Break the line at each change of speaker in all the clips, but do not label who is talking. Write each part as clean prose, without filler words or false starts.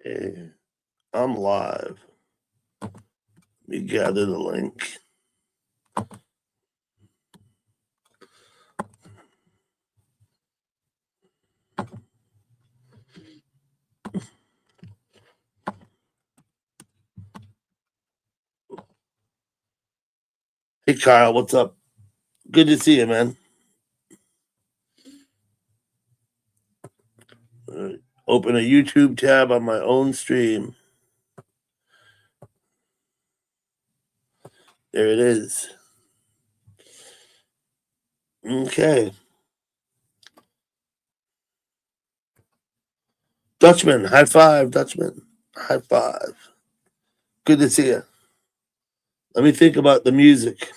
Hey, I'm live. Let me gather the link. Hey, Kyle, what's up? Good to see you, man. Open a YouTube tab on my own stream. There it is. Okay. Dutchman, high five, Dutchman. High five. Good to see you. Let me think about the music.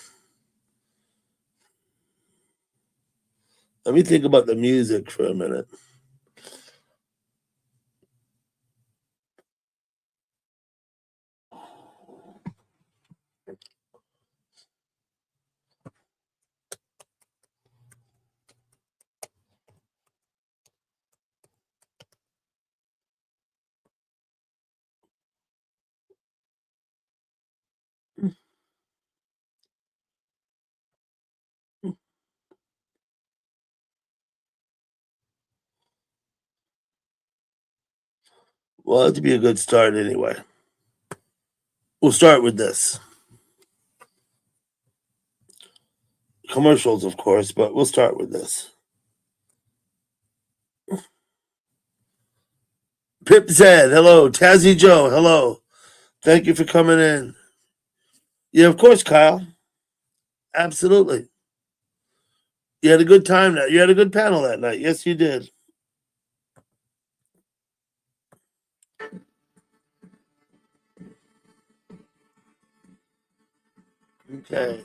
Let me think about the music for a minute. Well, that'd be a good start anyway. We'll start with this. Commercials, of course, but we'll start with this. Pip said, hello. Tazzy Joe, hello. Thank you for coming in. Yeah, of course, Kyle. Absolutely. You had a good time that. You had a good panel that night. Yes, you did. Okay.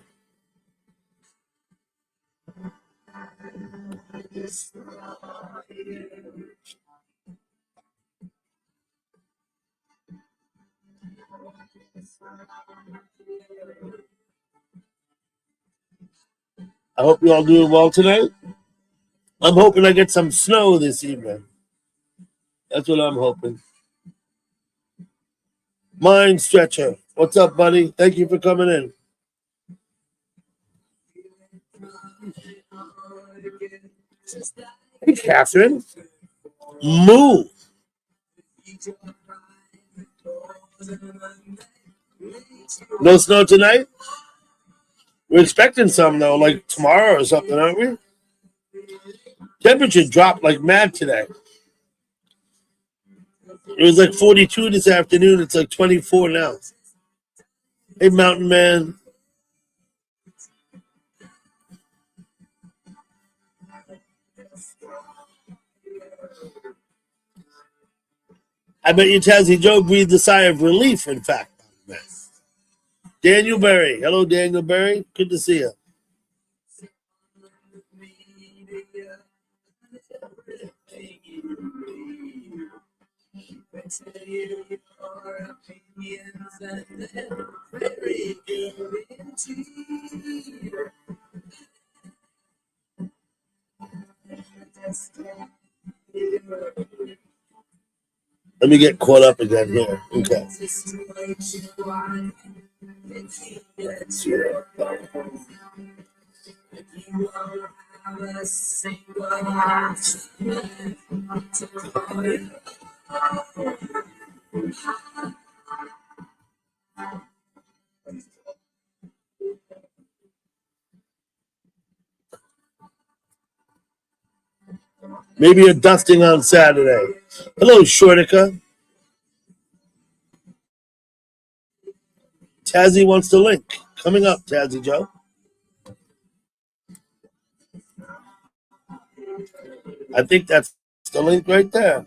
I hope you all doing well tonight. I'm hoping I get some snow this evening. That's what I'm hoping. Mind Stretcher. What's up, buddy? Thank you for coming in. Hey, Catherine. Moo. No snow tonight? We're expecting some, though, like tomorrow or something, aren't we? Temperature dropped like mad today. It was like 42 this afternoon. It's like 24 now. Hey, Mountain Man. I bet you Tazzy Joe breathed a sigh of relief, in fact. Daniel Berry. Hello, Daniel Berry. Good to see you. Let me get caught up again here. Okay. Maybe a dusting on Saturday. Hello, Shortica. Tazzy wants the link. Coming up, Tazzy Joe. I think that's the link right there.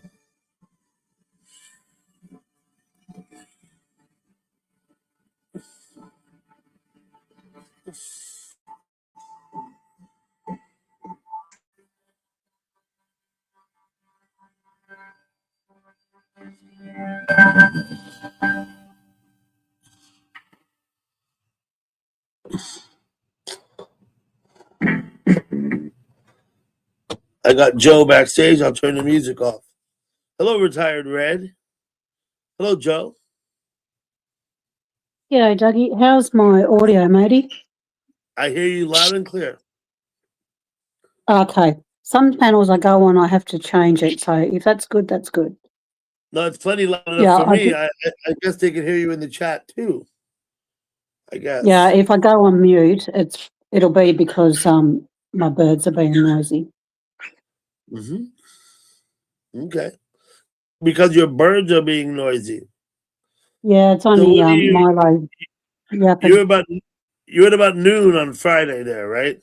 I got Joe backstage. I'll turn the music off. Hello, Retired Red. Hello, Joe.
G'day, Dougie. How's my audio, matey?
I hear you loud and clear.
Okay. Some panels I go on, I have to change it. So if that's good, that's good.
No, it's plenty loud enough
Yeah,
for me. I guess they can hear you in the chat too. I guess.
Yeah, if I go on mute, it'll be because my birds are being noisy.
Okay. Because your birds are being noisy.
Yeah, it's
So
only
what do you?
Milo. Yeah,
You're at about noon on Friday there, right?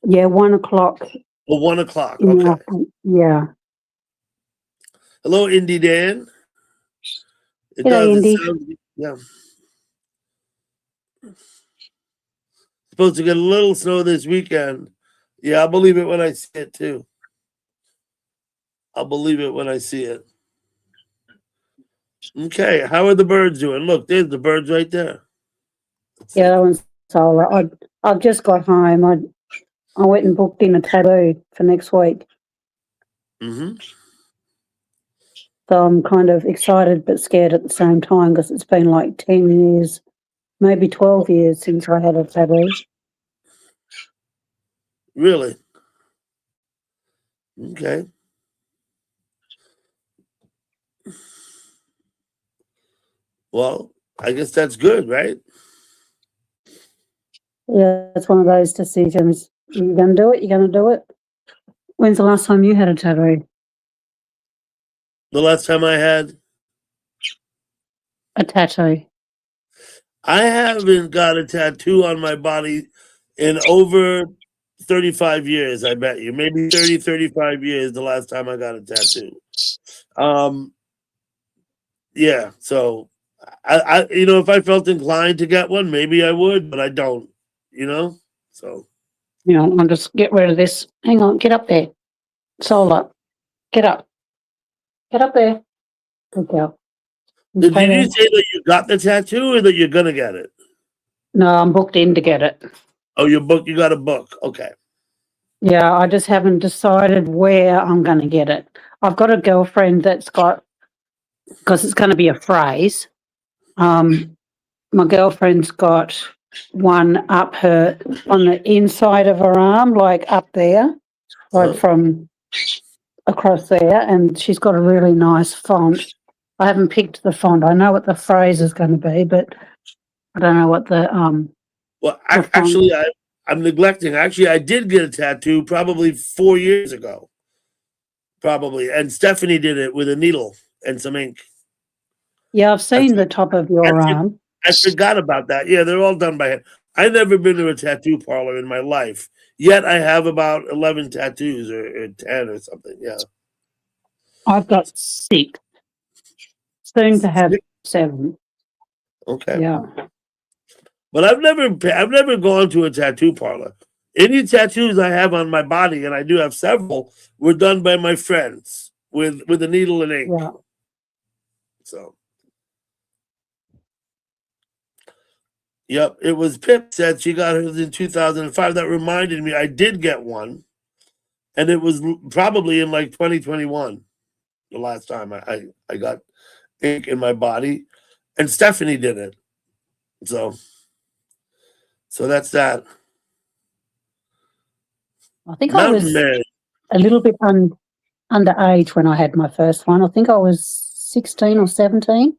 yeah, 1 o'clock.
Well, 1 o'clock.
in the
Okay.
afternoon. Yeah.
Hello, Indy Dan. It
G'day,
does.
Indy.
It sounds. Yeah. Supposed to get a little snow this weekend. Yeah, I'll believe it when I see it too. I'll believe it when I see it. Okay, how are the birds doing? Look, there's the birds right there.
Yeah, that one's solar. I've just got home. I went and booked in a tattoo for next week.
Mm-hmm.
So I'm kind of excited but scared at the same time because it's been like 10 years, maybe 12 years since I had a tattoo.
Really? Okay. Well, I guess that's good, right?
Yeah, it's one of those decisions. You're going to do it, you're going to do it. When's the last time you had a tattoo?
The last time I had,
A tattoo.
I haven't got a tattoo on my body in over 35 years, I bet you. Maybe 30, 35 years the last time I got a tattoo. Yeah, so I if I felt inclined to get one, maybe I would, but I don't, So
You know, I'll just get rid of this. Hang on, get up there. Solar. Get up. Get up there. Good girl.
did
Stay there.
you say that you got the tattoo or that you're gonna get it?
No, I'm booked in to get it.
Oh, you got a book. Okay.
Yeah, I just haven't decided where I'm going to get it. I've got a girlfriend that's got, because it's going to be a phrase. My girlfriend's got one up her on the inside of her arm, like up there, like from across there, and she's got a really nice font. I haven't picked the font. I know what the phrase is going to be, but I don't know what the
Well,
the font.
actually, I'm neglecting. Actually, I did get a tattoo probably 4 years ago. Probably, and Stephanie did it with a needle and some ink.
Yeah, I've seen the top of your arm.
I forgot about that. Yeah, they're all done by hand. I've never been to a tattoo parlor in my life. Yet I have about 11 tattoos or 10 or something. Yeah.
I've got 6. Soon to have 7.
Okay.
Yeah.
But I've never gone to a tattoo parlor. Any tattoos I have on my body, and I do have several, were done by my friends with a needle and ink.
Yeah.
So yep, it was Pip said she got hers in 2005. That reminded me I did get one. And it was probably in like 2021, the last time I got ink in my body. And Stephanie did it. So that's that.
I think I was a little bit underage when I had my first one. I think I was 16 or 17.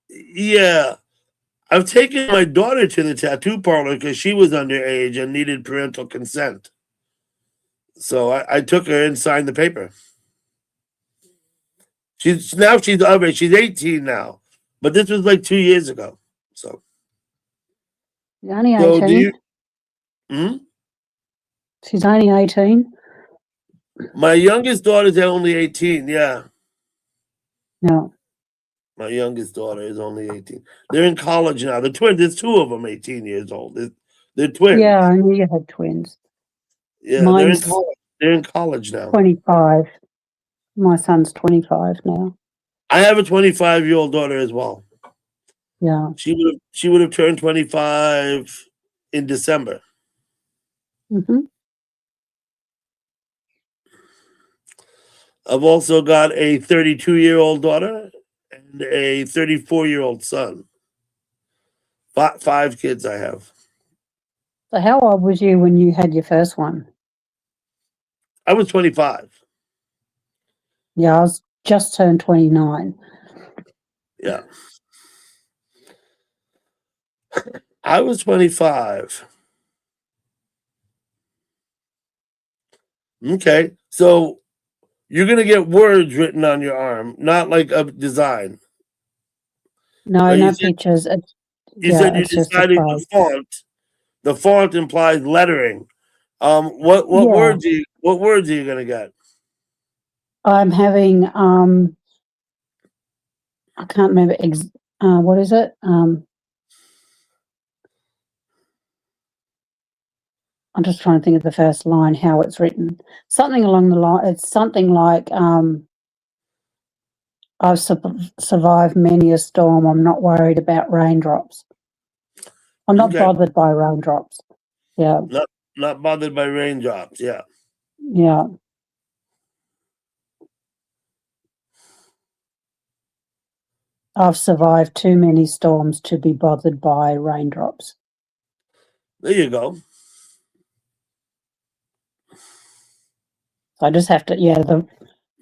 Yeah. I've taken my daughter to the tattoo parlor because she was underage and needed parental consent. So I took her and signed the paper. She's of age. She's 18 now. But this was like 2 years ago. So
Only 18. She's only 18.
My youngest daughter's only 18, yeah.
No.
My youngest daughter is only 18. They're in college now. The twins, there's 2 of them 18 years old. They're twins.
Yeah, I knew you had twins.
Yeah, they're in college now.
25. My son's 25 now.
I have a 25-year-old daughter as well.
Yeah.
She would have turned 25 in December.
Mm-hmm.
I've also got a 32-year-old daughter and a 34-year-old son. Five kids I have.
So how old was you when you had your first one?
I was 25.
Yeah, I was just turned 29.
Yeah. I was 25. Okay. So you're going to get words written on your arm, not like a design.
No,
Right,
no pictures.
You said you
It's just a
decided the
phrase.
font. The font implies lettering. What
Yeah.
words are you going to get?
I'm having, I can't remember, what is it? I'm just trying to think of the first line, how it's written. Something along the line, it's something like, I've survived many a storm. I'm not worried about raindrops. I'm not
Okay.
bothered by raindrops. Yeah,
Not bothered by raindrops. Yeah.
yeah. I've survived too many storms to be bothered by raindrops.
There you go.
So I just have to, yeah,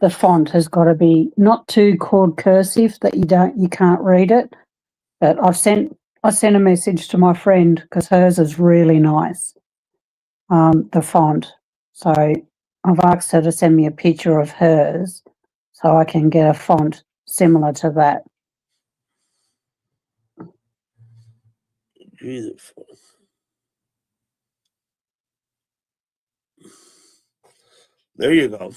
the font has got to be not too called cursive that you can't read it. But I sent a message to my friend because hers is really nice, the font. So I've asked her to send me a picture of hers so I can get a font similar to that.
Beautiful. There you go.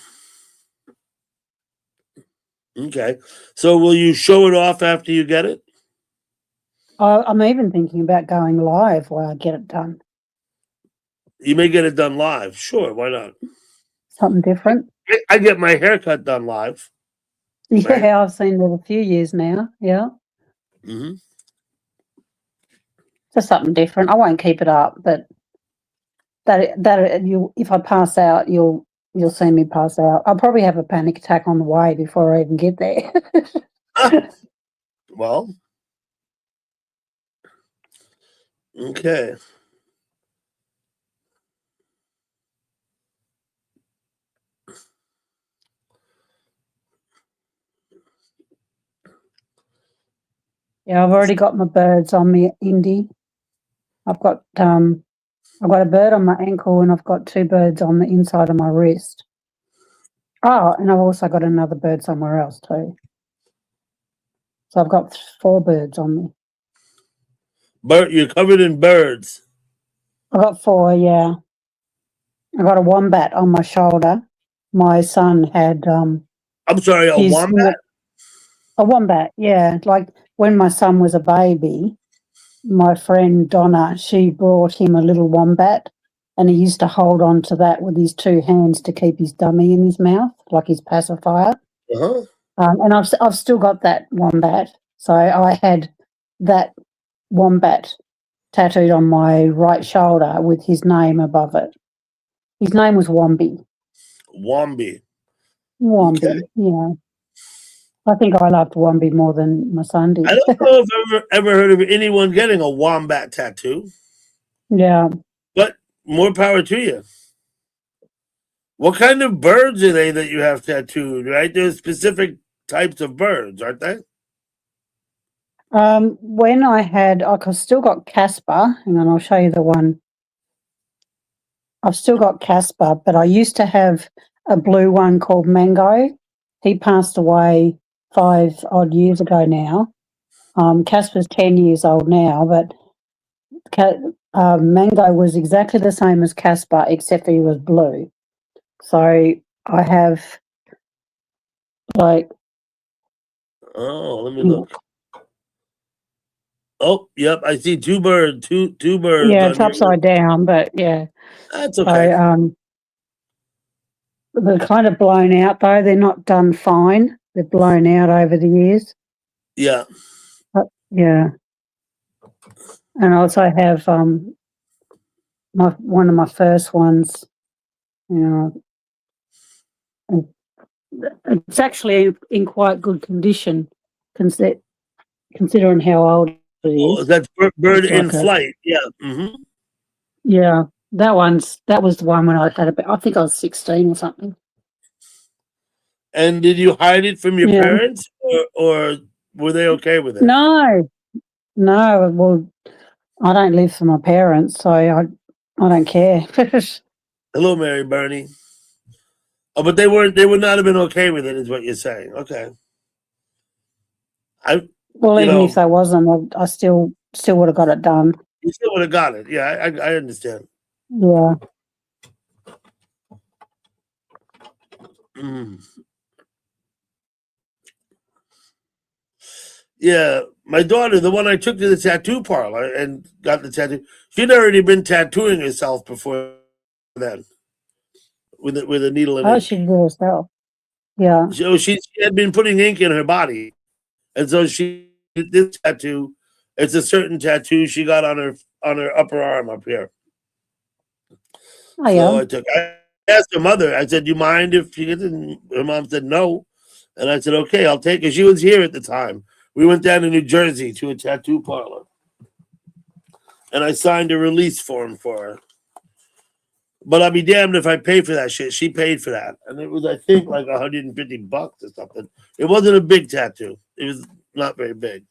Okay. So will you show it off after you get it?
I'm even thinking about going live while I get it done.
You may get it done live. Sure, why not?
Something different.
I get my haircut done live.
Yeah,
Right.
I've seen it a few years now. Yeah.
Mm-hmm.
Just something different. I won't keep it up, but if I pass out, you'll see me pass out. I'll probably have a panic attack on the way before I even get there.
Well, okay.
Yeah, I've already got my birds on me, Indy. I've got a bird on my ankle and I've got 2 birds on the inside of my wrist. Oh, and I've also got another bird somewhere else too. So I've got 4 birds on me.
You're covered in birds.
I've got 4, yeah. I got a wombat on my shoulder. My son had
I'm sorry, a wombat?
A wombat, yeah. Like when my son was a baby, my friend Donna, she brought him a little wombat and he used to hold on to that with his 2 hands to keep his dummy in his mouth, like his pacifier.
Uh-huh.
And I've still got that wombat. So I had that wombat tattooed on my right shoulder with his name above it. His name was Wombi.
Wombi.
Wombi,
Okay.
yeah. I think I loved Wombi more than my son did.
I don't know if I've ever heard of anyone getting a wombat tattoo,
Yeah.
but more power to you. What kind of birds are they that you have tattooed, right? There's specific types of birds, aren't they?
When I've still got Casper, and then I'll show you the one. I've still got Casper, but I used to have a blue one called Mango. He passed away 5 odd years ago now. Casper's 10 years old now, but Mango was exactly the same as Casper, except he was blue. So I have like.
Oh, let me look. Oh, yep, I see 2 birds. Two birds.
Yeah, it's upside down, but yeah.
That's okay.
So, they're kind of blown out though. They're not done fine. They're blown out over the years.
Yeah.
Yeah. And I also have one of my first ones, you know, it's actually in quite good condition, considering how old it
Oh,
is.
that's bird
It's
in
like a,
flight. Yeah. Hmm.
yeah, that was the one when I had I think I was 16 or something.
And did you hide it from your
Yeah.
parents, or were they okay with it?
No, no. Well, I don't live for my parents, so I don't care.
Hello, Mary Bernie. Oh, but they weren't. They would not have been okay with it, is what you're saying. Okay. I,
Well,
you
even if
know,
they wasn't, I still would have got it done.
you still would have got it. Yeah, I understand.
Yeah.
Mm. Yeah, my daughter, the one I took to the tattoo parlor and got the tattoo, she'd already been tattooing herself before then with a needle and
Oh, she
ink.
did it herself. Yeah.
So she had been putting ink in her body, and so she did this tattoo. It's a certain tattoo she got on her upper arm up here.
Oh,
So
yeah.
I asked her mother. I said, "Do you mind if she gets it?" And her mom said no, and I said, "Okay, I'll take it." She was here at the time. We went down to New Jersey to a tattoo parlor, and I signed a release form for her. But I'll be damned if I pay for that shit. She paid for that, and it was I think like $150 or something. It wasn't a big tattoo. It was not very big.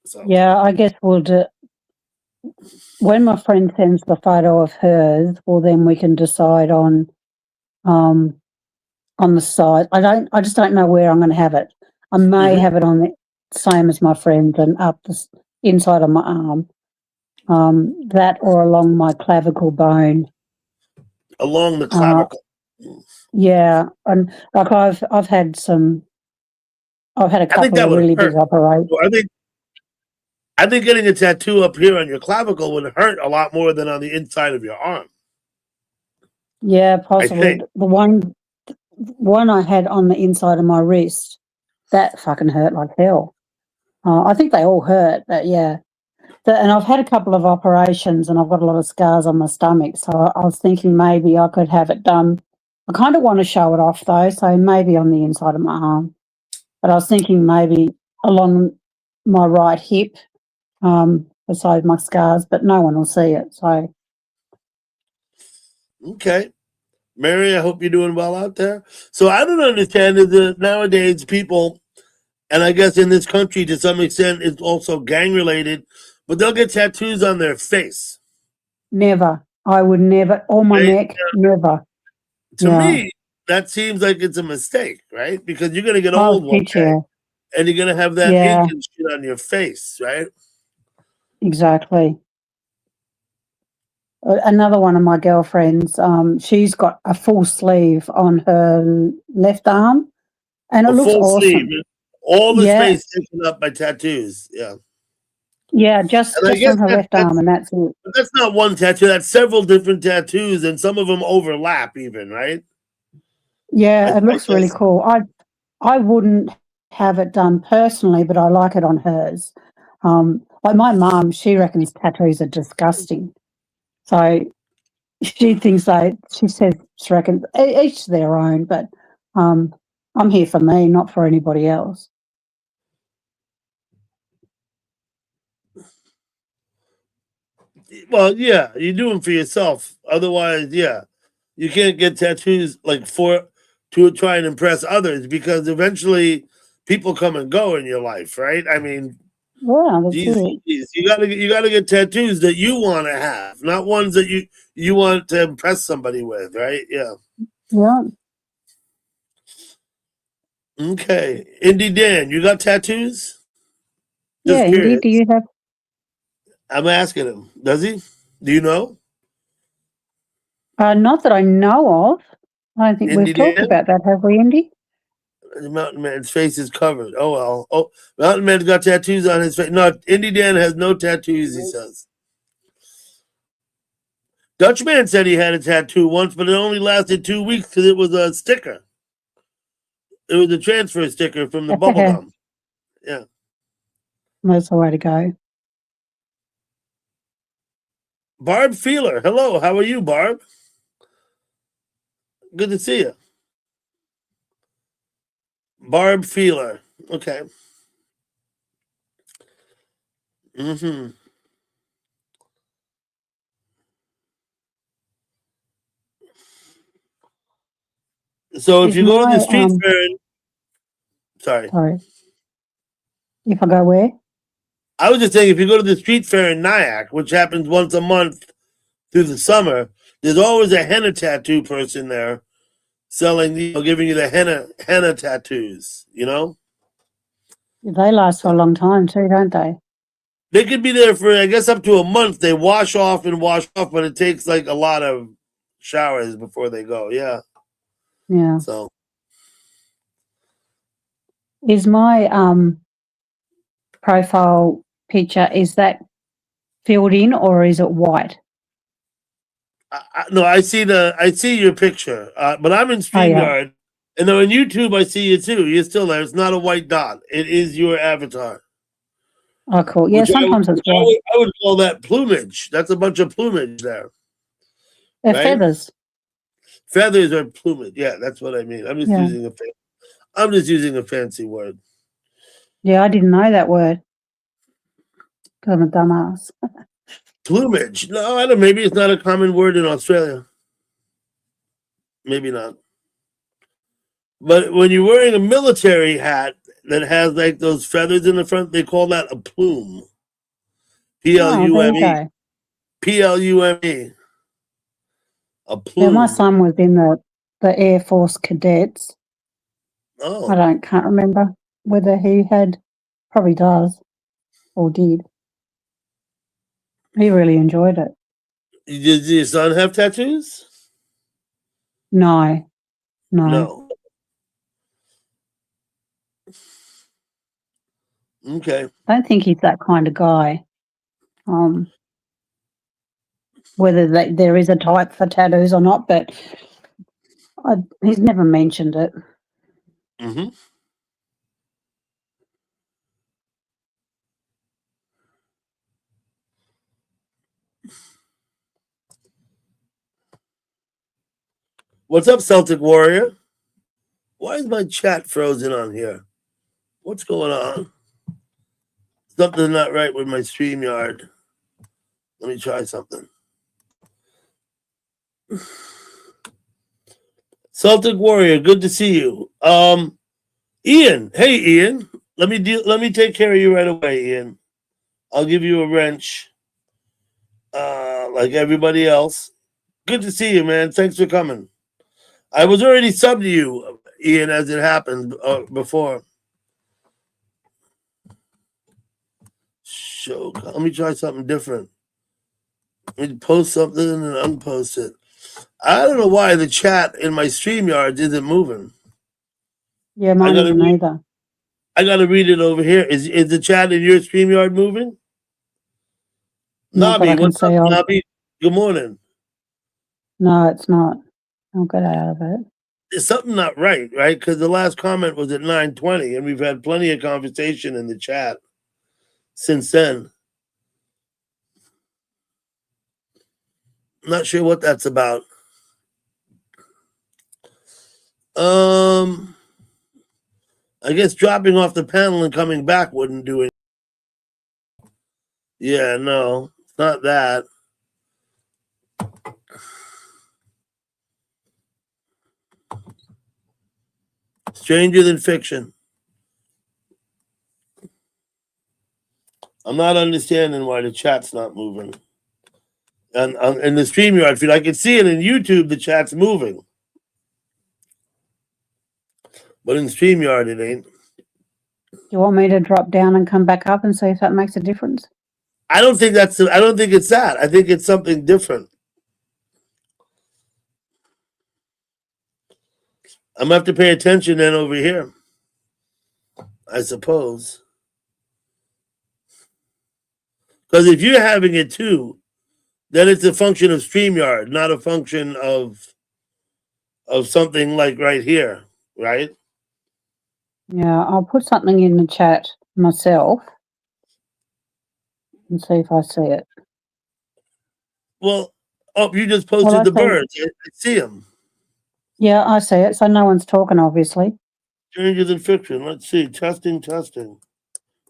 So
Yeah, I guess we'll do. When my friend sends the photo of hers, well, then we can decide on the side. I just don't know where I'm going to have it. I may
Mhm.
have it on the same as my friend and up the inside of my arm. That or along my clavicle bone.
Along the
Uh,
clavicle.
yeah, and like I've had a
I think
couple
that
of
would
really big
hurt.
operations.
I think getting a tattoo up here on your clavicle would hurt a lot more than on the inside of your arm.
Yeah,
I
possibly.
think.
The one I had on the inside of my wrist, that fucking hurt like hell. I think they all hurt, but yeah. And I've had a couple of operations and I've got a lot of scars on my stomach. So I was thinking maybe I could have it done. I kind of want to show it off though, so maybe on the inside of my arm. But I was thinking maybe along my right hip, beside my scars, but no one will see it. So
Okay. Mary, I hope you're doing well out there. So I don't understand is that nowadays people, and I guess in this country to some extent it's also gang related, but they'll get tattoos on their face.
never. I would never, or my
Right?
neck, never.
To
Yeah.
me, that seems like it's a mistake, right? Because you're gonna get
Oh
old one
shit,
day
yeah.
and you're gonna have that ink
Yeah,
and shit on your face, right?
exactly. Another one of my girlfriends, she's got a full sleeve on her left arm and it
A
looks
full sleeve,
awesome.
all the
Yeah,
space taken up by tattoos. Yeah.
yeah,
And I
just
guess
on her left arm and that's it.
that's not one tattoo, that's several different tattoos, and some of them overlap even, right?
Yeah, it
I
looks really
guess.
cool. I wouldn't have it done personally, but I like it on hers. Like my mum, she reckons tattoos are disgusting. So she thinks she says she reckons each to their own, but um, I'm here for me, not for anybody else.
Well, yeah, you do them for yourself. Otherwise, yeah, you can't get tattoos like for to try and impress others because eventually people come and go in your life, right? I mean,
Yeah, that's
geez,
it.
you gotta get tattoos that you want to have, not ones that you want to impress somebody with, right? Yeah.
Yeah.
Okay, Indy Dan, you got tattoos?
Yeah,
Just
Indy,
curious.
do you have
I'm asking him. Does he? Do you know?
not that I know of. I don't think we've
Indy
talked
Dan?
about that, have we, Indy?
The Mountain Man's face is covered. Oh well. Oh, Mountain Man's got tattoos on his face. No, Indy Dan has no tattoos. He says. Dutchman said he had a tattoo once, but it only lasted 2 weeks because it was a sticker. It was a transfer sticker from the bubble gum. Yeah.
That's the way to go.
Barb Feeler. Hello. How are you, Barb? Good to see you. Barb feeler. Okay. Mm-hmm. So if
Is
you go to the
my
street fair, sorry,
sorry, if I go where?
I was just saying if you go to the street fair in Nyack, which happens once a month through the summer, there's always a henna tattoo person there selling, giving you the henna tattoos.
They last for a long time too, don't they?
They could be there for, I guess, up to a month. They wash off, but it takes like a lot of showers before they go. Yeah.
Yeah.
So
Is my profile picture, is that filled in or is it white?
no, I see your picture, but I'm in
Oh yeah.
StreamYard, and then on YouTube I see you too. You're still there. It's not a white dot. It is your avatar.
Oh cool. Yeah,
Which
sometimes it's white.
I would call that plumage. That's a bunch of plumage there,
They're
right?
feathers.
Feathers are plumage. Yeah, that's what I mean. I'm just
Yeah.
using a fancy word.
Yeah, I didn't know that word. 'Cause I'm a dumbass.
Plumage. No, I don't. Maybe it's not a common word in Australia. Maybe not. But when you're wearing a military hat that has like those feathers in the front, they call that a plume.
Oh, there you
Plume.
go.
Plume. A plume.
Yeah, my son was in the Air Force cadets.
Oh.
I can't remember whether he probably does or did. He really enjoyed it.
Does your son have tattoos?
No.
No. Okay.
I don't think he's that kind of guy. Whether there is a type for tattoos or not, but he's never mentioned it.
Mm-hmm. What's up, Celtic Warrior? Why is my chat frozen on here? What's going on? Something's not right with my StreamYard. Let me try something. Celtic Warrior, good to see you. Ian, hey Ian, let me take care of you right away, Ian. I'll give you a wrench, like everybody else. Good to see you, man. Thanks for coming. I was already subbed to you, Ian, as it happened before. Show. Let me try something different. Let me post something and unpost it. I don't know why the chat in my StreamYard isn't moving.
Yeah, mine isn't either.
I gotta read it over here. Is the chat in your StreamYard moving? Nobby, what's up, Nobby? Good morning.
No, it's not. I'll get out of it.
There's something not right? Because the last comment was at 9:20, and we've had plenty of conversation in the chat since then. I'm not sure what that's about. I guess dropping off the panel and coming back wouldn't do it. Yeah, no, it's not that. Stranger than fiction. I'm not understanding why the chat's not moving. And in the StreamYard feed, I can see it in YouTube, the chat's moving. But in StreamYard, it ain't.
Do you want me to drop down and come back up and see if that makes a difference?
I don't think it's that. I think it's something different. I'm gonna have to pay attention then over here, I suppose. Because if you're having it too, then it's a function of StreamYard, not a function of something like right here, right?
Yeah, I'll put something in the chat myself and see if I see it.
Well, you just posted the birds. I see them.
Yeah, I see it. So no one's talking, obviously.
Strangers in fiction. Let's see. Testing, testing.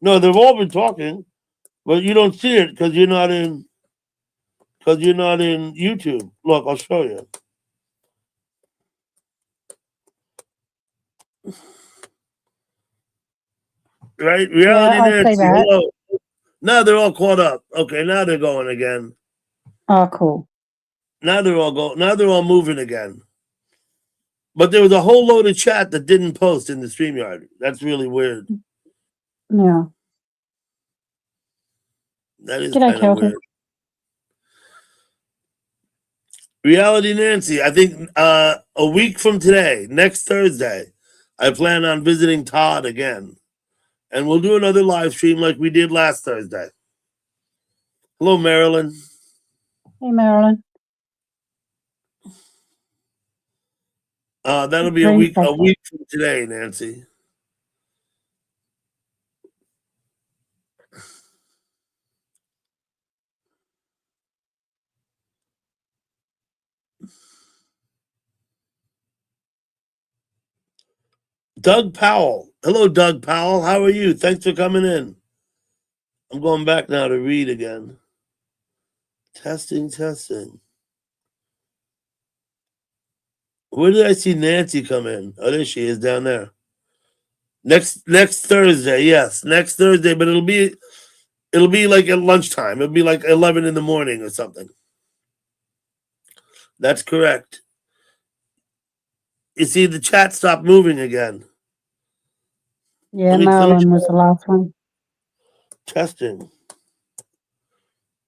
No, they've all been talking, but you don't see it because you're not in YouTube. Look, I'll show you. Right? Reality
Yeah, I see
Nancy.
that.
Hello. Now they're all caught up. Okay, now they're going again.
Oh, cool.
Now they're all moving again. But there was a whole load of chat that didn't post in the StreamYard. That's really weird.
Yeah.
That is
G'day,
kind of weird.
Kelton.
Reality Nancy, I think a week from today, next Thursday, I plan on visiting Todd again. And we'll do another live stream like we did last Thursday. Hello, Marilyn.
Hey, Marilyn.
That'll be a
Green
week
paper.
from today, Nancy. Doug Powell. Hello, Doug Powell. How are you? Thanks for coming in. I'm going back now to read again. Testing, testing. Where did I see Nancy come in? Oh, there she is down there. Next Thursday, yes, next Thursday, but it'll be like at lunchtime. It'll be like 11 in the morning or something. That's correct. You see, the chat stopped moving again.
Yeah,
Let me
Marilyn was the last one.
Testing.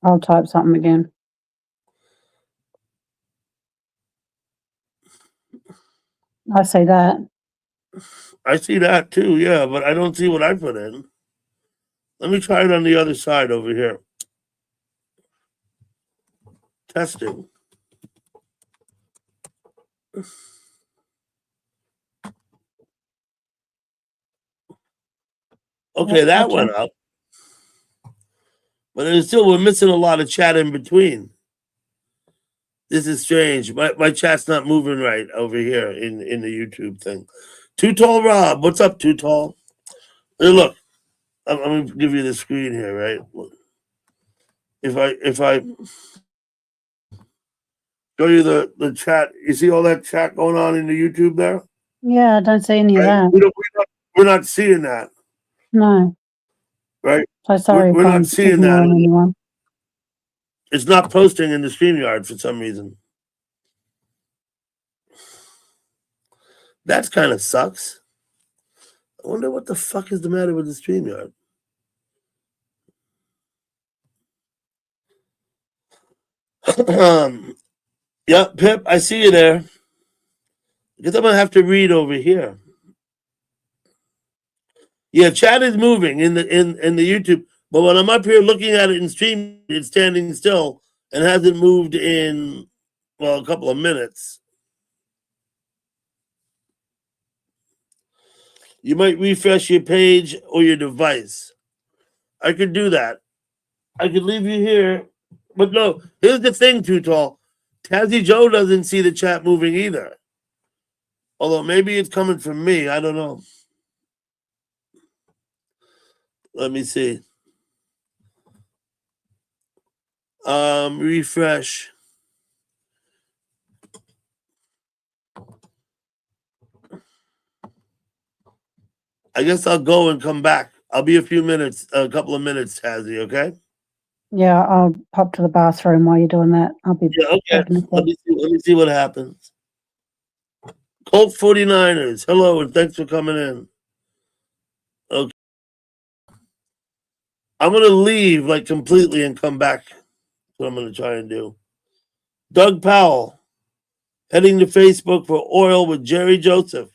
I'll type something again. I see that.
I see that too, yeah, but I don't see what I put in. Let me try it on the other side over here. Testing. Okay, that
Gotcha.
went up. But we're missing a lot of chat in between. This is strange. My chat's not moving right over here in the YouTube thing. Too Tall Rob, what's up, Too Tall? Hey, look, I'm gonna give you the screen here, right? If I show you the chat, you see all that chat going on in the YouTube there?
Yeah, I don't see any
Right?
of that.
We're not seeing that,
No.
right?
So sorry
We're
if
not
I'm
seeing that.
ignoring anyone.
It's not posting in the StreamYard for some reason. That's kind of sucks. I wonder what the fuck is the matter with the StreamYard. Yeah, Pip, I see you there. I guess I'm gonna have to read over here. Yeah, chat is moving in the YouTube, but when I'm up here looking at it in stream, it's standing still and hasn't moved in a couple of minutes. You might refresh your page or your device. I could do that. I could leave you here, but no. Here's the thing, Too Tall. Tazzy Joe doesn't see the chat moving either. Although maybe it's coming from me. I don't know. Let me see. Refresh. I guess I'll go and come back. I'll be a couple of minutes, Tazzy, okay?
Yeah, I'll pop to the bathroom while you're doing that. I'll be
Yeah, okay.
having a
Let me see what happens. Colt 49ers, hello, and thanks for coming in. Okay. I'm gonna leave like completely and come back. That's what I'm gonna try and do. Doug Powell, heading to Facebook for oil with Jerry Joseph.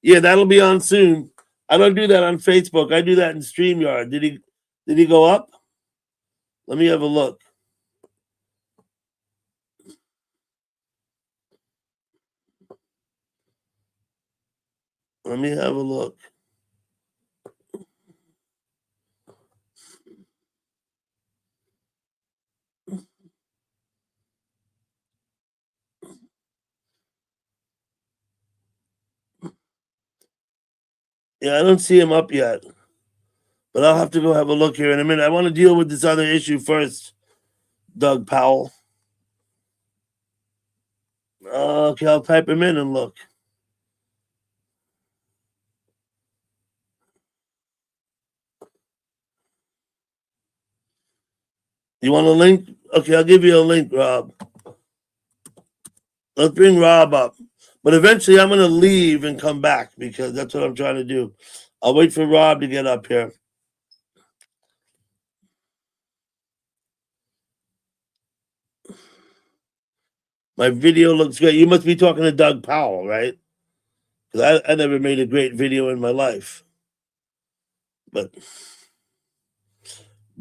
Yeah, that'll be on soon. I don't do that on Facebook. I do that in StreamYard. Did he go up? Let me have a look. Let me have a look. Yeah, I don't see him up yet. But I'll have to go have a look here in a minute. I want to deal with this other issue first, Doug Powell. Okay, I'll type him in and look. You want a link? Okay, I'll give you a link, Rob. Let's bring Rob up. But eventually I'm going to leave and come back because that's what I'm trying to do. I'll wait for Rob to get up here. My video looks great. You must be talking to Doug Powell, right? Because I never made a great video in my life. But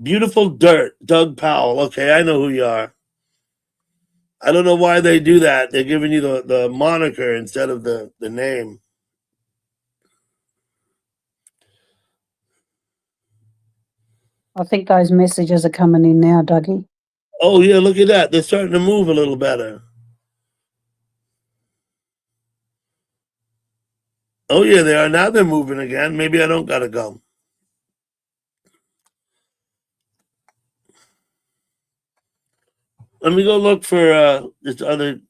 beautiful dirt, Doug Powell. Okay, I know who you are. I don't know why they do that. They're giving you the moniker instead of the name.
I think those messages are coming in now, Dougie.
Oh, yeah, look at that. They're starting to move a little better. Oh, yeah, they are. Now they're moving again. Maybe I don't got to go. Let me go look for this other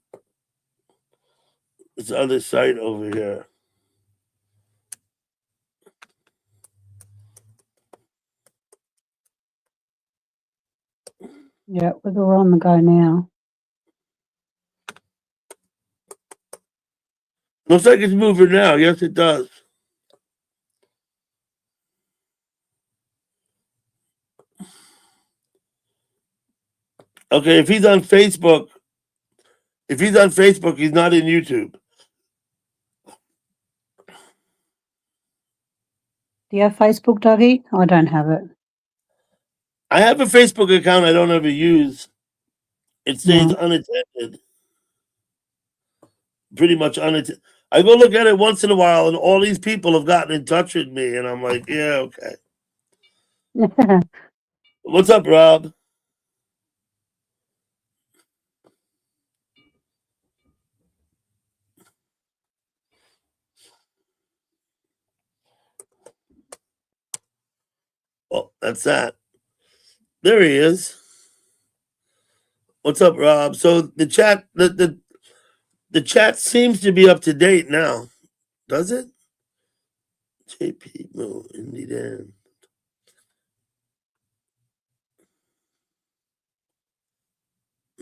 site over here.
Yeah, we're on the go now.
Looks like it's moving now. Yes, it does. Okay, if he's on Facebook, he's not in YouTube.
Do you have Facebook, Dougie? I don't have it.
I have a Facebook account I don't ever use. It stays unattended. Pretty much unattended. I go look at it once in a while, and all these people have gotten in touch with me, and I'm like, yeah, okay. What's up, Rob? Oh, that's that. There he is. What's up, Rob? So the chat, the chat seems to be up to date now, does it? JP Mo Indie Dan.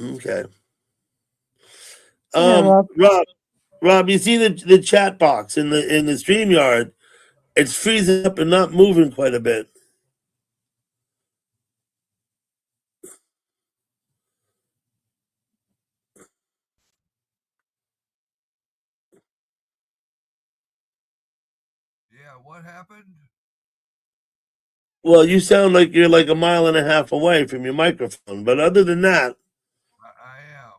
Okay.
Yeah,
Rob, you see the chat box in the StreamYard? It's freezing up and not moving quite a bit.
Yeah, what happened?
Well, you sound like you're like a mile and a half away from your microphone, but other than that,
I am.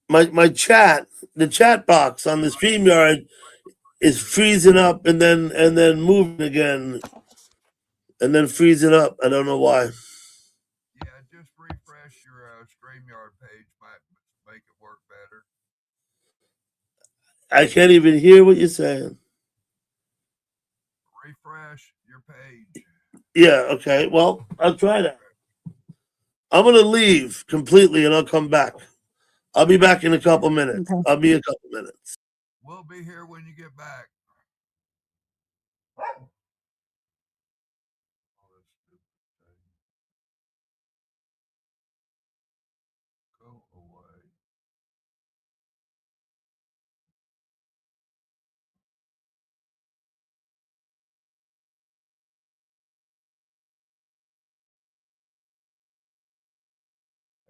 my chat, the chat box on the StreamYard is freezing up and then moving again and then freezing up. I don't know why.
Yeah, just refresh your StreamYard page might make it work better.
I can't even hear what you're saying.
Refresh your page.
Yeah, okay. Well, I'll try that. I'm going to leave completely and I'll come back. I'll be back in a couple minutes.
Okay.
I'll be a couple minutes.
We'll be here when you get back. Go away.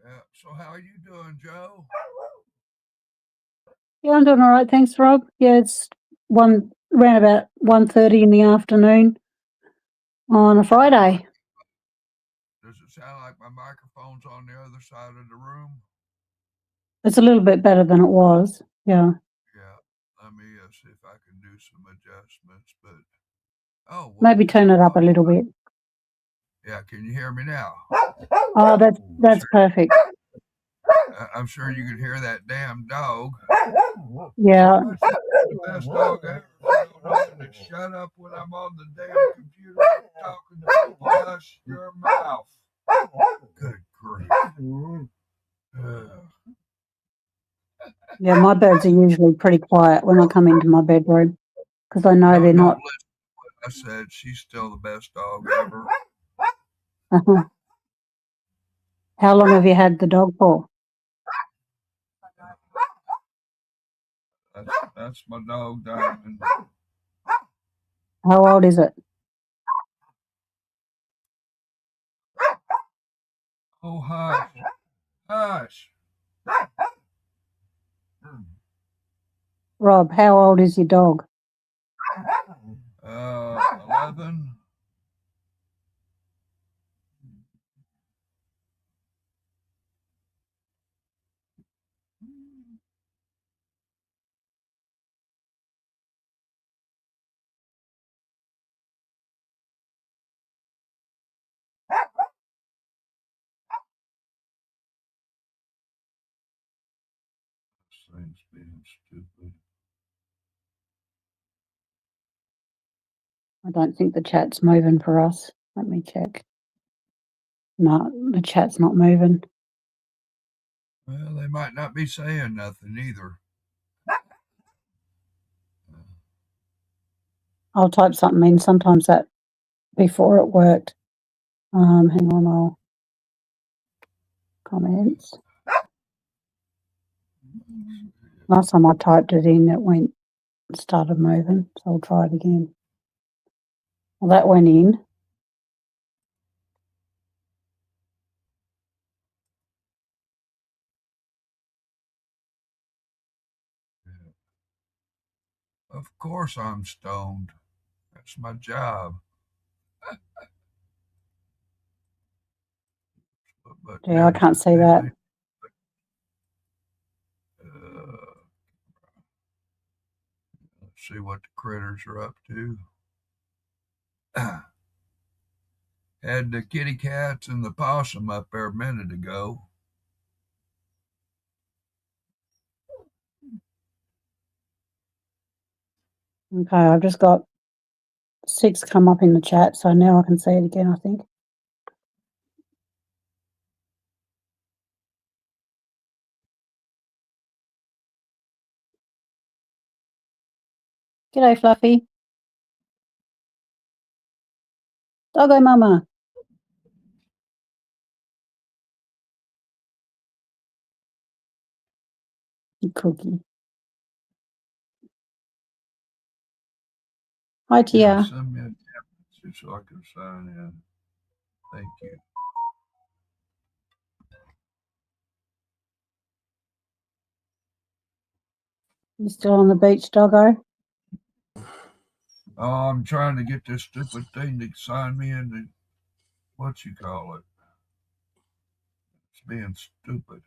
Yeah, so how are you doing, Joe?
Yeah, I'm doing all right. Thanks, Rob. Yeah, it's around about 1:30 in the afternoon on a Friday.
Does it sound like my microphone's on the other side of the room?
It's a little bit better than it was. Yeah.
Yeah. Let me see if I can do some adjustments, but
Maybe turn it up a little bit.
Yeah, can you hear me now?
Oh, that's perfect.
I'm sure you can hear that damn dog.
Yeah.
The best dog I ever found to shut up when I'm on the damn computer talking to people. Hush your mouth. Good grief.
Yeah, my birds are usually pretty quiet when I come into my bedroom because I know they're
Don't
not.
listen to what I said. She's still the best dog ever.
How long have you had the dog for?
That's my dog, Diamond.
How old is it?
Oh, hush. Hush.
Rob, how old is your dog?
11. This thing's being stupid.
I don't think the chat's moving for us. Let me check. No, the chat's not moving.
Well, they might not be saying nothing either.
I'll type something in. Sometimes that before it worked. Hang on, I'll comments. Last time I typed it in, it started moving. So I'll try it again. Well, that went in.
Of course I'm stoned. That's my job. But
Yeah, I can't see that.
Let's see what the critters are up to. Had the kitty cats and the possum up there a minute ago.
Okay, I've just got 6 come up in the chat, so now I can see it again, I think. G'day, Fluffy. Doggo mama. Cookie. Hi, Tia.
Send me a message so I can sign in. Thank you.
You still on the beach, Doggo?
Oh, I'm trying to get this stupid thing to sign me into what you call it. It's being stupid.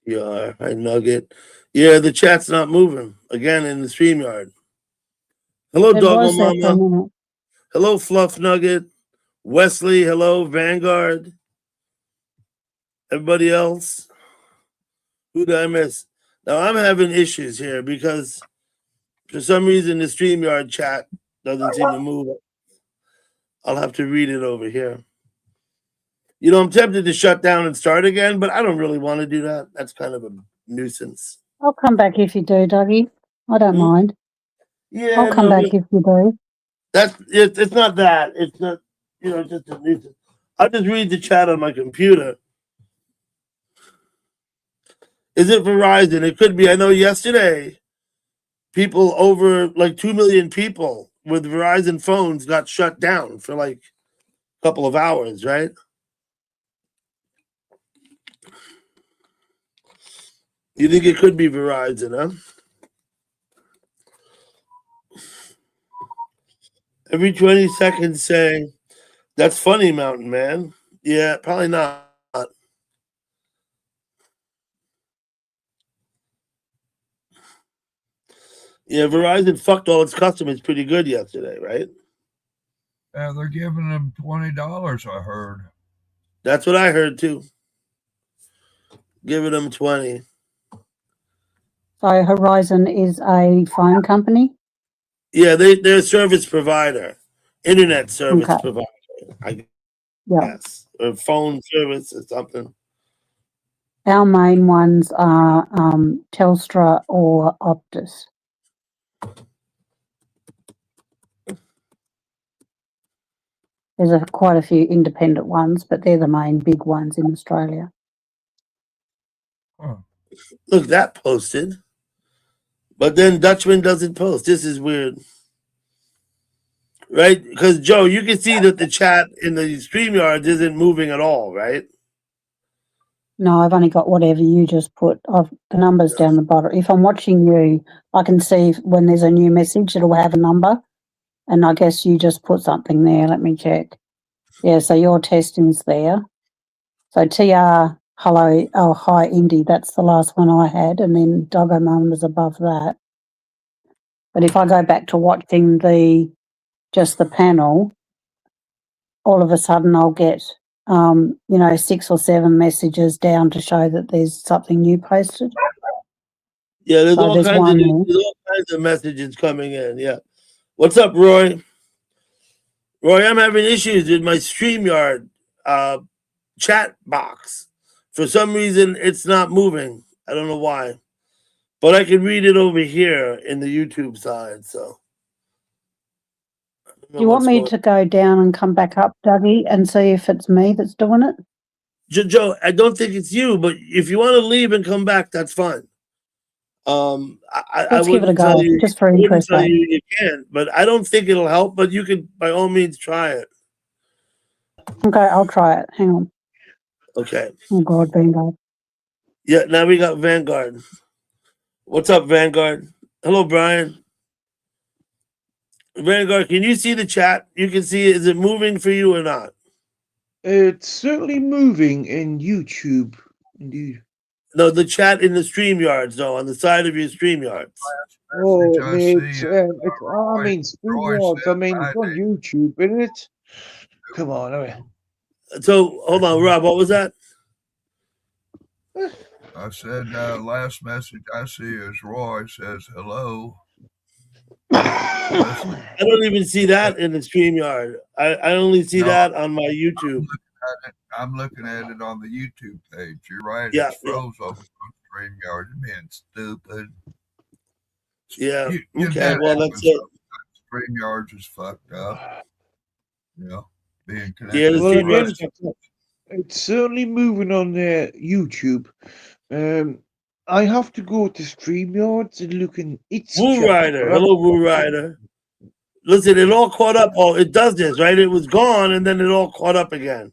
Yeah, I Nugget. Yeah, the chat's not moving again in the StreamYard. Hello,
It
Doggo
was there for a
Mama.
minute.
Hello, Fluff Nugget. Wesley, hello, Vanguard. Everybody else? Who did I miss? Now I'm having issues here because for some reason the StreamYard chat doesn't seem to move. I'll have to read it over here. You know, I'm tempted to shut down and start again, but I don't really want to do that. That's kind of a nuisance.
I'll come back if you do, Dougie. I don't mind.
Yeah,
I'll come back if you do.
That's it. It's not that. It's not, just a nuisance. I'll just read the chat on my computer. Is it Verizon? It could be. I know yesterday, people over like 2 million people with Verizon phones got shut down for like a couple of hours, right? You think it could be Verizon, huh? Every 20 seconds saying, that's funny, Mountain Man. Yeah, probably not. Yeah, Verizon fucked all its customers pretty good yesterday, right?
Yeah, they're giving them $20, I heard.
That's what I heard too. Giving them 20.
So Horizon is a phone company.
Yeah, they're a service provider, internet service
Okay.
provider, I
Yeah.
guess, or phone service or something.
Our main ones are Telstra or Optus. There's quite a few independent ones, but they're the main big ones in Australia.
Huh.
Look, that posted, but then Dutchman doesn't post. This is weird, right? Because Joe, you can see that the chat in the StreamYards isn't moving at all, right?
No, I've only got whatever you just put. The numbers down the bottom. If I'm watching you, I can see when there's a new message, it'll have a number. And I guess you just put something there. Let me check. Yeah, so your testing's there. So TR, hello, oh, hi, Indy. That's the last one I had. And then Doggo Mum was above that. But if I go back to watching just the panel, all of a sudden I'll get, 6 or 7 messages down to show that there's something new posted.
Yeah, there's
So
all
there's
kinds
one
of
there.
there's all kinds of messages coming in. Yeah, what's up, Roy? Roy, I'm having issues with my StreamYard chat box. For some reason, it's not moving. I don't know why, but I can read it over here in the YouTube side. So, I don't know
Do you want
what's
me
going-
to go down and come back up, Dougie, and see if it's me that's doing it?
Joe, I don't think it's you, but if you want to leave and come back, that's fine. I
Let's give it a
wouldn't tell
go,
you.
just for
I wouldn't
interest
tell
sake.
you you can't, but I don't think it'll help. But you can, by all means, try it.
Okay, I'll try it. Hang on.
Okay.
Oh, God, Vanguard.
Yeah. Now we got Vanguard. What's up, Vanguard? Hello, Brian. Vanguard, can you see the chat? You can see it. Is it moving for you or not?
It's certainly moving in YouTube, indeed.
No, the chat in the StreamYards, though, on the side of your StreamYards.
Oh,
I
it's,
see,
I
Roy-
mean,
Roy
StreamYards, I
said
mean, it's on
Friday.
YouTube, isn't it? Come on, I mean.
So, hold on, Rob, what was that?
I said last message I see is Roy says hello. Listen,
I don't even see that in the StreamYard. I only see
No.
that on my YouTube.
I'm looking at it on the YouTube page. You're right.
Yeah,
It's froze over on StreamYard. You're being stupid.
Yeah.
You
Okay,
that
well,
happens
that's it.
sometimes. StreamYard's is fucked up. You know, being connected.
Yeah, the
Well,
to
again,
StreamYard.
it's certainly moving on their YouTube. I have to go to StreamYards and look in its
Woo
chat.
Rider. Hello, Woo Rider. Listen, it all caught up. Oh, it does this, right? It was gone and then it all caught up again.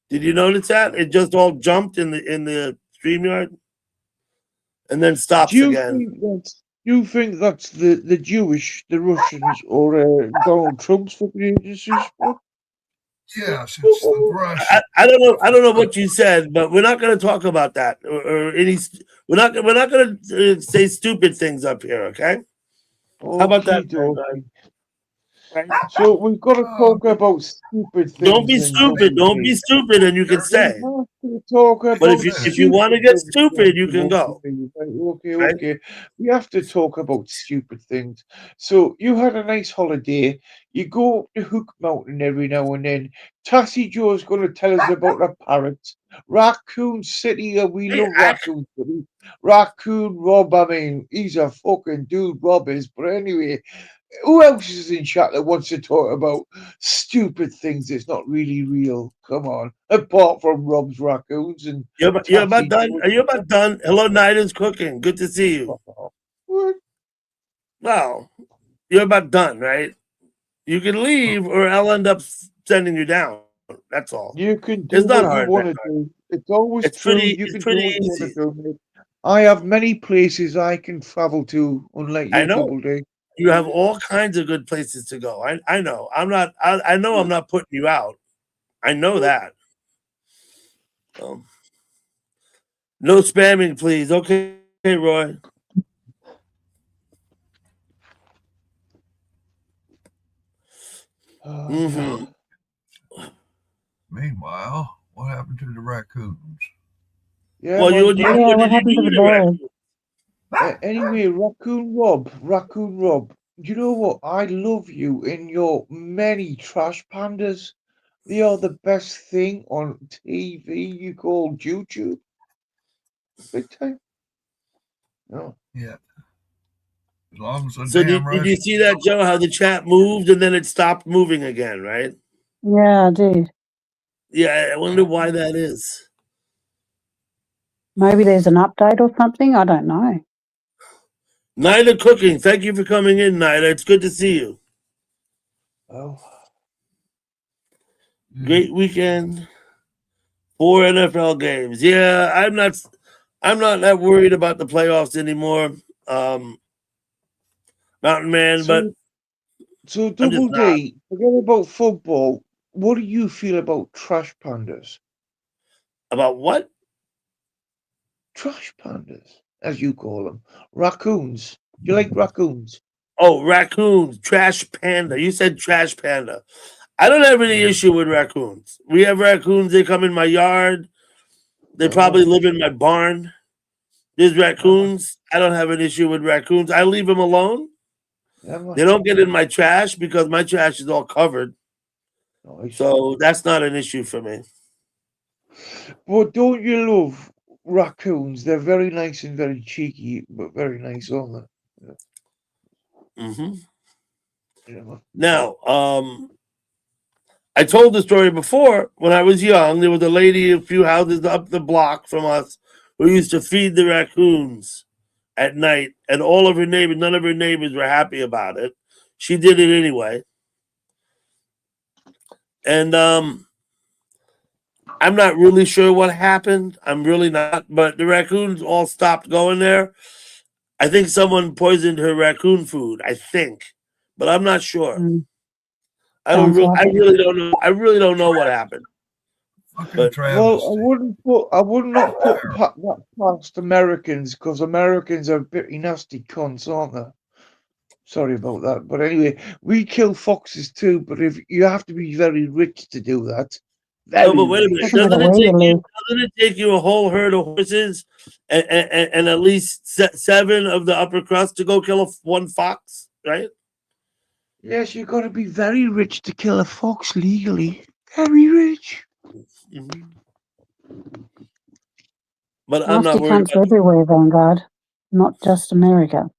Did you notice that? It just all jumped in the StreamYard and then stops
Do
again.
you think that's the Jewish, the Russians, or Donald Trump's fucking agencies?
Yes, it's the brush.
I don't know. I don't know what you said, but we're not going to talk about that or any. We're not going to say stupid things up here. Okay? How about that, Vanguard? Right?
So we've got to talk about stupid things.
Don't be
and
stupid. Don't be stupid, and you can
We
stay.
have to talk about
But if you want to get stupid, you can go.
Okay,
Right?
okay. We have to talk about stupid things. So you had a nice holiday. You go up to Hook Mountain every now and then. Tassie Joe's going to tell us about the parrots. Raccoon City, we
Hey,
love Raccoon City. Raccoon Rob, I mean, he's a fucking dude, Rob is. But anyway, who else is in chat that wants to talk about stupid things that's not really real? Come on. Apart from Rob's raccoons and
You're about
Tassie
done.
Joe's-
Are you about done? Hello, Night is cooking. Good to see you.
What?
Well, you're about done, right? You can leave, or I'll end up sending you down. That's all.
You can do
It's not
what you
hard,
want to
Vanguard.
do. It's always
It's
true.
pretty.
You
It's
can do
pretty
what you want
easy.
to do, mate. I have many places I can travel to, unlike
I
you,
know.
Double D.
You have all kinds of good places to go. I know. I'm not. I know. I'm not putting you out. I know that. No spamming, please. Okay, Roy. Mm-hmm.
Meanwhile, what happened to the raccoons?
Yeah,
Well,
man,
you
but
what
Yeah, what
did you
happened
do
to
with
the
the
bird?
raccoon?
Anyway, Raccoon Rob, you know what? I love you in your many trash pandas. They are the best thing on TV. You call YouTube. Big time. No.
Yeah. As long as the
So
damn
did you
Russians.
see that, Joe? How the chat moved and then it stopped moving again, right?
Yeah, I did.
Yeah, I wonder why that is.
Maybe there's an update or something. I don't know.
Nida Cooking, thank you for coming in, Nida. It's good to see you.
Oh.
Great weekend. 4 NFL games. Yeah, I'm not that worried about the playoffs anymore, Mountain Man, but
So
I'm just
Double
not.
D, forget about football. What do you feel about trash pandas?
About what?
Trash pandas, as you call them. Raccoons. Do you like raccoons?
Oh, raccoons, trash panda. You said trash panda. I don't have any issue with raccoons. We have raccoons, they come in my yard. They probably live in my barn. There's raccoons. I don't have an issue with raccoons. I leave them alone. They don't get in my trash because my trash is all covered.
Nice.
So that's not an issue for me.
But don't you love raccoons? They're very nice and very cheeky, but very nice, aren't they?
hmm
Yeah.
Now, I told the story before. When I was young, there was a lady a few houses up the block from us who used to feed the raccoons at night, and all of her neighbors, none of her neighbors were happy about it. She did it anyway. And I'm not really sure what happened. I'm really not, but the raccoons all stopped going there. I think someone poisoned her raccoon food, I think, but I'm not sure.
Mm.
I
Sounds like it.
really don't know. I really don't know what happened.
Fucking
But
travesty.
Well, I would not put that past Americans because Americans are pretty nasty cunts, aren't they? Sorry about that, but anyway, we kill foxes too. But if you have to be very rich to do that,
no,
very
but wait a
rich.
minute.
Doesn't matter where you live.
Doesn't it take you a whole herd of horses and at least 7 of the upper crust to go kill one fox, right?
Yes, you got to be very rich to kill a fox legally. Very rich.
Mhm. But I'm not
Nasty
worried
cunts
about.
everywhere, Vanguard. Not just America.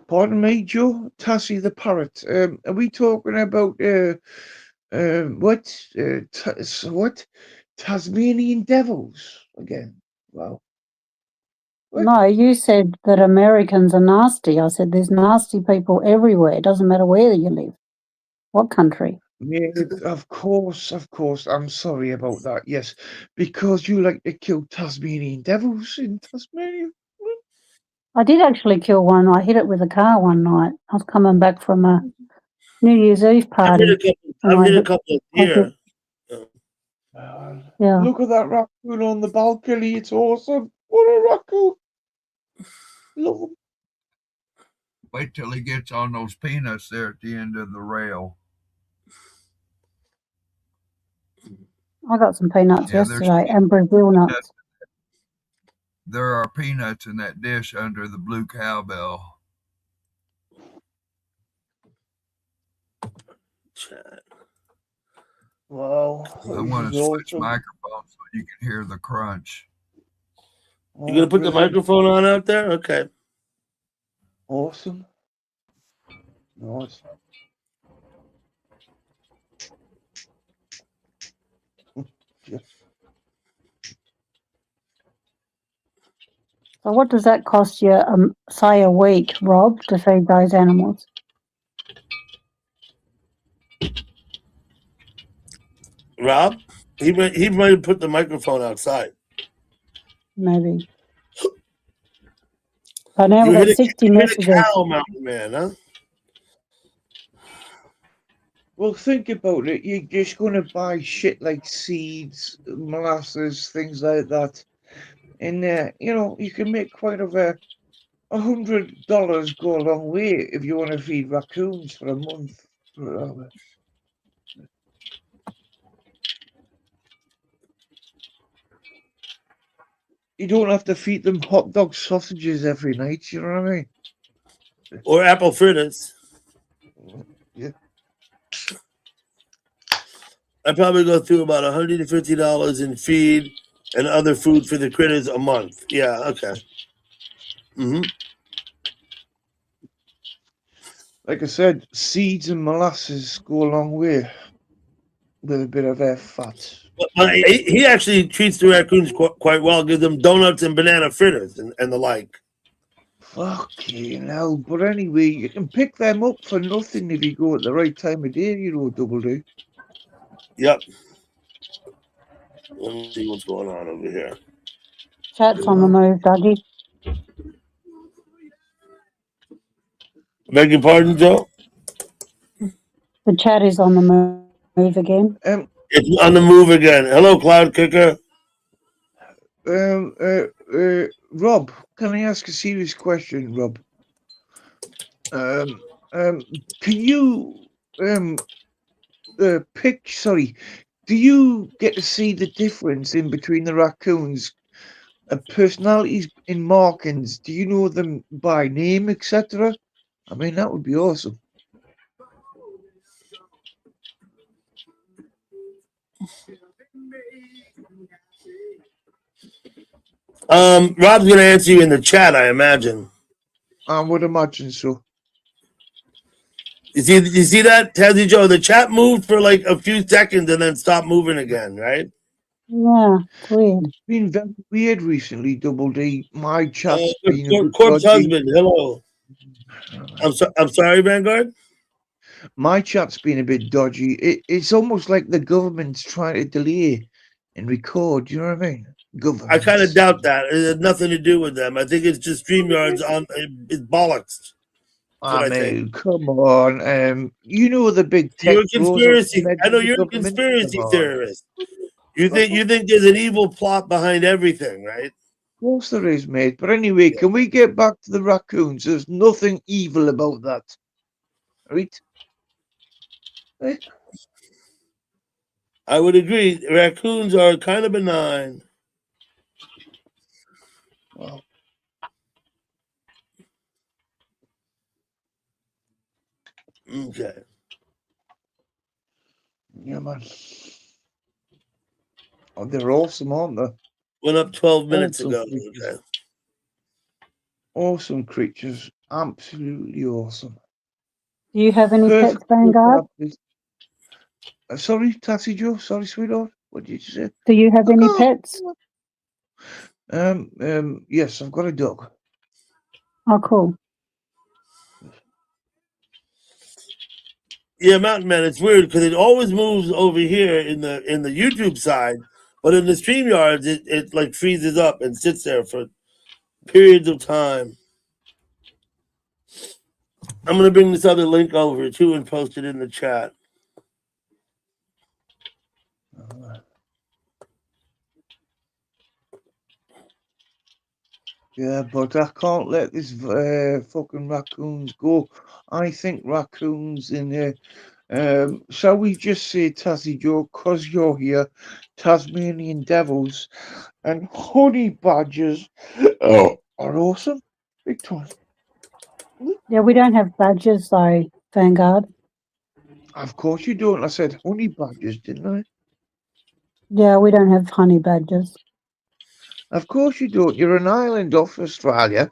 Pardon me, Joe. Tassie the parrot. Are we talking about what? Tasmanian devils again? Wow. What?
No, you said that Americans are nasty. I said there's nasty people everywhere. It doesn't matter where you live. What country?
Yeah, of course. I'm sorry about that. Yes, because you like to kill Tasmanian devils in Tasmania.
I did actually kill one. I hit it with a car one night. I was coming back from a New Year's Eve
I've hit
party.
a couple.
and
I've
I
hit a
hit-
couple
I hit-
here.
Yeah.
Look at that raccoon on the balcony. It's awesome. What a raccoon. Love him.
Wait till he gets on those peanuts there at the end of the rail.
I got some peanuts
Yeah, there's
yesterday and Brazil nuts.
There are peanuts in that dish under the blue cowbell.
Chat.
Wow.
I want to switch microphones so you can hear the crunch.
You gonna put the microphone on out there? Okay.
Awesome. Nice.
So what does that cost you, say, a week, Rob, to feed those animals?
Rob, he might put the microphone outside.
Maybe. But now we've got 60
you hit
messages.
a cow, Mountain Man, huh?
Well, think about it. You're just going to buy shit like seeds, molasses, things like that. And, you can make quite $100 go a long way if you want to feed raccoons for a month. You don't have to feed them hot dog sausages every night. You know what I mean?
Or apple fritters.
Yeah.
I probably go through about $150 in feed and other food for the critters a month. Yeah, okay. Hmm.
Like I said, seeds and molasses go a long way with a bit of their fat.
But he actually treats the raccoons quite well, gives them donuts and banana fritters and the like.
Fucking hell. But anyway, you can pick them up for nothing if you go at the right time of day, you know, Double D.
Yep. Let me see what's going on over here.
Chat's on the move, Dougie.
Beg your pardon, Joe?
The chat is on the move again.
It's on the move again. Hello, Cloud Kicker.
Rob, can I ask a serious question, Rob? Can you do you get to see the difference in between the raccoons' personalities in markings? Do you know them by name, etc.? I mean, that would be awesome.
Rob's gonna answer you in the chat, I imagine.
I would imagine so.
You see that, Tazzy Joe? The chat moved for like a few seconds and then stopped moving again, right?
Yeah, it's weird.
It's been very weird recently, Double D. My chat's been a bit
Corpse
dodgy.
Husband, hello. I'm sorry, Vanguard.
My chat's been a bit dodgy. It's almost like the government's trying to delay and record. You know what I mean?
I kind of doubt that. It had nothing to do with them. I think it's just StreamYard's it's bollocks.
I mean, come on. You know the big tech.
You're a conspiracy. I know you're a conspiracy theorist. You think there's an evil plot behind everything, right?
Of course there is, mate. But anyway, can we get back to the raccoons? There's nothing evil about that. Right?
I would agree. Raccoons are kind of benign.
Well,
okay.
Yeah, man. Oh, they're awesome, aren't they?
Went up 12 minutes
Awesome
ago.
creatures.
Okay.
Awesome creatures. Absolutely awesome.
Do you have any
Perfect
pets, Vanguard?
Sorry, Tatsy Joe. Sorry, sweetheart. What did you say?
Do you have any pets?
Yes, I've got a dog.
Oh, cool.
Yeah, Mountain Man, it's weird because it always moves over here in the YouTube side, but in the StreamYards, it like freezes up and sits there for periods of time. I'm gonna bring this other link over too and post it in the chat.
Yeah, but I can't let this fucking raccoons go. I think raccoons in there. Shall we just say, Tassie Joe, because you're here, Tasmanian devils and honey badgers are awesome. Big time.
Yeah, we don't have badgers though, Vanguard.
Of course you don't. I said honey badgers, didn't I?
Yeah, we don't have honey badgers.
Of course you don't. You're an island off Australia.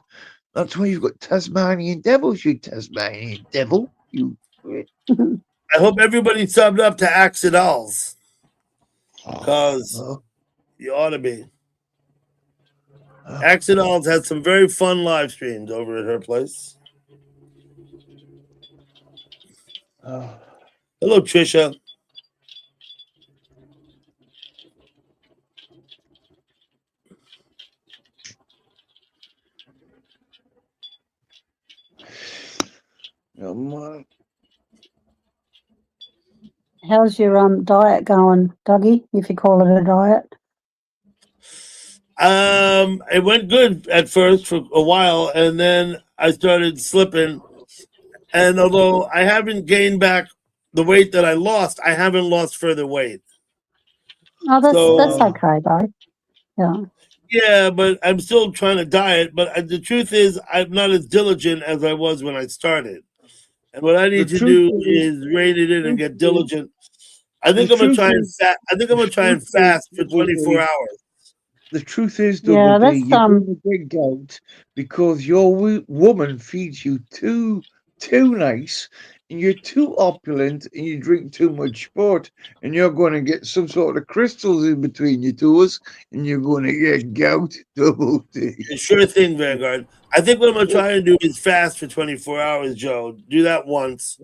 That's why you've got Tasmanian devils, you Tasmanian devil. You.
I hope everybody subbed up to Axidals because you ought to be. Axidals had some very fun live streams over at her place. Hello, Trisha.
How's your diet going, Dougie, if you call it a diet?
It went good at first for a while, and then I started slipping. And although I haven't gained back the weight that I lost, I haven't lost further weight.
Oh, that's okay though. Yeah.
Yeah, but I'm still trying to diet. But the truth is, I'm not as diligent as I was when I started. And what I
The
need to
truth
do
is,
is rein it in and get diligent. I
the
think I'm gonna
truth
try and
is,
I think I'm gonna try
the
and
truth is,
fast for
Double
24
D,
hours.
the truth is, Double
Yeah,
D,
that's
you're going to get gout because your woman feeds you too nice, and you're too opulent, and you drink too much sport, and you're going to get some sort of crystals in between your toes, and you're going to get gout, Double D.
Sure thing, Vanguard. I think what I'm gonna try and do is fast for 24 hours, Joe. Do that once,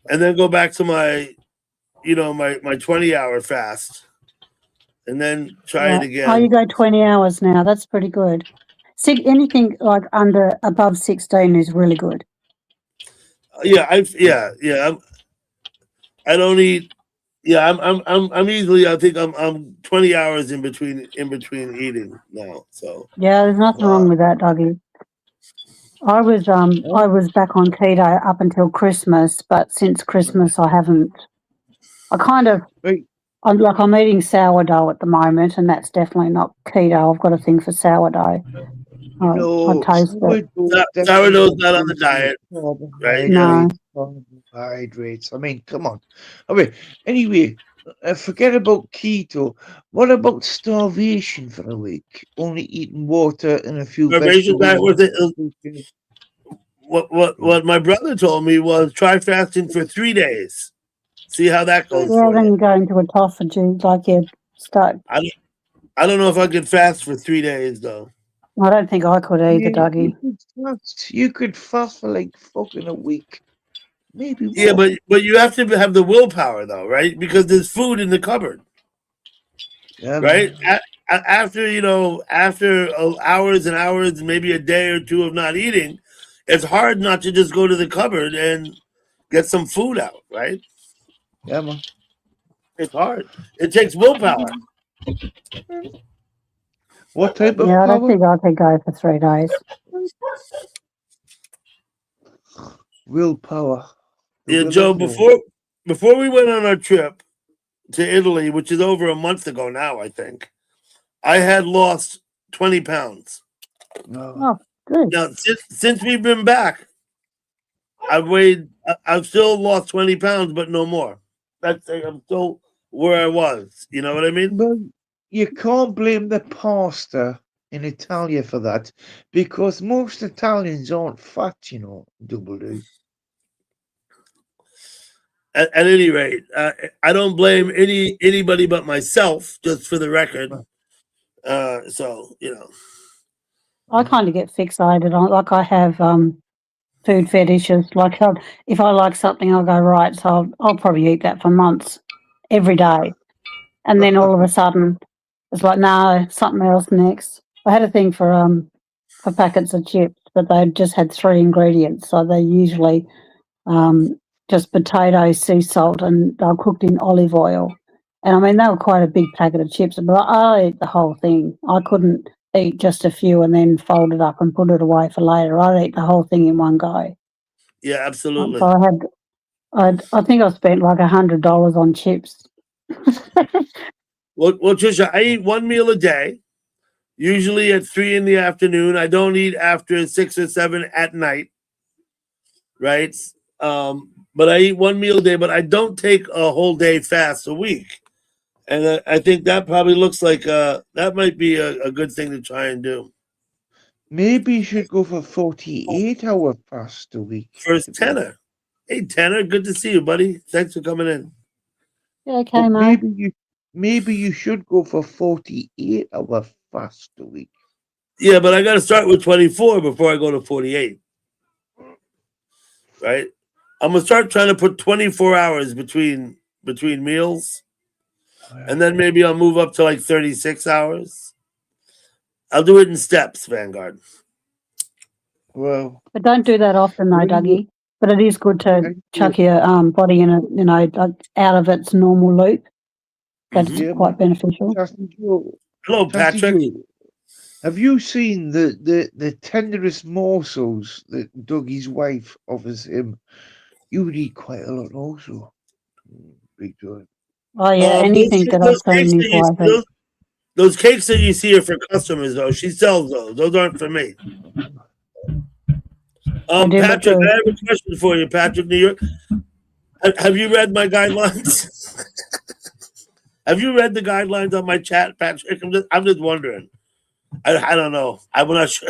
and then go back to my, my 20-hour fast, and then try it
right. Oh,
again.
you go 20 hours now. That's pretty good. Anything like above 16 is really good.
Yeah. I don't eat. Yeah, I'm easily. I think I'm 20 hours in between eating now. So
Yeah, there's nothing wrong with that, Dougie. I was back on keto up until Christmas, but since Christmas I haven't. I kind of
Right.
I'm eating sourdough at the moment, and that's definitely not keto. I've got a thing for sourdough. I
No,
toast it.
sourdough's not on the diet, right? I
No.
mean,
Carbohydrates. I mean, come on. I mean, anyway, forget about keto. What about starvation for a week? Only eating water and a few
starvation diet
vegetables.
was it? What my brother told me was try fasting for 3 days. See how that goes
Yeah,
for
then
you.
you go into autophagy, like you start.
I don't know if I could fast for 3 days though.
I don't think I could either,
Yeah, you
Dougie.
could fast. You could fast for like fucking a week, maybe
Yeah,
more.
but you have to have the willpower though, right? Because there's food in the cupboard,
Yeah,
right?
man.
After hours and hours, maybe a day or two of not eating, it's hard not to just go to the cupboard and get some food out, right?
Yeah, man.
It's hard. It takes willpower.
What type of
Yeah, I don't
power?
think I could go for 3 days.
Willpower. The
Yeah,
will
Joe.
of war.
Before we went on our trip to Italy, which is over a month ago now, I think I had lost 20 pounds.
No.
Oh, good.
Now since we've been back, I've still lost 20 pounds, but no more. I'm still where I was. You know what I mean?
Well, you can't blame the pasta in Italia for that because most Italians aren't fat, Double D.
At any rate, I don't blame anybody but myself. Just for the record. So
I kind of get fixated on, like I have food fetishes. Like if I like something, I'll go, right, so I'll probably eat that for months, every day. And then all of a sudden, it's like, no, something else next. I had a thing for packets of chips, but they just had 3 ingredients. So they usually just potatoes, sea salt, and they were cooked in olive oil. And I mean, they were quite a big packet of chips, but I ate the whole thing. I couldn't eat just a few and then fold it up and put it away for later. I'd eat the whole thing in one go.
yeah, absolutely.
So I think I spent like $100 on chips.
Well, Trisha, I eat one meal a day, usually at 3 in the afternoon. I don't eat after 6 or 7 at night, right? But I eat one meal a day, but I don't take a whole day fast a week. And I think that probably looks like that might be a good thing to try and do.
Maybe you should go for 48-hour fast a week.
First Tenor. Hey, Tenor, good to see you, buddy. Thanks for coming in.
Yeah, okay,
But
mate.
maybe you should go for 48-hour fast a week.
Yeah, but I got to start with 24 before I go to 48. Right? I'm gonna start trying to put 24 hours between meals, and then maybe I'll move up to like 36 hours. I'll do it in steps, Vanguard.
Well,
But don't do that often, though, Dougie. But it is good to chuck your body in out of its normal loop. That's quite beneficial.
Hello, Patrick.
Have you seen the tenderest morsels that Dougie's wife offers him? You would eat quite a lot also. Big time.
Oh, yeah, anything that I've seen his wife eat.
Those cakes that you see are for customers, though. She sells those. Those aren't for me.
They do look
Patrick,
good.
I have a question for you, Patrick, New York. Have you read my guidelines? Have you read the guidelines on my chat, Patrick? I'm just wondering. I don't know. I'm not sure.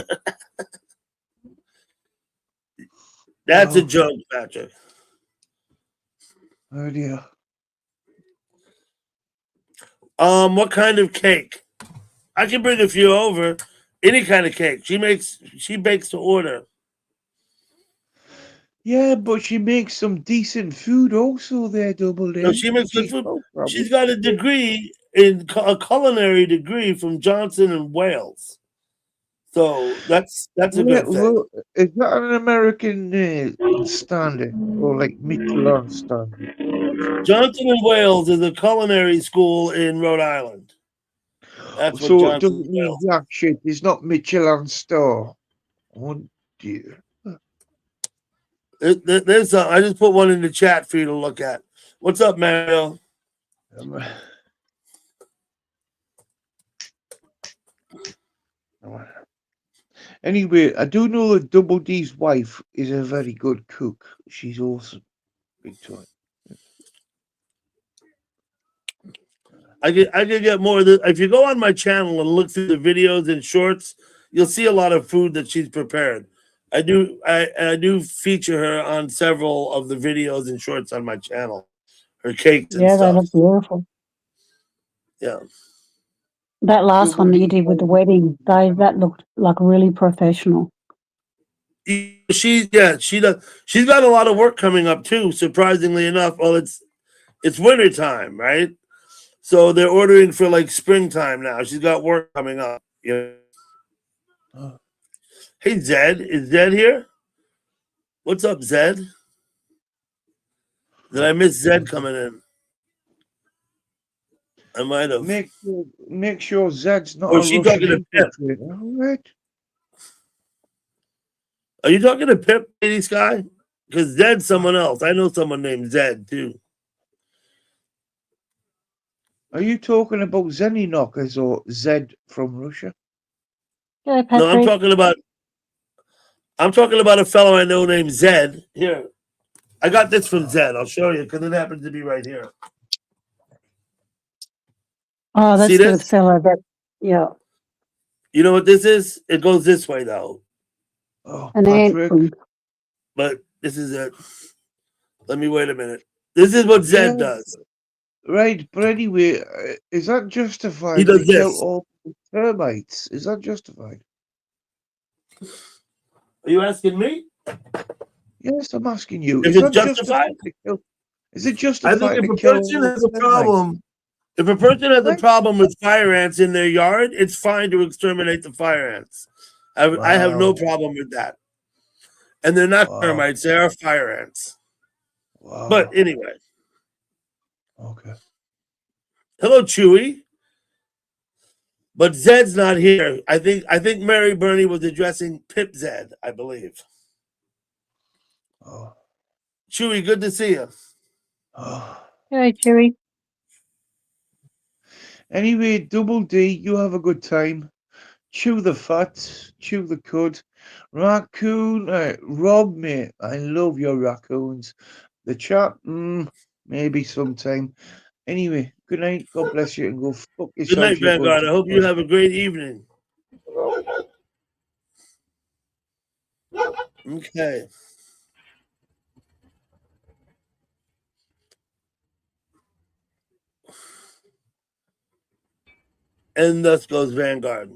That's a
Oh.
joke, Patrick.
Oh dear.
What kind of cake? I can bring a few over. Any kind of cake. She bakes to order.
Yeah, but she makes some decent food also there, Double D.
No, she makes good
She's
food.
no problem.
She's got a degree in a culinary degree from Johnson and Wales. So that's a good thing.
Well, is that an American standard or like Michelin standard?
Johnson and Wales is a culinary school in Rhode Island. That's what
So it
Johnson
doesn't
and
mean
Wales.
jack shit. It's not Michelin star. Oh dear.
There's I just put one in the chat for you to look at. What's up, Mario?
Anyway, I do know that Double D's wife is a very good cook. She's awesome. Big time.
I can get more of this. If you go on my channel and look through the videos and shorts, you'll see a lot of food that she's prepared. I do feature her on several of the videos and shorts on my channel. Her cakes and
Yeah, they
stuff.
look beautiful.
Yeah.
That last one that you did with the wedding, that looked like really professional.
She does. She's got a lot of work coming up too, surprisingly enough. Well, it's winter time, right? So they're ordering for like springtime now. She's got work coming up. Yeah. Hey Zed, is Zed here? What's up, Zed? Did I miss Zed coming in? I might have.
Make sure Zed's not
Or
a
is she
Russian
talking to Pip?
infiltrator. All right.
Are you talking to Pip, Lady Sky? Because Zed's someone else. I know someone named Zed too.
Are you talking about Zenny Knockers or Zed from Russia?
Yeah, Patrick.
No, I'm talking about a fellow I know named Zed. Here, I got this from Zed. I'll show you because it happens to be right here.
Oh, that's
See
the
this?
fellow that, yeah.
You know what this is? It goes this way though.
Oh,
An
Patrick.
ant.
But this is it. Let me wait a minute. This is what Zed does.
Right, but anyway, is that justified?
He does
to kill
this.
all the termites? Is that justified?
Are you asking me?
Yes, I'm asking you.
Is it justified?
To kill? Is it
I
justified
think if
to
a
kill
person
all the
has a
termites?
problem, if a person has a
Right.
problem with fire ants in their yard, it's fine to exterminate the fire ants. I have no
Wow.
problem with that. And they're not
Wow.
termites; they are fire ants.
Wow.
But anyway,
Okay.
hello, Chewy. But Zed's not here. I think Mary Burney was addressing Pip Zed, I believe.
Oh.
Chewy, good to see you.
Oh.
Hey, Chewy.
Anyway, Double D, you have a good time. Chew the fat, chew the cud. Raccoon, Rob, mate, I love your raccoons. The chat, maybe sometime. Anyway, good night. God bless you, and go fuck yourself.
Good night, Vanguard. I hope you have a great evening. Okay. And thus goes Vanguard.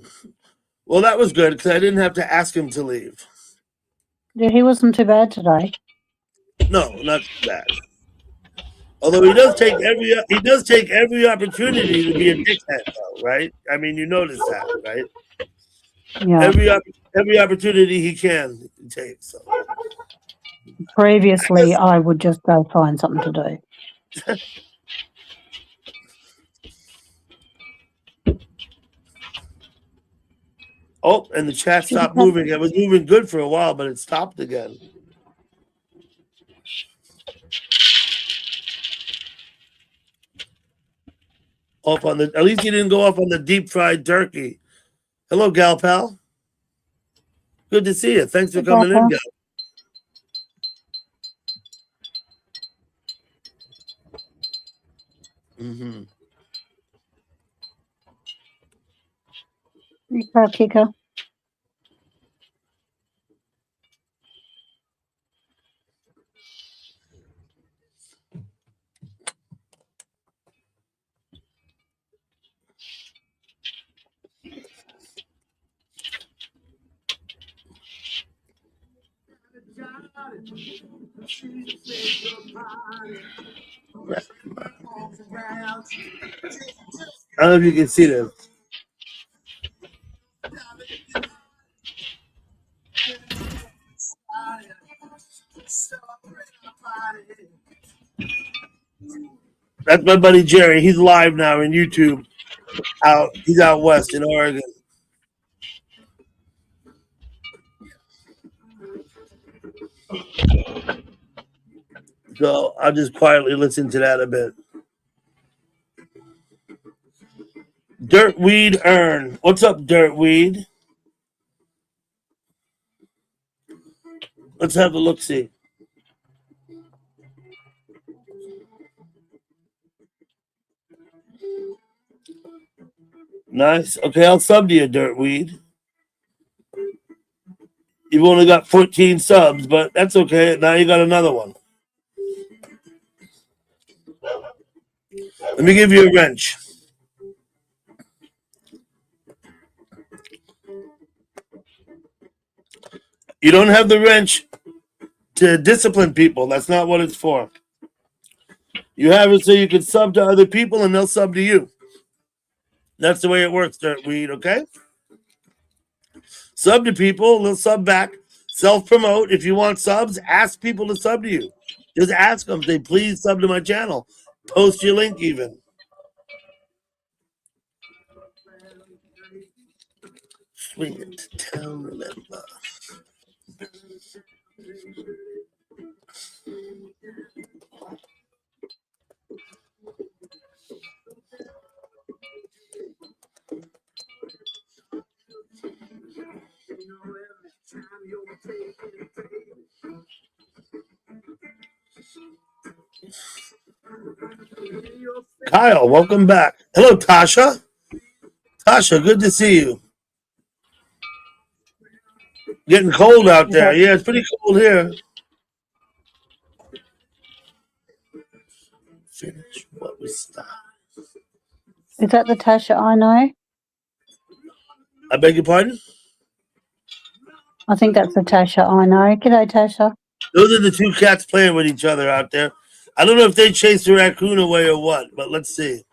Well, that was good because I didn't have to ask him to leave.
Yeah, he wasn't too bad today.
No, not bad. Although he does take every opportunity to be a dickhead, though, right? I mean, you notice that, right?
Yeah.
Every opportunity he can take. So.
Previously, I would just go find something to do.
Oh, and the chat stopped moving. It was moving good for a while, but it stopped again. off on the. At least you didn't go off on the deep fried turkey. Hello, gal pal. Good to see you. Thanks for
Hey,
coming in,
Gal
gal. Mm-hmm.
Rico Kicker.
I don't know if you can see them. That's my buddy Jerry. He's live now in YouTube. He's out west in Oregon. So I'll just quietly listen to that a bit. Dirtweed Earn. What's up, Dirtweed? Let's have a look-see. Nice. Okay, I'll sub to you, Dirtweed. You've only got 14 subs, but that's okay. Now you got another one. Let me give you a wrench. You don't have the wrench to discipline people. That's not what it's for. You have it so you can sub to other people and they'll sub to you. That's the way it works, Dirtweed, okay? Sub to people, they'll sub back. Self-promote. If you want subs, ask people to sub to you. Just ask them, they please sub to my channel. Post your link even. Swing it, town, remember. Kyle, welcome back. Hello, Tasha. Tasha, good to see you. Getting cold out there. Yeah, it's pretty cold here. Finish what we started.
Is that the Tasha I know?
I beg your pardon?
I think that's the Tasha I know. G'day, Tasha.
Those are the two cats playing with each other out there. I don't know if they chased the raccoon away or what, but let's see.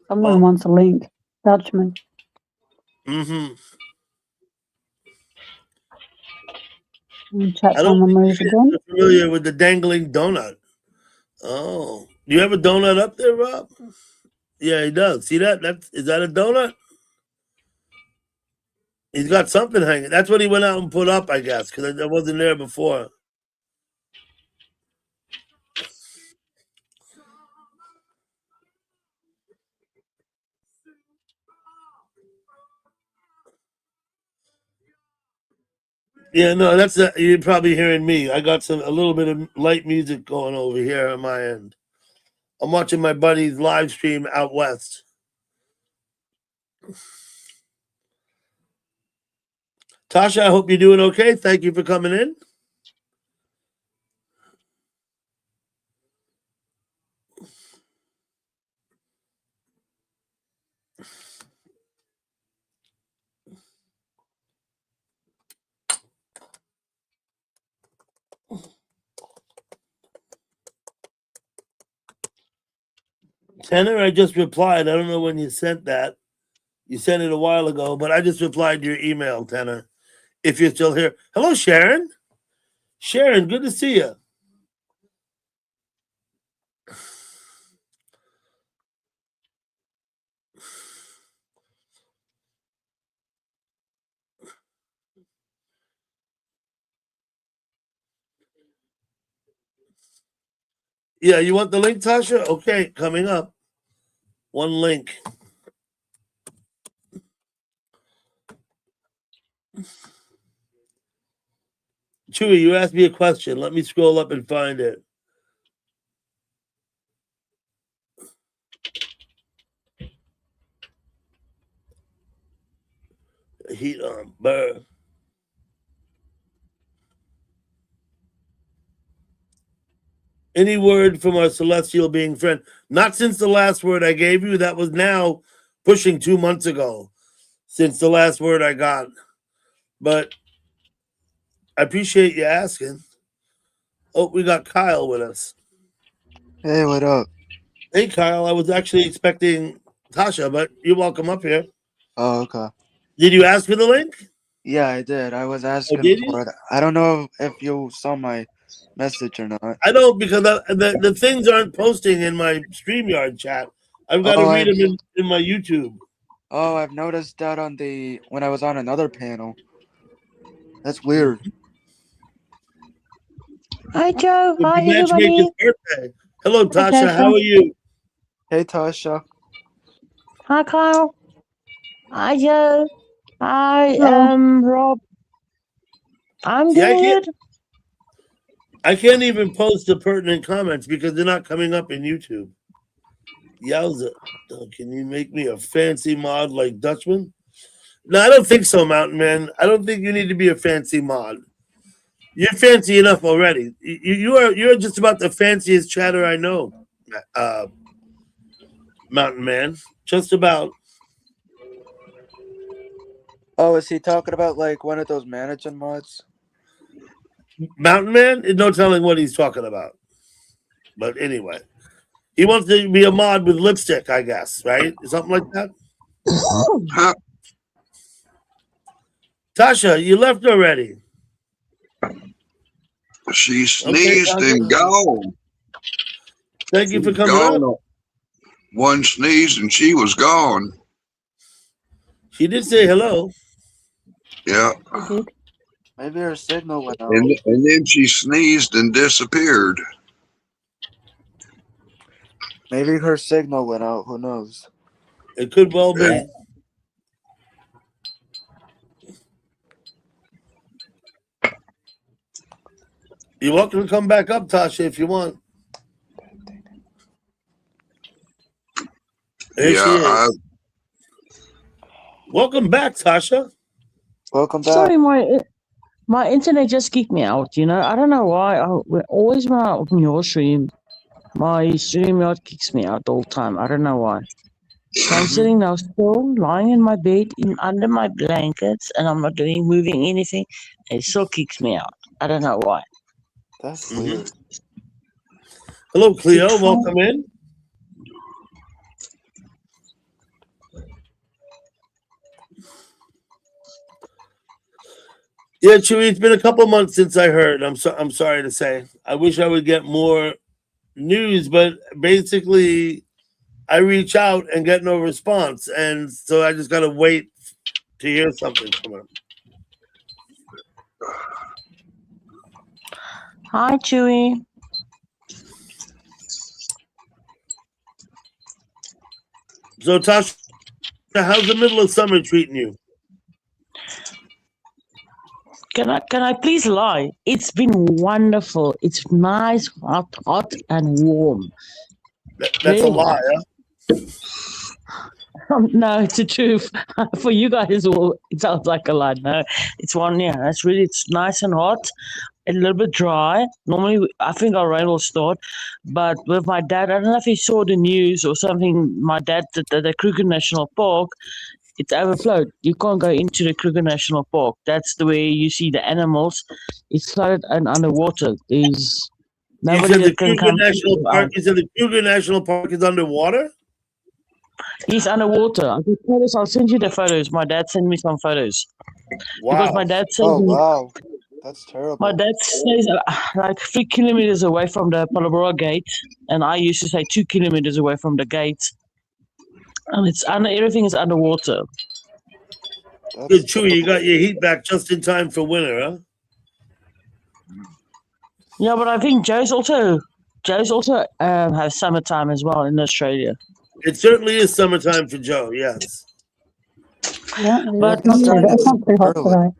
Someone wants a link. Dutchman.
Mm-hmm.
Chat's
I
on
don't
the move
think
again.
you're familiar with the dangling donut. Oh. Do you have a donut up there, Rob? Yeah, he does. See that? Is that a donut? He's got something hanging. That's what he went out and put up, I guess, because I wasn't there before. Yeah, no, you're probably hearing me. I got a little bit of light music going over here on my end. I'm watching my buddy's live stream out west. Tasha, I hope you're doing okay. Thank you for coming in. Tanner, I just replied. I don't know when you sent that. You sent it a while ago, but I just replied to your email, Tanner. If you're still here. Hello, Sharon. Sharon, good to see you. Yeah, you want the link, Tasha? Okay, coming up. One link. Chewy, you asked me a question. Let me scroll up and find it. Heat on burr. Any word from our celestial being friend? Not since the last word I gave you. That was now pushing 2 months ago since the last word I got. But I appreciate you asking. Oh, we got Kyle with us.
Hey, what up?
Hey, Kyle. I was actually expecting Tasha, but you're welcome up here.
Oh, okay.
Did you ask for the link?
Yeah, I did. I was asking
did you?
for it. I don't know if you saw my message or not.
I don't, because the things aren't posting in my StreamYard chat. I've got to read them in my YouTube.
Oh, I've noticed that when I was on another panel. That's weird.
Hi, Joe.
With
Hi,
the matchmaker's
everybody.
birthday. Hello,
Hi,
Tasha. How are you?
Hey, Tasha.
Hi, Kyle. Hi, Joe. Hi,
Hello.
Rob. I'm
See,
good.
I can't even post the pertinent comments because they're not coming up in YouTube. Yowza. Oh, can you make me a fancy mod like Dutchman? No, I don't think so, Mountain Man. I don't think you need to be a fancy mod. You're fancy enough already. You're just about the fanciest chatter I know, Mountain Man. Just about.
Oh, is he talking about like one of those managing mods?
Mountain Man? No telling what he's talking about. But anyway. He wants to be a mod with lipstick, I guess, right? Something like that. Tasha, you left already.
She sneezed and gone.
Thank you for coming up.
One sneeze and she was gone.
She did say hello.
Yeah.
Maybe her signal went out.
And then she sneezed and disappeared.
Maybe her signal went out. Who knows?
It could well be.
Yeah.
You're welcome to come back up, Tasha, if you want. There she is. Welcome back, Tasha.
Welcome back.
Sorry, my internet just kicked me out. I don't know why. Always when I'm on your stream, my StreamYard kicks me out all the time. I don't know why. So I'm sitting now still, lying in my bed, under my blankets, and I'm not moving anything. And it still kicks me out. I don't know why.
That's weird.
Hello, Cleo. Welcome in. Yeah, Chewy, it's been a couple months since I heard. I'm sorry to say. I wish I would get more news, but basically I reach out and get no response, and so I just gotta wait to hear something from her.
Hi, Chewy.
So Tasha, how's the middle of summer treating you?
Can I please lie? It's been wonderful. It's nice, hot and warm.
That's
Really
a lie, huh?
No, it's the truth. For you guys, it sounds like a lie. No, it's it's nice and hot, a little bit dry. Normally, I think our rain will start, but with my dad, I don't know if he saw the news or something. My dad, the Kruger National Park, it's overflowed. You can't go into the Kruger National Park. That's the way you see the animals. It's flooded and underwater. There's nobody that can come.
You said the Kruger National Park is underwater?
He's underwater. I can photos. I'll send you the photos. My dad sent me some photos.
Wow.
Because my dad says
Oh, wow. That's terrible.
my dad stays like 3 kilometers away from the Palabora gate, and I used to say 2 kilometers away from the gate. And everything is underwater.
Good, Chewy. You got your heat back just in time for winter, huh?
Yeah, but I think Joe's also Joe's also has summertime as well in Australia.
It certainly is summertime for Joe. Yes.
Yeah,
But
it's not too bad. It's not too hot
Early.
today.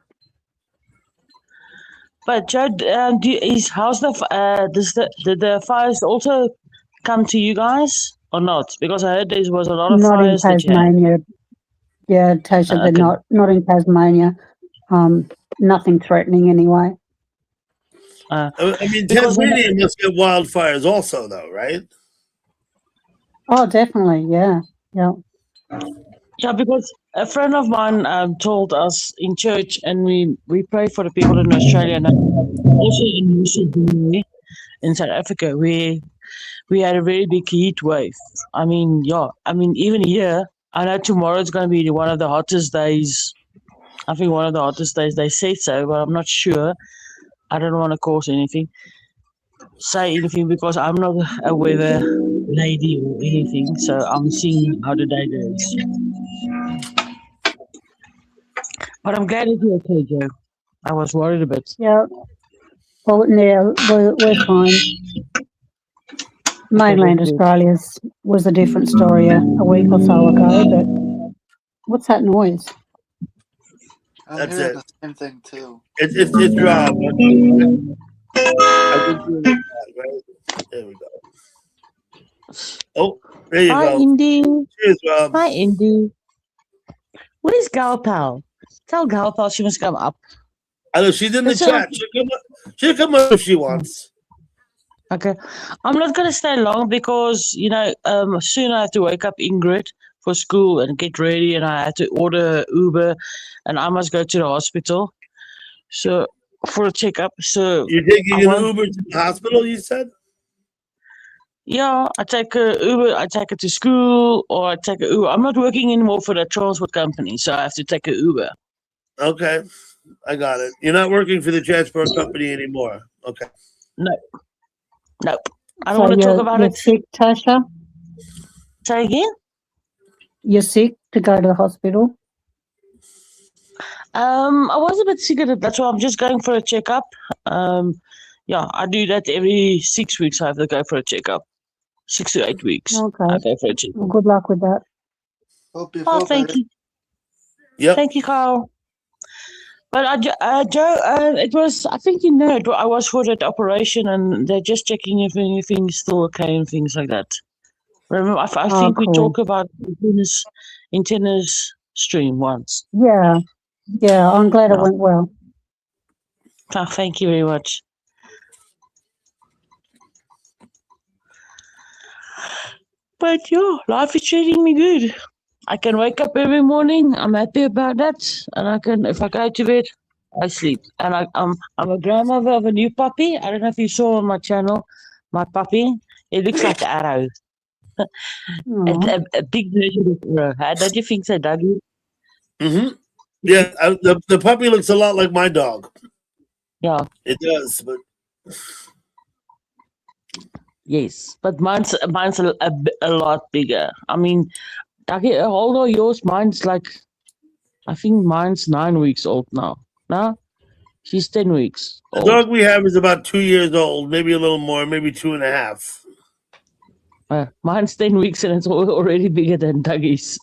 But Joe, how's did the fires also come to you guys or not? Because I heard there was a lot of
Not in
fires that you had.
Tasmania. Yeah, Tasha, they're
Okay.
not in Tasmania. Nothing threatening anyway.
I mean,
Because
Tasmania must get wildfires also, though, right?
Oh, definitely. Yeah. Yeah.
Yeah, because a friend of mine told us in church, and we pray for the people in Australia and also in recent in South Africa, we had a very big heat wave. I mean, yeah, I mean even here, I know tomorrow is going to be one of the hottest days. I think one of the hottest days. They say so, but I'm not sure. I don't want to say anything because I'm not a weather lady or anything. So I'm seeing how the day goes. But I'm glad that you're okay, Joe. I was worried a bit.
Yeah. Well, yeah, we're fine. Mainland
that's good.
Australia was a different story a week or so ago, but what's that noise?
I'm
That's
hearing
it.
the same thing too.
It's Rob. I think you're right. There we go. Oh, there you
Hi,
go.
Indy.
Cheers, Rob.
Hi, Indy. Where's Gal Pal? Tell Gal Pal she must come up.
I know she's in the
Listen,
chat. She'll come up if she wants.
Okay. I'm not going to stay long because, soon I have to wake up Ingrid for school and get ready, and I have to order Uber, and I must go to the hospital for a checkup. So
You're taking
I
an
won't-
Uber to the hospital, you said?
Yeah, I take a Uber, I take it to school, or I take a Uber. I'm not working anymore for the transport company, so I have to take a Uber.
Okay. I got it. You're not working for the transport company anymore. Okay.
Nope. I don't
So
want to talk about
you're
it.
sick, Tasha?
Say again?
You're sick to go to the hospital?
I was a bit sick of it. That's why I'm just going for a checkup. Yeah, I do that every 6 weeks. I have to go for a checkup. 6 to 8 weeks.
Okay.
I go for a checkup.
Well, good luck with that.
Hope you
Oh,
feel
thank
better.
you.
Yep.
Thank you, Carl. But Joe, it was, I think I was for that operation and they're just checking if anything's still okay and things like that. Remember, I
Oh,
think we
cool.
talked about in tennis stream once.
Yeah. Yeah, I'm glad it
Yeah.
went well.
Oh, thank you very much. But yeah, life is treating me good. I can wake up every morning. I'm happy about that, and if I go to bed, I sleep. And I'm a grandmother of a new puppy. I don't know if you saw on my channel, my puppy. It looks like Arrow.
Aw.
A big version of Arrow. Don't you think so, Dougie?
Mm-hmm. Yeah, the puppy looks a lot like my dog.
Yeah.
It does, but
Yes, but mine's a lot bigger. I mean, Dougie, how old are yours? Mine's I think mine's 9 weeks old now. No, she's 10 weeks
the
old.
dog we have is about 2 years old, maybe a little more, maybe 2.5.
Mine's 10 weeks and it's already bigger than Dougie's.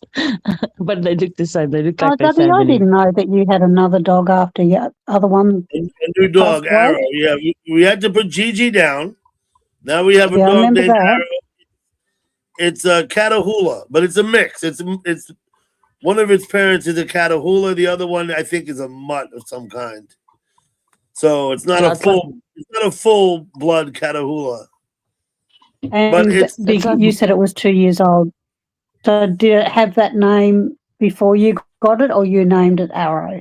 But they look the same. They look
Oh,
like they're
Debbie, I
family.
didn't know that you had another dog after your other one.
A new dog,
Passed away?
Arrow. Yeah, we had to put Gigi down. Now we have a
Yeah, I
dog
remember
named
that.
Arrow. It's a Catahoula, but it's a mix. It's one of its parents is a Catahoula. The other one, I think, is a mutt of some kind. So it's not
So
a full blood Catahoula.
And
it's-
you said it was 2 years old. So did it have that name before you got it, or you named it Arrow?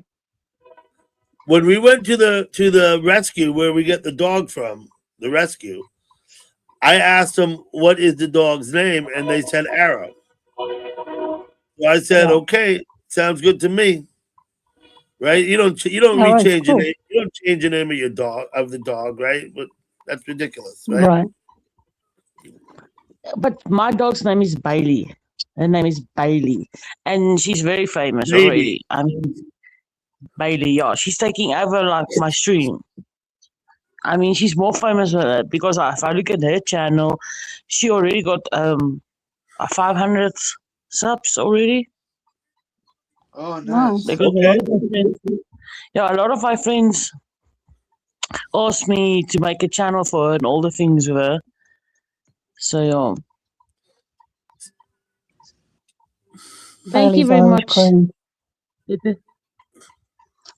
When we went to the rescue where we get the dog from, the rescue, I asked them what is the dog's name, and they said Arrow. So I said,
Yeah.
okay, sounds good to me. Right? You don't
Arrow's
rechange your
cool.
name. You don't change the name of the dog, right? But that's ridiculous, right?
Right.
But my dog's name is Bailey. Her name is Bailey. And she's very famous
Baby.
already. I mean, Bailey, yeah. She's taking over like my stream. I mean, she's more famous because if I look at her channel, she already got 500 subs already.
Oh,
Wow.
nice.
Because a lot of my friends, a lot of my friends asked me to make a channel for her and all the things with her. So yeah. Thank you
Bailey's
very
Irish
much.
cream.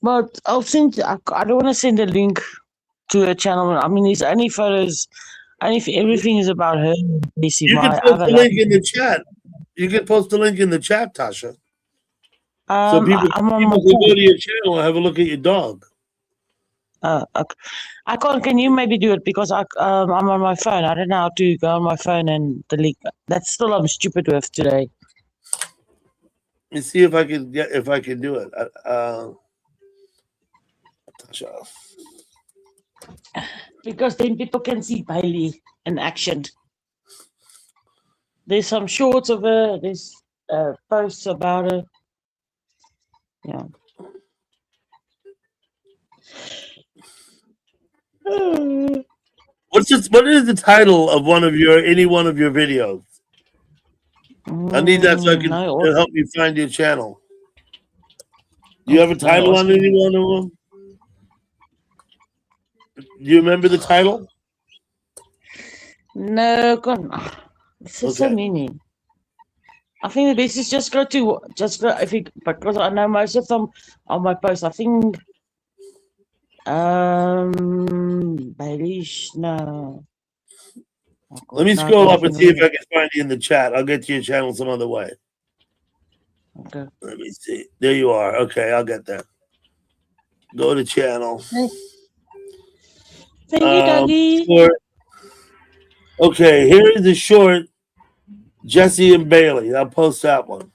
But I'll send. I don't want to send a link to her channel. I mean, it's only photos. And if everything is about her, basically
You can
my
post
other
the
life.
link in the chat. You can post the link in the chat, Tasha. So people
I'm on my
can go
phone.
to your channel and have a look at your dog.
Okay. I can't. Can you maybe do it because I'm on my phone. I don't know how to go on my phone and the link. That's still I'm stupid with today.
Let me see if I can do it. Tasha.
Because then people can see Bailey in action. There's some shorts of her. There's posts about her. Yeah.
What is the title of any one of your videos? I need that so I can
No,
help you find your channel. Do you have a
no,
title on
asking-
any one of them? Do you remember the title?
No, God, it's just so
Okay.
many. I think the best is just go if you, because I know most of them on my post. I think Baelish, no. Oh, God,
Let me
no, I
scroll
can't
up and
think
see
of
if I can find you in the chat. I'll get to your channel some other way.
it. Okay.
Let me see. There you are. Okay, I'll get that. Go to channel.
Thank you, Dougie.
Short. Okay, here is the short. Jesse and Bailey. I'll post that one.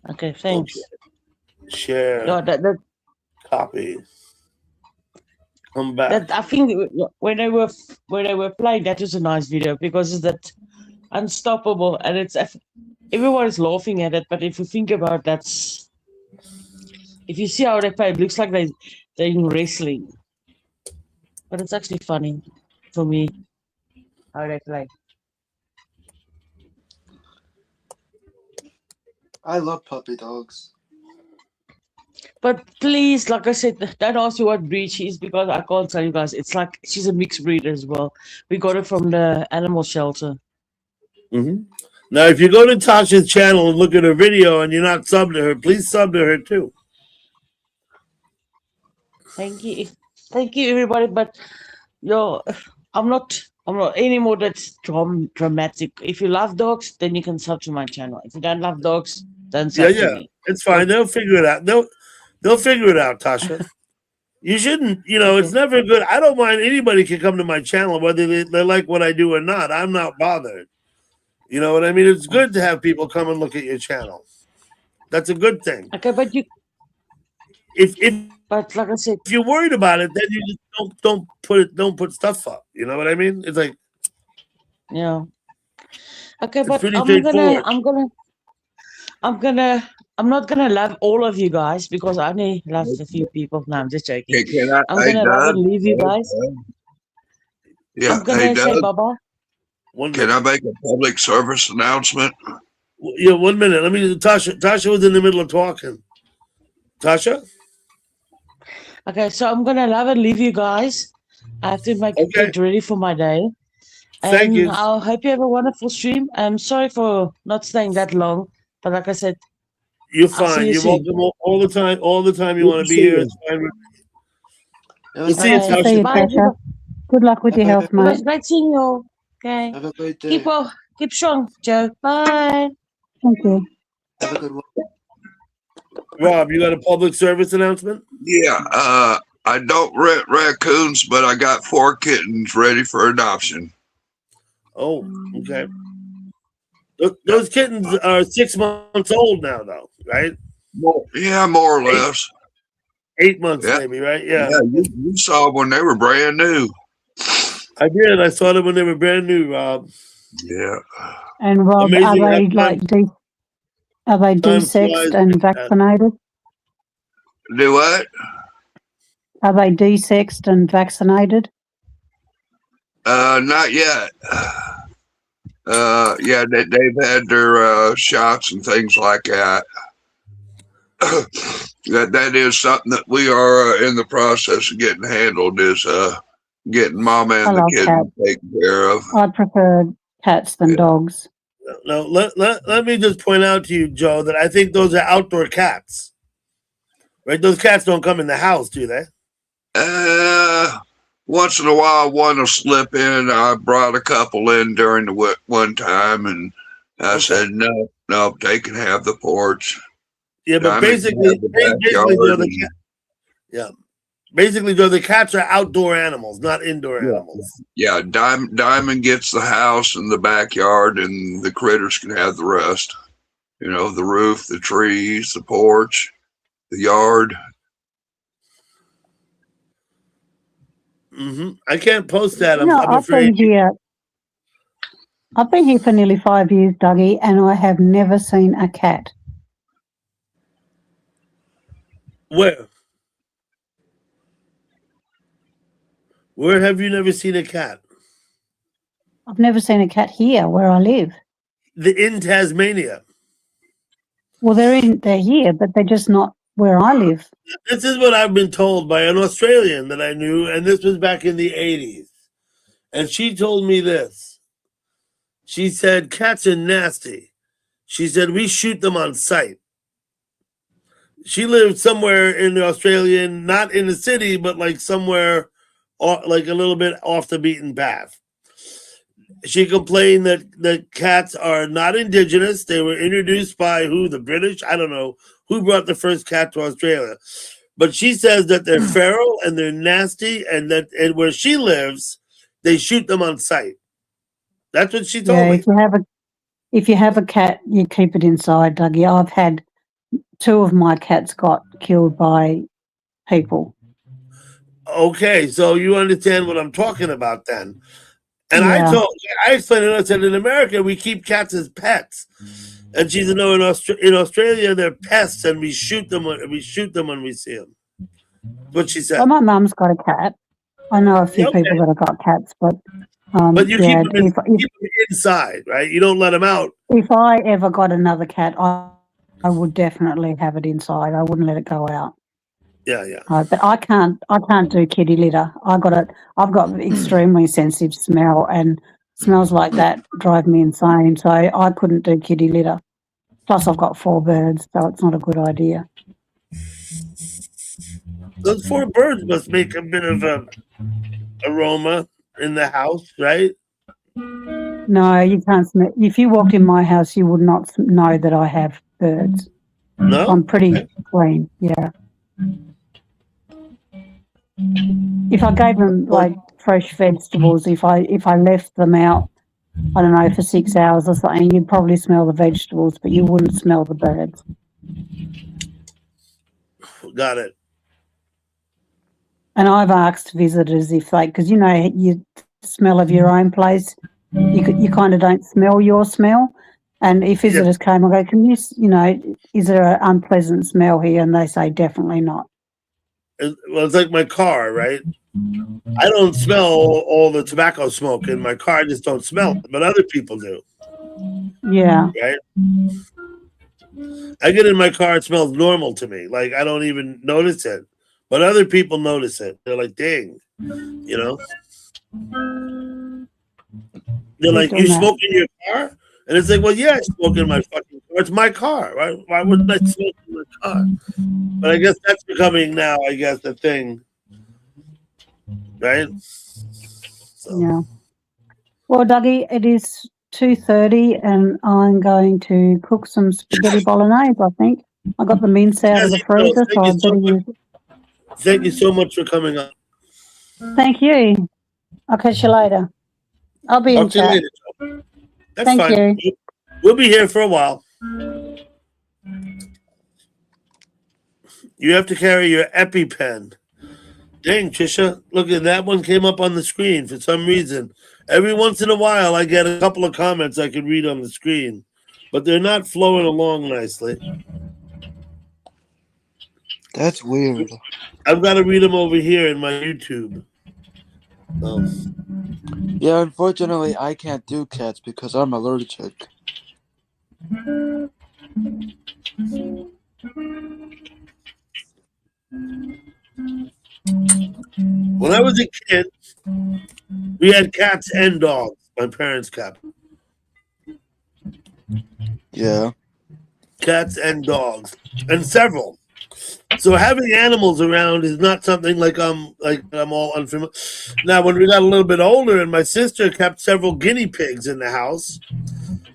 Okay, thanks.
Okay. Share.
Yeah, that
Copy. Come back.
I think when they were playing, that was a nice video because it's that unstoppable and it's everyone is laughing at it. But if you think about if you see how they play, it looks like they're in wrestling, but it's actually funny for me how they play.
I love puppy dogs.
But please, like I said, don't ask me what breed she is because I can't tell you guys. It's like she's a mixed breed as well. We got it from the animal shelter.
Mm-hmm. Now, if you go to Tasha's channel and look at her video and you're not subbed to her, please sub to her too.
Thank you, everybody. But I'm not anymore that dramatic. If you love dogs, then you can sub to my channel. If you don't love dogs, don't sub to me.
It's fine. They'll figure it out. They'll figure it out, Tasha. You shouldn't, it's never good. I don't mind anybody can come to my channel, whether they like what I do or not. I'm not bothered. You know what I mean? It's good to have people come and look at your channel. That's a good thing.
Okay, but but like I said,
if you're worried about it, then you just don't put stuff up. You know what I mean? It's like,
yeah. Okay, but
pretty straightforward.
I'm not gonna love all of you guys because I only love a few people. No, I'm just joking. I'm
Hey,
gonna love
Doug?
and leave you guys.
Yeah.
I'm gonna
Hey,
say
Doug,
bye-bye.
can I make a public service announcement?
Yeah, 1 minute. Tasha was in the middle of talking. Tasha?
Okay, so I'm gonna love and leave you guys. I have to get ready for my day.
Thank you.
I hope you have a wonderful stream. I'm sorry for not staying that long, but like I said,
You're
I'll see
fine.
you
You're
soon.
welcome all the time. All the time you want to be here. It's fine.
It was
We'll see you,
nice.
See
Tasha.
you,
Bye,
Tasha. Good luck with your health,
It was
mate.
great seeing you all. Okay.
Have a great day.
Keep strong, Joe. Bye.
Thank you.
Have a good one.
Rob, you got a public service announcement?
Yeah. I don't rent raccoons, but I got 4 kittens ready for adoption.
Oh, okay. Those kittens are 6 months old now, though, right?
Yeah, more or less.
8 months,
Yeah.
maybe, right? Yeah.
You saw them when they were brand new.
I did. I saw them when they were brand new, Rob.
Yeah.
And Rob,
Amazing
are they
how
are they
time
de-sexed
flies
and
like that.
vaccinated?
Do what?
Are they de-sexed and vaccinated?
Not yet. Yeah, they've had their shots and things like that. That is something that we are in the process of getting handled. Is getting mama
I
and the
love
kid
cats.
taken care of.
I prefer cats than dogs.
No, let me just point out to you, Joe, that I think those are outdoor cats. Right? Those cats don't come in the house, do they?
Once in a while, one will slip in. I brought a couple in during the one time, and I
Okay.
said no, they can have the porch.
Yeah, but
Diamond can have the
basically, Joe,
backyard.
yeah. Basically, Joe, the cats are outdoor animals, not indoor
Yeah.
animals.
Yeah, Diamond gets the house and the backyard, and the critters can have the rest. You know, the roof, the trees, the porch, the yard.
I can't post that. I'm
I've
afraid.
been here. I've been here for nearly 5 years, Dougie, and I have never seen a cat.
Where? Where have you never seen a cat?
I've never seen a cat here where I live.
In Tasmania.
Well, they're here, but they're just not where I live.
This is what I've been told by an Australian that I knew, and this was back in the 80s. And she told me this. She said, cats are nasty. She said, we shoot them on sight. She lived somewhere in Australia, not in the city, but like somewhere, like a little bit off the beaten path. She complained that the cats are not indigenous. They were introduced by who? The British? I don't know who brought the first cat to Australia. But she says that they're feral and they're nasty, and where she lives, they shoot them on sight. That's what she told me.
If you have a cat, you keep it inside, Dougie. I've had 2 of my cats got killed by people.
Okay, so you understand what I'm talking about then. And
Yeah.
I explained to her, I said, in America, we keep cats as pets. And she said, no, in Australia, they're pests, and we shoot them when we see them. What she said.
Well, my mum's got a cat. I know a few people that have got cats, but
you keep them inside, right? You don't let them out.
If I ever got another cat, I would definitely have it inside. I wouldn't let it go out.
Yeah, yeah.
But I can't do kitty litter. I've got extremely sensitive smell, and smells like that drive me insane. So I couldn't do kitty litter. Plus, I've got 4 birds, so it's not a good idea.
Those 4 birds must make a bit of a aroma in the house, right?
No, you can't smell. If you walked in my house, you would not know that I have birds.
No,
I'm pretty clean. Yeah. If I gave them like fresh vegetables, if I left them out, I don't know, for 6 hours or something, you'd probably smell the vegetables, but you wouldn't smell the birds.
Got it.
And I've asked visitors if because you smell of your own place, you kind of don't smell your smell. And if visitors came, I go, can you, is there an unpleasant smell here? And they say, definitely not.
Well, it's like my car, right? I don't smell all the tobacco smoke in my car. I just don't smell it, but other people do.
Yeah.
Right? I get in my car, it smells normal to me. Like, I don't even notice it. But other people notice it. They're like, dang, They're like, you smoke in your car? And it's like, well, yeah, I smoke in my fucking car. It's my car. Right? Why wouldn't I smoke in my car? But I guess that's becoming now, a thing. Right? So.
Yeah. Well, Dougie, it is 2:30 and I'm going to cook some spaghetti bolognese, I think. I got the mince out of the freezer, so I better use it.
Thank you so much for coming on.
Thank you. I'll catch you later. I'll be in chat.
That's
Thank
fine.
you.
We'll be here for a while. You have to carry your EpiPen. Dang, Trisha, look at that one came up on the screen for some reason. Every once in a while, I get a couple of comments I can read on the screen, but they're not flowing along nicely.
That's weird.
I've got to read them over here in my YouTube.
Yeah, unfortunately, I can't do cats because I'm allergic.
When I was a kid, we had cats and dogs. My parents kept
Yeah.
cats and dogs, and several. So having animals around is not something I'm all unfamiliar. Now, when we got a little bit older, and my sister kept several guinea pigs in the house.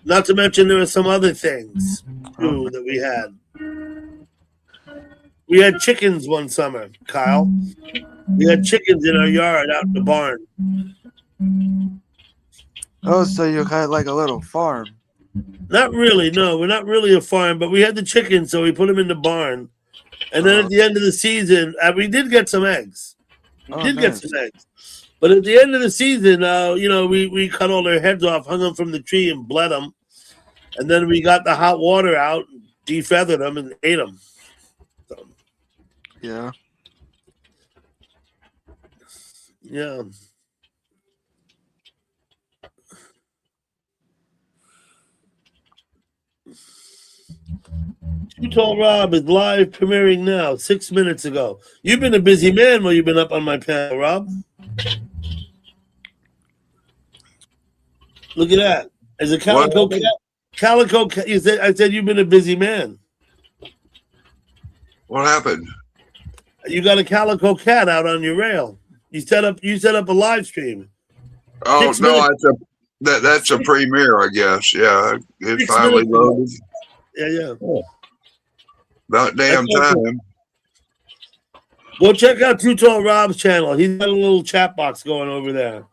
Not to mention there were some other things too that we had. We had chickens one summer, Kyle. We had chickens in our yard out in the barn.
Oh, so you had like a little farm.
Not really, no. We're not really a farm, but we had the chickens, so we put them in the barn. And then at the end of the season, we did get some eggs. We
Oh,
did get
nice.
some eggs. But at the end of the season, we cut all their heads off, hung them from the tree, and bled them. And then we got the hot water out, defeathered them, and ate them. So,
Yeah.
yeah. Too Tall Rob is live premiering now, 6 minutes ago. You've been a busy man while you've been up on my panel, Rob. Look at that. As a calico cat. Calico cat. I said you've been a busy man.
What happened?
You got a calico cat out on your rail. You set up a live stream.
Oh
6
no,
minutes.
that's a premiere, I guess. Yeah, it
6
finally
minutes ago.
loaded.
Yeah.
About damn
That's okay.
time.
Go check out Too Tall Rob's channel. He's got a little chat box going over there.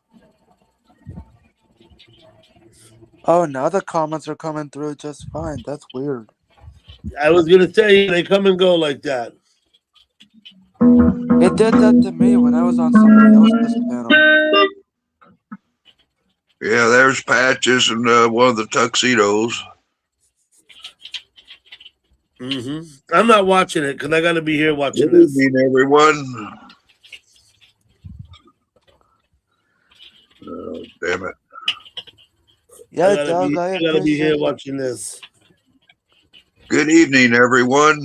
Oh, now the comments are coming through just fine. That's weird.
I was gonna say they come and go like that.
It did that to me when I was on somebody else's channel.
Yeah, there's Patches and one of the tuxedos.
I'm not watching it because I got to be here watching
Good
this.
evening, everyone. Oh, damn it.
Yeah,
I gotta
Doug,
be,
I
I gotta be here
appreciate it.
watching this.
Good evening, everyone.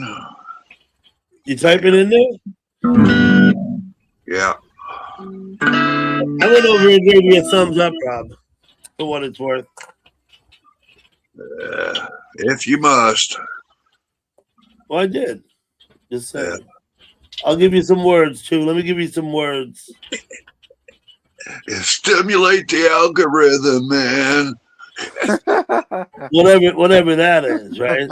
You typing in there?
Yeah.
I went over and gave you a thumbs up, Rob, for what it's worth.
If you must.
Well, I did. Just saying. I'll give you some words too. Let me give you some words.
Stimulate the algorithm, man.
Whatever that is, right?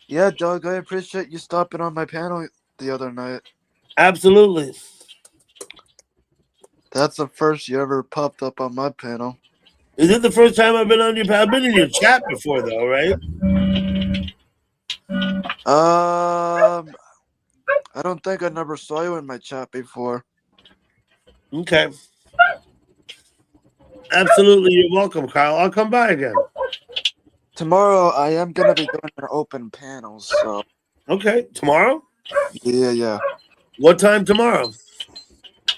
Yeah, Doug, I appreciate you stopping on my panel the other night.
Absolutely.
That's the first you ever popped up on my panel.
Is it the first time I've been on your? I've been in your chat before, though, right?
I don't think I never saw you in my chat before.
Okay. Absolutely, you're welcome, Kyle. I'll come by again.
Tomorrow I am gonna be doing an open panel, so
Okay, tomorrow.
yeah.
What time tomorrow?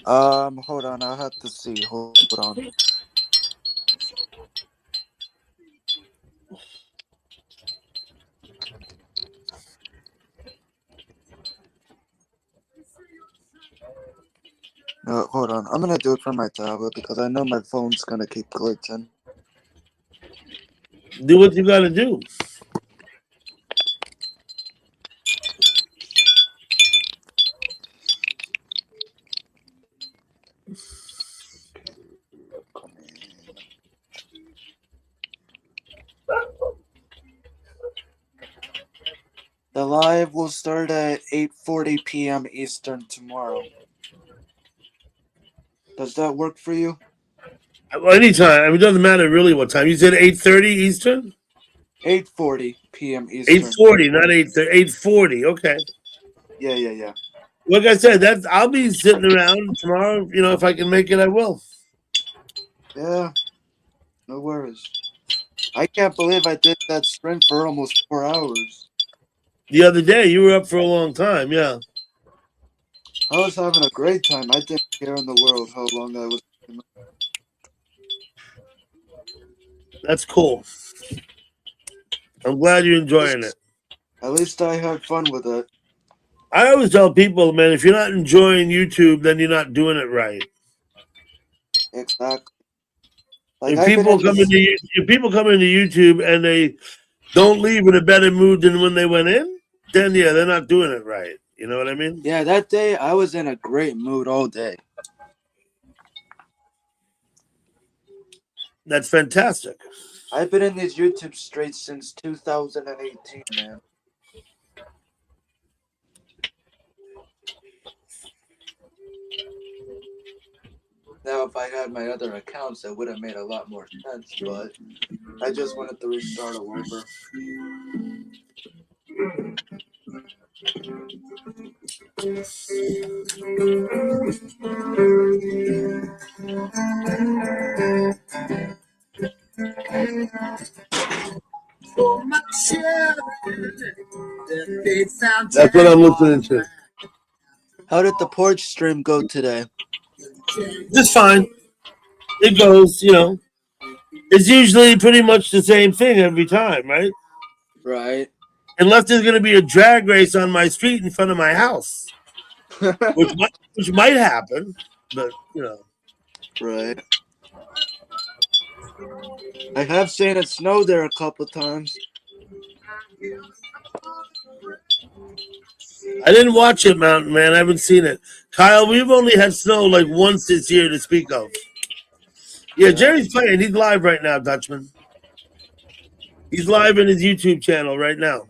Hold on, I'll have to see. Hold on. Hold on. I'm gonna do it from my tablet because I know my phone's gonna keep glitching.
Do what you got to do.
The live will start at 8:40 p.m. Eastern tomorrow. Does that work for you?
Well, anytime. I mean, it doesn't matter really what time. You said 8:30 Eastern.
8:40 p.m. Eastern.
8:40, not 8:30. 8:40. Okay.
Yeah.
Like I said, I'll be sitting around tomorrow. You know, if I can make it, I will.
Yeah. No worries. I can't believe I did that sprint for almost 4 hours.
The other day, you were up for a long time. Yeah.
I was having a great time. I didn't care in the world how long I was.
That's cool. I'm glad you're enjoying it.
At least I had fun with it.
I always tell people, man, if you're not enjoying YouTube, then you're not doing it right.
Exactly. Like
If
I've been
people
in this,
if people come into YouTube and they don't leave in a better mood than when they went in, then yeah, they're not doing it right. You know what I mean?
yeah, that day I was in a great mood all day.
That's fantastic.
I've been in these YouTube streets since 2018, man. Now, if I had my other accounts, it would have made a lot more sense, but I just wanted to restart all over.
That's what I'm listening to.
How did the porch stream go today?
Just fine. It goes, you know. It's usually pretty much the same thing every time, right?
Right.
Unless there's going to be a drag race on my street in front of my house, which might happen, but you know.
Right. I have seen it snow there a couple times.
I didn't watch it, Mountain Man. I haven't seen it. Kyle, we've only had snow like once this year to speak of. Yeah, Jerry's playing. He's live right now, Dutchman. He's live in his YouTube channel right now.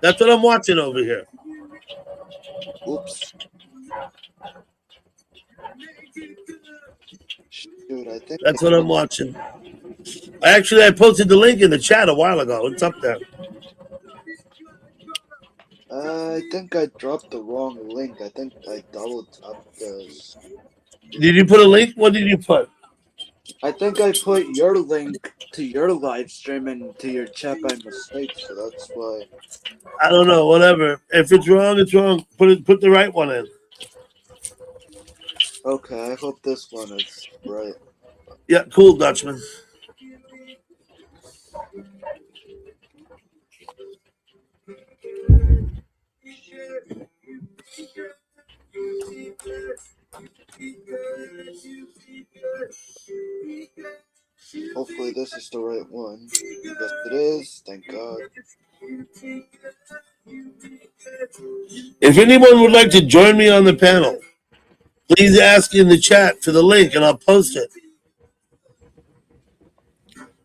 That's what I'm watching over here.
Oops. Shoot, I think
That's what I'm watching. I posted the link in the chat a while ago. It's up there.
I think I dropped the wrong link. I think I double tapped this.
Did you put a link? What did you put?
I think I put your link to your live stream into your chat by mistake, so that's why.
I don't know. Whatever. If it's wrong, it's wrong. Put the right one in.
Okay, I hope this one is right.
Yeah, cool, Dutchman.
Hopefully this is the right one. Yes, it is. Thank God.
If anyone would like to join me on the panel, please ask in the chat for the link and I'll post it.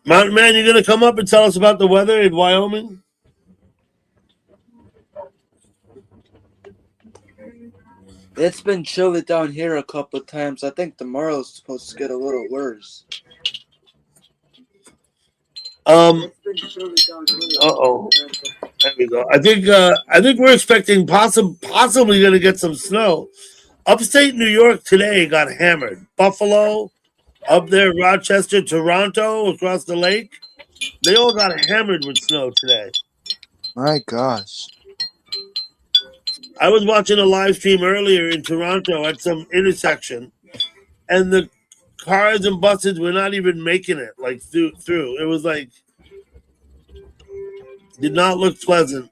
Mountain Man, you're going to come up and tell us about the weather in Wyoming?
It's been chilly down here a couple of times. I think tomorrow's supposed to get a little worse.
Uh-oh. There we go. I think we're expecting possibly going to get some snow. Upstate New York today got hammered. Buffalo, up there, Rochester, Toronto, across the lake. They all got hammered with snow today.
My gosh.
I was watching a live stream earlier in Toronto at some intersection, and the cars and buses were not even making it like through. It was like did not look pleasant.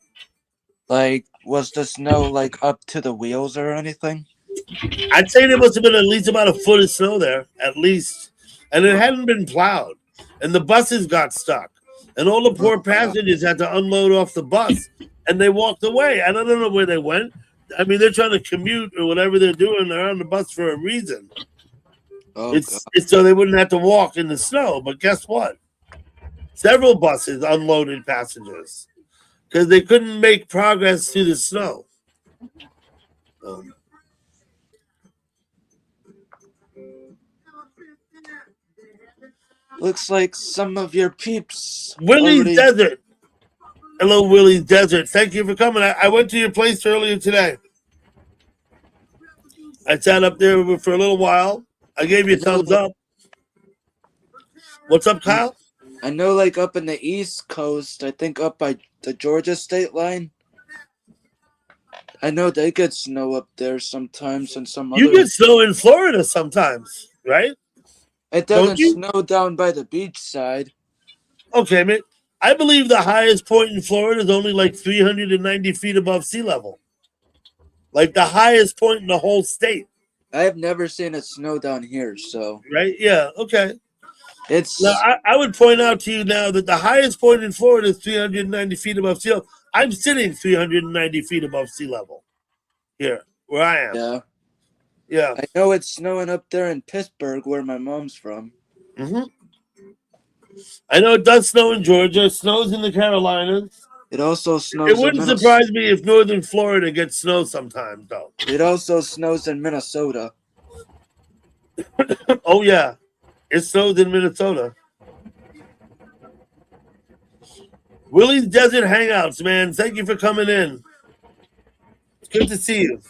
Like, was the snow like up to the wheels or anything?
I'd say there must have been at least about a foot of snow there, at least, and it hadn't been plowed, and the buses got stuck, and all the poor passengers had to unload off the bus, and they walked away. I don't know where they went. I mean, they're trying to commute or whatever they're doing. They're on the bus for a reason. It's so they wouldn't have to walk in the snow. But guess what? Several buses unloaded passengers because they couldn't make progress through the snow.
Looks like some of your peeps.
Willie's Desert. Hello, Willie's Desert. Thank you for coming. I went to your place earlier today. I sat up there for a little while. I gave you a thumbs up. What's up, Kyle?
I know, like, up in the East Coast, I think up by the Georgia state line, I know they get snow up there sometimes, and some
You
other.
get snow in Florida sometimes, right?
It
Don't
doesn't
you?
snow down by the beach side.
Okay, man. I believe the highest point in Florida is only like 390 feet above sea level. Like the highest point in the whole state,
I have never seen it snow down here, so
right? Yeah, okay. Now,
it's
I would point out to you now that the highest point in Florida is 390 feet above sea level. I'm sitting 390 feet above sea level here, where I am.
yeah.
Yeah.
I know it's snowing up there in Pittsburgh, where my mom's from.
hmm I know it does snow in Georgia. It snows in the Carolinas.
It also
It
snows in
wouldn't
Minnesota.
surprise me if northern Florida gets snow sometimes, though.
It also snows in Minnesota.
Oh, yeah. It snows in Minnesota. Willie's Desert Hangouts, man. Thank you for coming in. It's good to see you.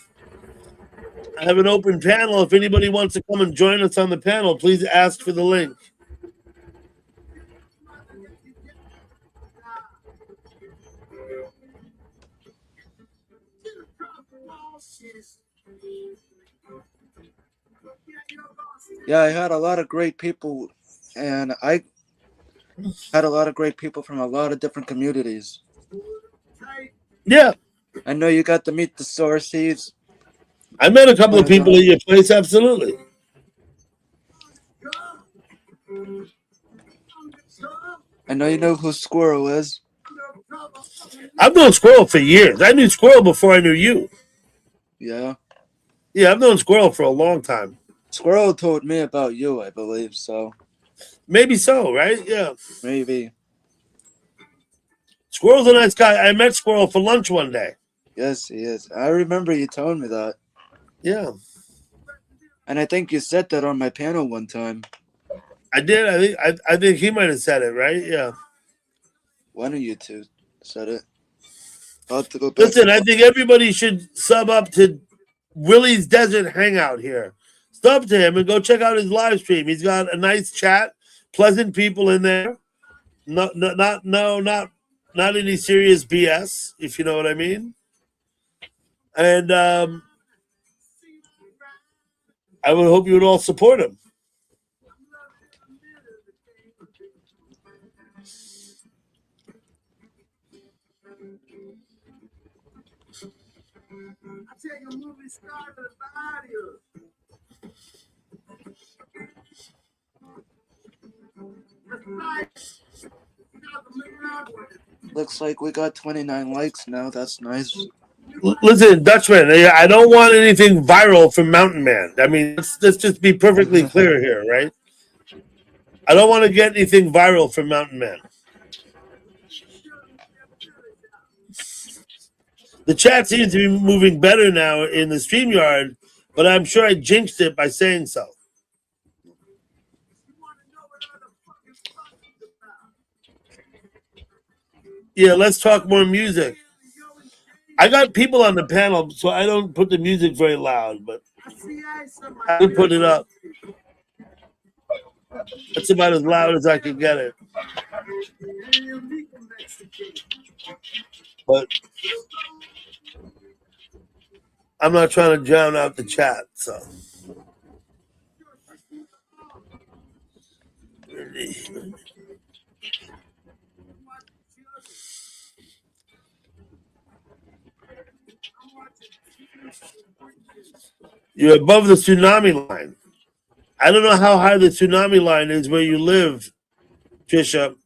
I have an open panel. If anybody wants to come and join us on the panel, please ask for the link.
Yeah, I had a lot of great people, and I had a lot of great people from a lot of different communities.
Yeah.
I know you got to meet the Sorcies.
I met a couple of people at your place, absolutely.
I know you know who Squirrel is.
I've known Squirrel for years. I knew Squirrel before I knew you.
Yeah.
Yeah, I've known Squirrel for a long time.
Squirrel told me about you, I believe, so
Maybe so, right? Yeah.
maybe.
Squirrel's a nice guy. I met Squirrel for lunch one day.
Yes, he is. I remember you telling me that.
Yeah.
And I think you said that on my panel one time.
I did. I think he might have said it, right? Yeah.
One of you two said it. I'll have to go back.
Listen, I think everybody should sub up to Willie's Desert Hangout here. Sub to him and go check out his live stream. He's got a nice chat, pleasant people in there. Not any serious BS, if you know what I mean. And I would hope you would all support him.
Looks like we got 29 likes now. That's nice.
Listen, Dutchman, I don't want anything viral from Mountain Man. I mean, let's just be perfectly clear here, right? I don't want to get anything viral from Mountain Man. The chat seems to be moving better now in the StreamYard, but I'm sure I jinxed it by saying so. Yeah, let's talk more music. I got people on the panel, so I don't put the music very loud, but I would put it up. That's about as loud as I could get it. But I'm not trying to drown out the chat, so. You're above the tsunami line. I don't know how high the tsunami line is where you live, Trisha,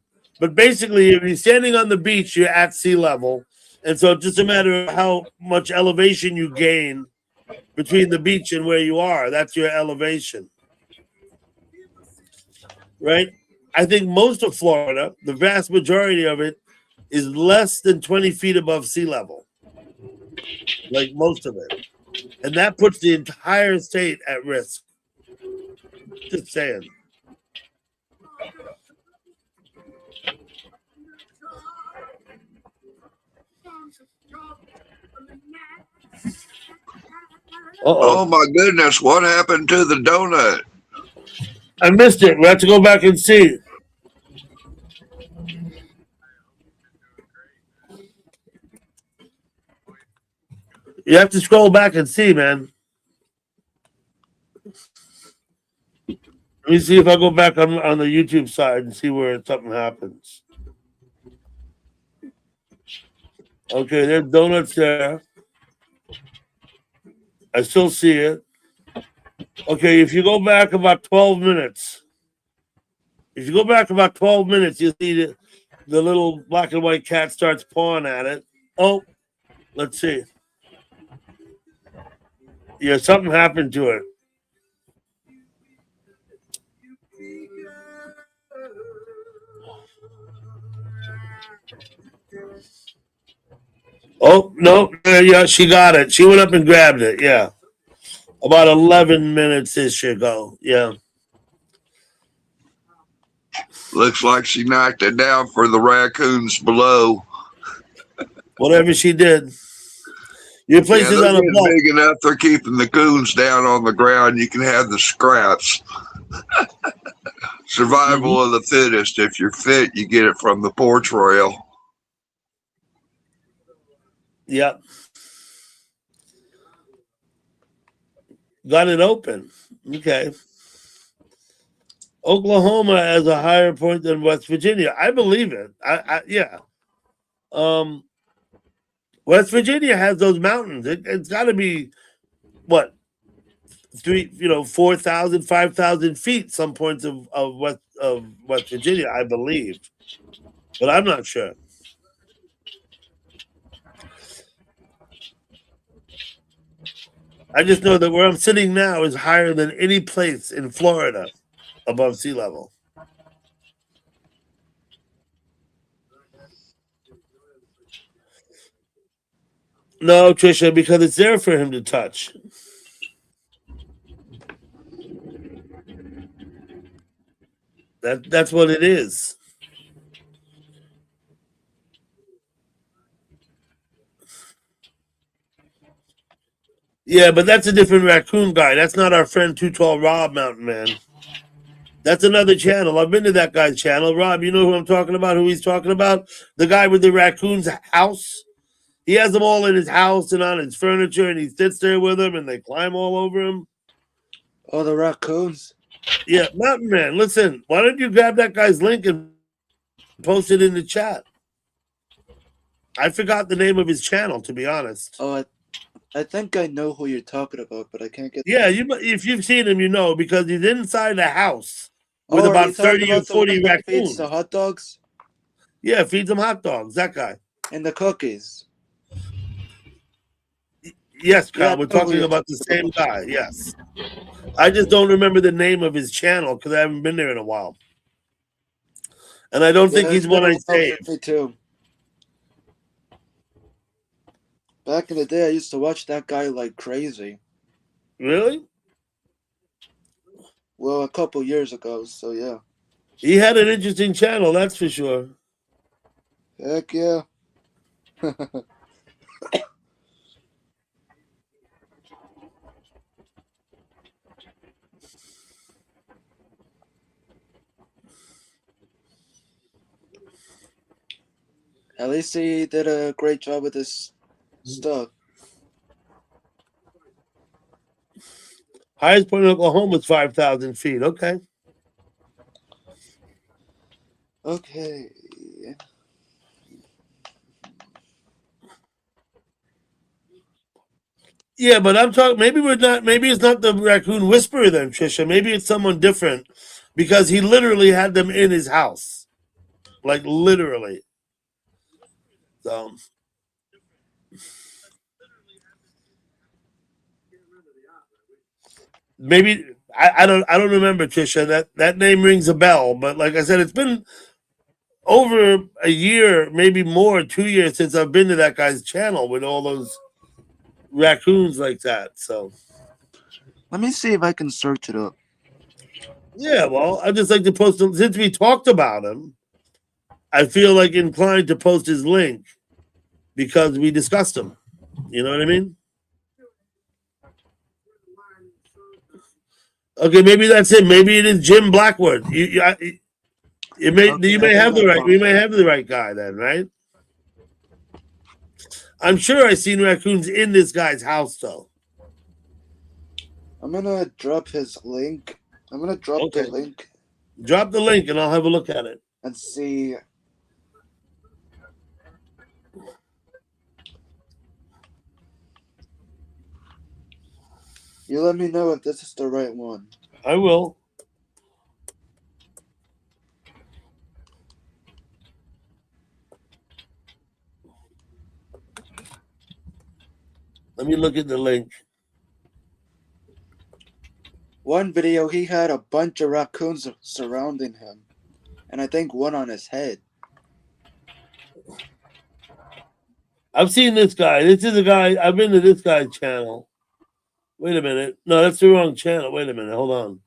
but basically, if you're standing on the beach, you're at sea level. And so it's just a matter of how much elevation you gain between the beach and where you are. That's your elevation. Right? I think most of Florida, the vast majority of it, is less than 20 feet above sea level. Like most of it. And that puts the entire state at risk. Just saying.
Oh my goodness, what happened to the donut?
I missed it. We have to go back and see. You have to scroll back and see, man. Let me see if I go back on the YouTube side and see where something happens. Okay, there's donuts there. I still see it. Okay, if you go back about 12 minutes, you'll see the little black and white cat starts pawing at it. Oh, let's see. Yeah, something happened to it. Oh, no. Yeah, she got it. She went up and grabbed it. Yeah. About 11 minutes-ish ago. Yeah.
Looks like she knocked it down for the raccoons below.
Whatever she did. Your place
Yeah,
is
they're
on a
getting
bluff.
big enough. They're keeping the coons down on the ground. You can have the scraps. Survival of the fittest. If you're fit, you get it from the porch rail.
Yep. Got it open. Okay. Oklahoma has a higher point than West Virginia. I believe it. Yeah. West Virginia has those mountains. It's got to be what 4,000, 5,000 feet. Some points of West Virginia, I believe, but I'm not sure. I just know that where I'm sitting now is higher than any place in Florida above sea level. No, Trisha, because it's there for him to touch. That's what it is. Yeah, but that's a different raccoon guy. That's not our friend 212 Rob Mountain Man. That's another channel. I've been to that guy's channel. Rob, you know who I'm talking about? Who he's talking about? The guy with the raccoon's house. He has them all in his house and on his furniture, and he sits there with them, and they climb all over him.
Oh, the raccoons.
Yeah, Mountain Man, listen, why don't you grab that guy's link and post it in the chat? I forgot the name of his channel, to be honest.
Oh, I think I know who you're talking about, but I can't get.
Yeah, if you've seen him, you know, because he's inside a house with
are
about
you talking
30 or
about the
40
one that feeds
raccoons.
the hot dogs
Yeah, feeds them hot dogs, that guy.
and the cookies.
Yes, Kyle,
Yeah,
we're
I know who
talking
you're
about the same guy, yes. I just don't remember the name of his channel because I haven't been there in a while. And I don't think
Yeah,
he's
it's
one
been
I
a while
saved.
for me too. Back in the day, I used to watch that guy like crazy.
Really?
Well, a couple years ago, so yeah.
He had an interesting channel, that's for sure.
Heck yeah. At least he did a great job with this stuff.
Highest point in Oklahoma is 5,000 feet. Okay.
Okay.
Yeah, but I'm talking. Maybe it's not the raccoon whisperer then, Trisha. Maybe it's someone different, because he literally had them in his house, like literally. So maybe I don't remember, Trisha. That name rings a bell, but like I said, it's been over a year, maybe more, 2 years since I've been to that guy's channel with all those raccoons like that. So
Let me see if I can search it up.
yeah, well, I just like to post him since we talked about him. I feel like inclined to post his link because we discussed him. You know what I mean? Okay, maybe that's it. Maybe it is Jim Blackwood. You may
Okay,
you
I
may
think
have the
I
right.
found
We
it.
may have the right guy then, right? I'm sure I seen raccoons in this guy's house though.
I'm gonna drop his link. I'm gonna drop
Okay.
the link
Drop the link and I'll have a look at it.
and see. You let me know if this is the right one.
I will. Let me look at the link.
One video, he had a bunch of raccoons surrounding him, and I think one on his head.
I've seen this guy. This is a guy. I've been to this guy's channel. Wait a minute. No, that's the wrong channel. Wait a minute. Hold on.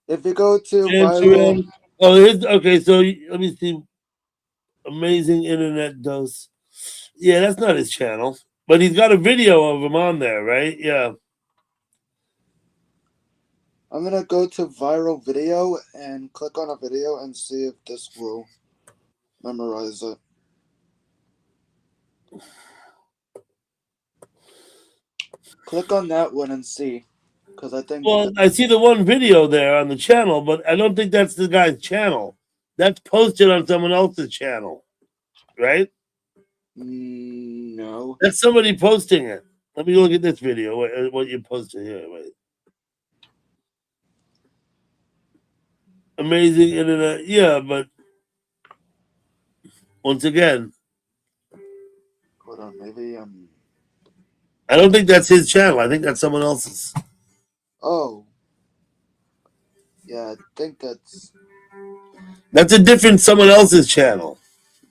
If you go to
James
viral,
Surratt. Oh, here's, okay. So let me see. Amazing internet dose. Yeah, that's not his channel, but he's got a video of him on there, right? Yeah.
I'm gonna go to viral video and click on a video and see if this will memorize it. Click on that one and see, because I think.
Well, I see the one video there on the channel, but I don't think that's the guy's channel. That's posted on someone else's channel, right?
No.
That's somebody posting it. Let me look at this video. What you posted here? Wait. Amazing internet. Yeah, but once again,
Hold on, maybe
I don't think that's his channel. I think that's someone else's.
Oh. Yeah, I think
That's a different someone else's channel.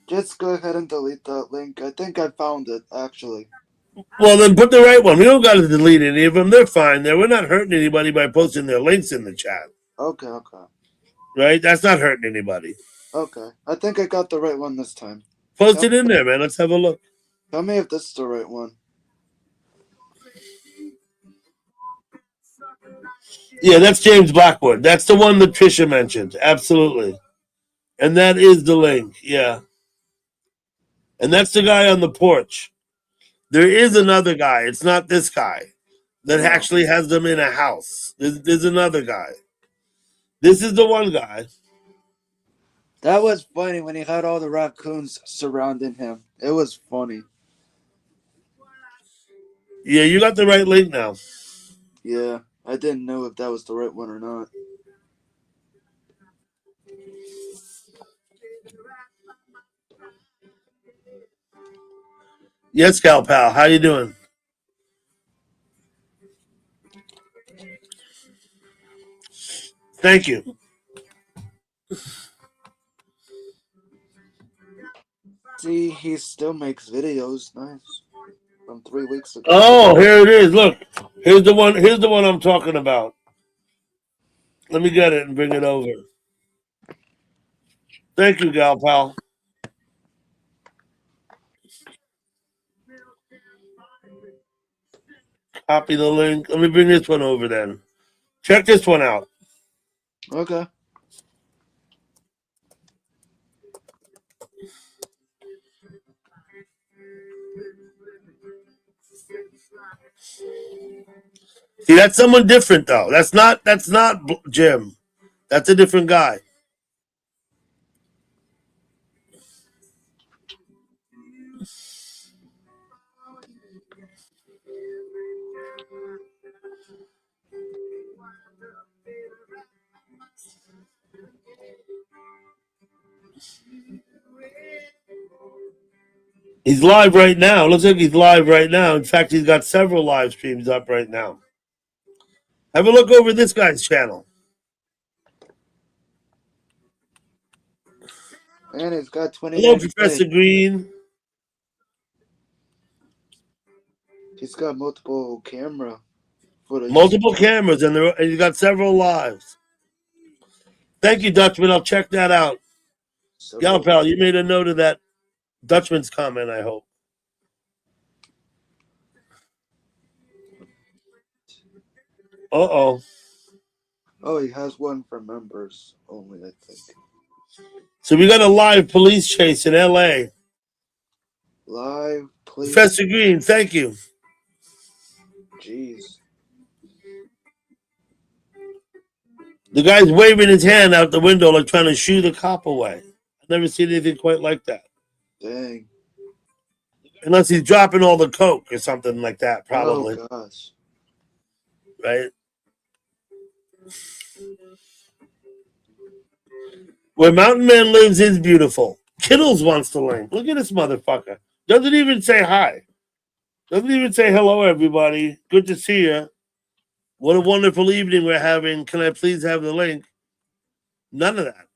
Just go ahead and delete that link. I think I found it, actually.
Well, then put the right one. We don't got to delete any of them. They're fine. We're not hurting anybody by posting their links in the chat.
Okay.
Right? That's not hurting anybody.
Okay. I think I got the right one this time.
Post it in there, man. Let's have a look.
Tell me if this is the right one.
Yeah, that's James Blackwood. That's the one that Trisha mentioned. Absolutely. And that is the link. Yeah. And that's the guy on the porch. There is another guy. It's not this guy that actually has them in a house. There's another guy. This is the one guy.
That was funny when he had all the raccoons surrounding him. It was funny.
Yeah, you got the right link now.
Yeah, I didn't know if that was the right one or not.
Yes, Gal Pal. How you doing? Thank you.
See, he still makes videos. Nice. From 3 weeks ago.
Oh, here it is. Look. Here's the one. Here's the one I'm talking about. Let me get it and bring it over. Thank you, Gal Pal. Copy the link. Let me bring this one over then. Check this one out.
Okay.
See, that's someone different though. That's not Jim. That's a different guy. He's live right now. Looks like he's live right now. In fact, he's got several live streams up right now. Have a look over this guy's channel.
And he's got 20.
Hello, Professor Green.
He's got multiple camera footage.
Multiple cameras, and he's got several lives. Thank you, Dutchman. I'll check that out. Gal Pal, you made a note of that Dutchman's comment, I hope. Uh-oh.
Oh, he has one for members only, I think.
So we got a live police chase in L.A.
Live please.
Professor Green, thank you.
Jeez.
The guy's waving his hand out the window like trying to shoo the cop away. I've never seen anything quite like that.
Dang.
Unless he's dropping all the coke or something like that, probably.
Oh gosh.
Right? Where Mountain Man lives is beautiful. Kittles wants to link. Look at this motherfucker. Doesn't even say hi. Doesn't even say hello, everybody. Good to see you. What a wonderful evening we're having. Can I please have the link? None of that.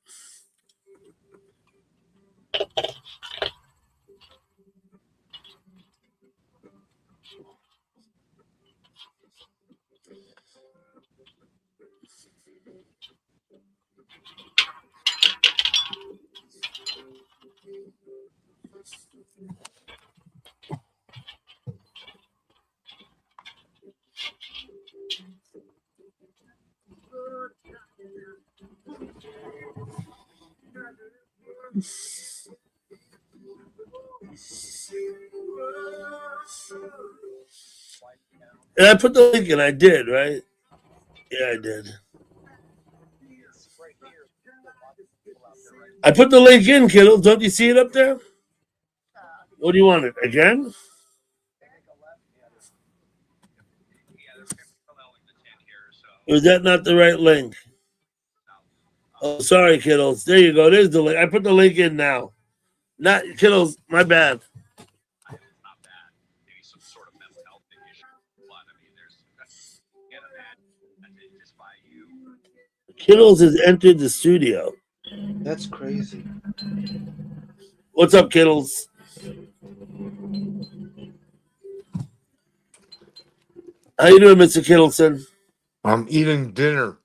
And I put the link in. I did, right? Yeah, I did. I put the link in, kiddos. Don't you see it up there? What do you want it again? Or is that not the right link? Oh, sorry, kiddos. There you go. There's the link. I put the link in now. Not kiddos. My bad. Kittles has entered the studio.
That's crazy.
What's up, Kittles? How you doing, Mr. Kittleson?
I'm eating dinner.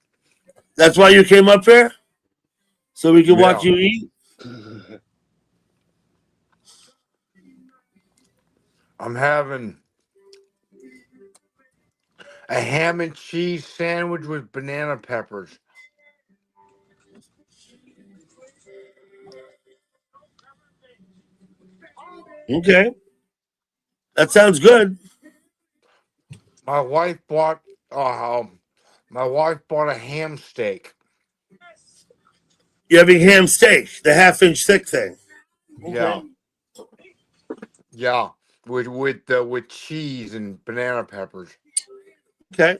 That's why you came up here? So we can watch
Yeah.
you eat?
I'm having a ham and cheese sandwich with banana peppers.
Okay. That sounds good.
My wife bought a ham steak.
You're having ham steak, the half-inch thick thing.
Yeah. Yeah. With cheese and banana peppers.
Okay.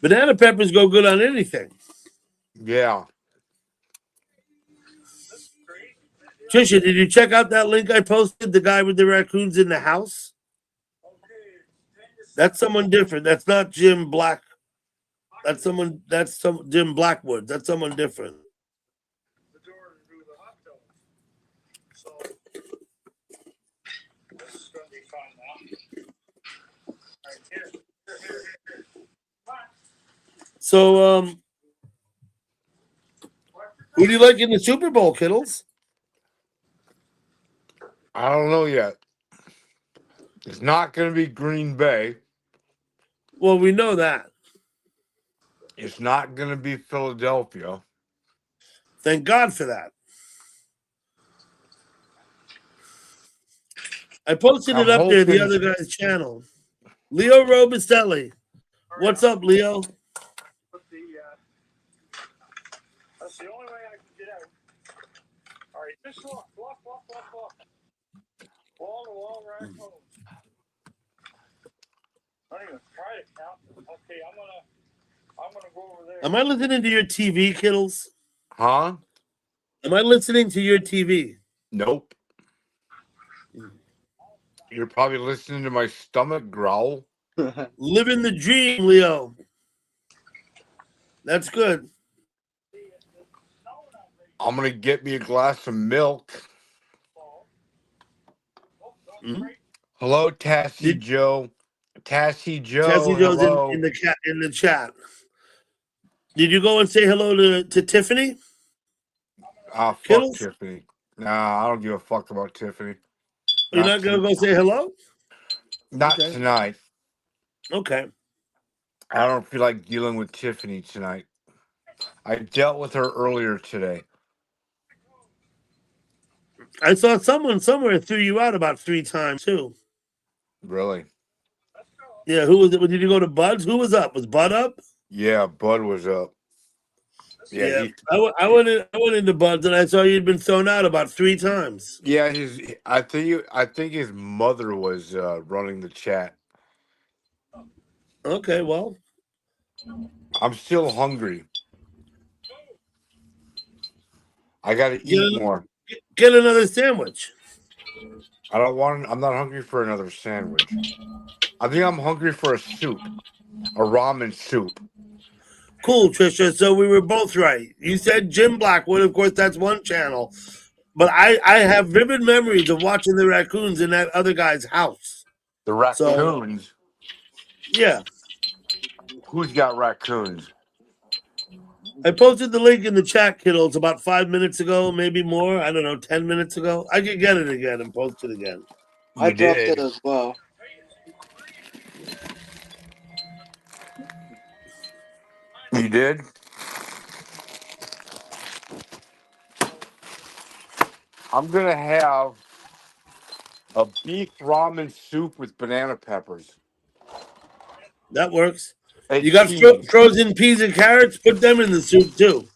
Banana peppers go good on anything.
Yeah.
Trisha, did you check out that link I posted? The guy with the raccoons in the house? That's someone different. That's not Jim Black. That's Jim Blackwood. That's someone different. So, who do you like in the Super Bowl, Kittles?
I don't know yet. It's not going to be Green Bay.
Well, we know that.
It's not going to be Philadelphia.
Thank God for that. I posted it
I'm
up there, the
hoping-
other guy's channel. Leo Robistelli. What's up, Leo?
That's the only way I can get out. All right, just walk. Wall to wall, right home. Don't even try to count. Okay, I'm gonna go over there.
Am I listening to your TV, Kittles?
Huh?
Am I listening to your TV?
Nope. You're probably listening to my stomach growl.
Living the dream, Leo. That's good.
I'm going to get me a glass of milk.
Mhm.
Hello, Tassie
Did-
Joe. Tassie Joe.
Tessie Joe's
Hello.
in the chat. Did you go and say hello to Tiffany?
Ah, fuck
Kittles?
Tiffany. Nah, I don't give a fuck about Tiffany.
You're not gonna go say hello?
Not
Okay.
tonight.
Okay.
I don't feel like dealing with Tiffany tonight. I dealt with her earlier today.
I saw someone somewhere threw you out about 3 times too.
Really?
Yeah, who was it? Did you go to Bud's? Who was up? Was Bud up?
Yeah, Bud was up. Yeah,
Yeah, I went into Bud's and I saw you'd been thrown out about 3 times.
yeah. I think his mother was running the chat.
Okay, well,
I'm still hungry. I gotta
Get
eat
an-
more.
get another sandwich.
I'm not hungry for another sandwich. I think I'm hungry for a soup, a ramen soup.
Cool, Trisha. So we were both right. You said Jim Blackwood. Of course, that's one channel. But I have vivid memories of watching the raccoons in that other guy's house.
The raccoons.
Yeah.
Who's got raccoons?
I posted the link in the chat, kiddos, about 5 minutes ago, maybe more. I don't know, 10 minutes ago. I could get it again and post it again.
I
You
dropped
did.
it as well.
You did? I'm gonna have a beef ramen soup with banana peppers.
That works.
And
You got
cheese.
frozen peas and carrots? Put them in the soup, too.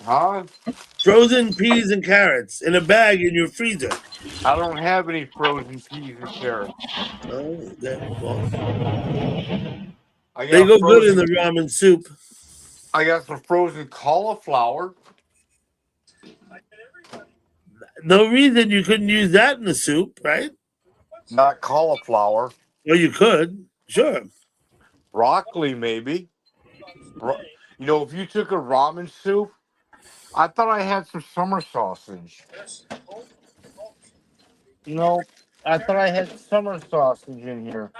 Huh?
Frozen peas and carrots in a bag in your freezer.
I don't have any frozen peas and carrots.
Oh, well,
I
they
got
go good in
frozen.
the ramen soup.
I got some frozen cauliflower.
No reason you couldn't use that in the soup, right?
Not cauliflower.
Well, you could. Sure.
Broccoli, maybe. You know, if you took a ramen soup, I thought I had some summer sausage. No, I thought I had summer sausage in here.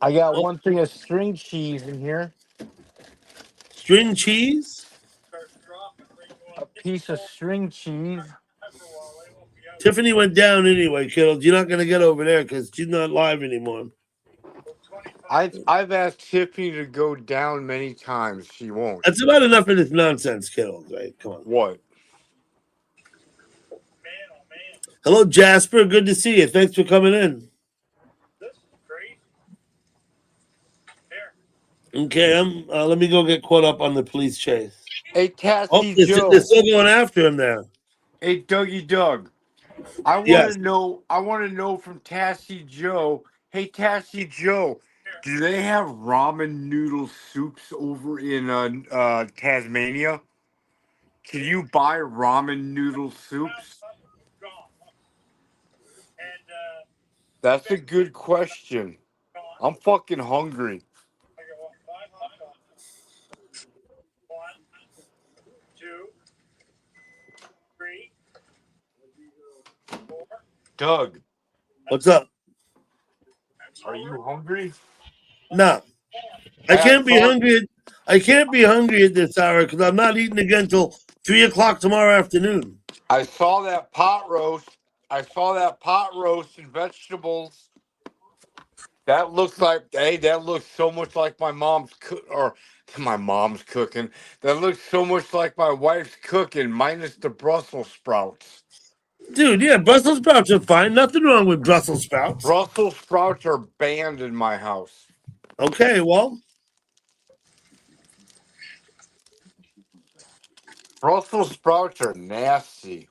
I got one thing of string cheese in here.
String cheese?
A piece of string cheese.
Tiffany went down anyway, kiddos. You're not going to get over there because she's not live anymore.
I've asked Tiffany to go down many times. She won't.
That's about enough of this nonsense, kiddos, right? Come on.
What?
Hello, Jasper. Good to see you. Thanks for coming in. Okay, let me go get caught up on the police chase.
Hey,
Oh,
Cassie Joe.
they're still going after him there.
Hey, Dougie Doug. I want
Yes.
to know. I want to know from Tassie Joe. Hey, Tassie Joe, do they have ramen noodle soups over in Tasmania? Can you buy ramen noodle soups? That's a good question. I'm fucking hungry. Doug,
What's up?
are you hungry?
No, I can't be hungry. I can't be hungry at this hour because I'm not eating again till 3 o'clock tomorrow afternoon.
I saw that pot roast. I saw that pot roast and vegetables. That looks like, hey, that looks so much like my mom's my mom's cooking. That looks so much like my wife's cooking, minus the Brussels sprouts.
Dude, yeah, Brussels sprouts are fine. Nothing wrong with Brussels sprouts.
Brussels sprouts are banned in my house.
Okay, well,
Brussels sprouts are nasty.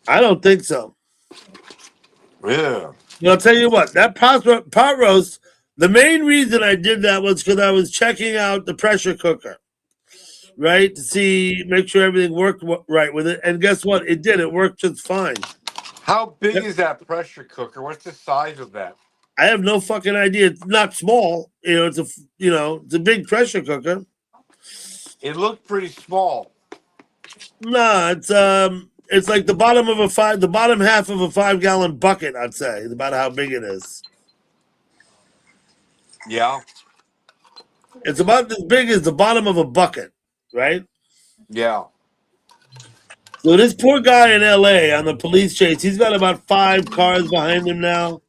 I don't think so.
Yeah.
But I'll tell you what, that pot roast, the main reason I did that was because I was checking out the pressure cooker, right? To make sure everything worked right with it. And guess what? It did. It worked just fine.
How big is that pressure cooker? What's the size of that?
I have no fucking idea. It's not small. It's a big pressure cooker.
It looked pretty small.
Nah, it's like the bottom half of a 5-gallon bucket, I'd say, is about how big it is.
Yeah.
It's about as big as the bottom of a bucket, right?
Yeah.
So this poor guy in LA on the police chase, he's got about 5 cars behind him now.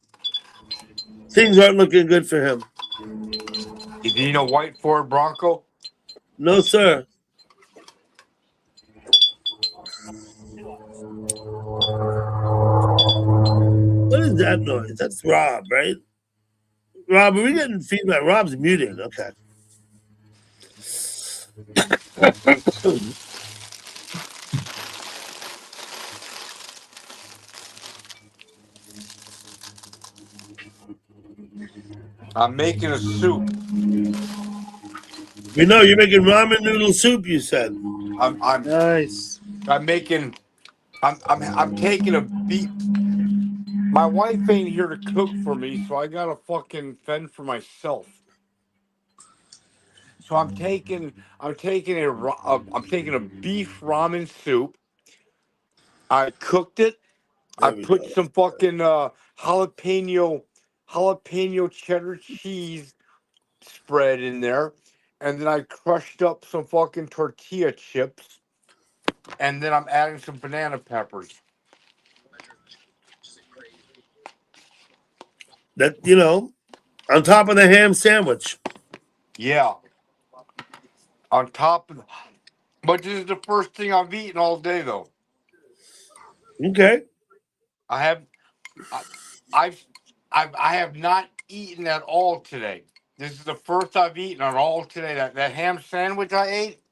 things aren't looking good for him.
Is he in a white Ford Bronco?
No, sir. What is that noise? That's Rob, right? Rob, are we getting feedback? Rob's muted. Okay.
I'm making a soup.
We know you're making ramen noodle soup. You said.
I'm
Nice.
taking a beat. My wife ain't here to cook for me, so I gotta fucking fend for myself. So I'm taking a beef ramen soup. I cooked it. I
There we
put
go.
some fucking jalapeno cheddar cheese spread in there, and then I crushed up some fucking tortilla chips, and then I'm adding some banana peppers.
That on top of the ham sandwich.
Yeah. On top of, but this is the first thing I've eaten all day though.
Okay.
I have, I have not eaten at all today. This is the first I've eaten at all today. That ham sandwich I ate,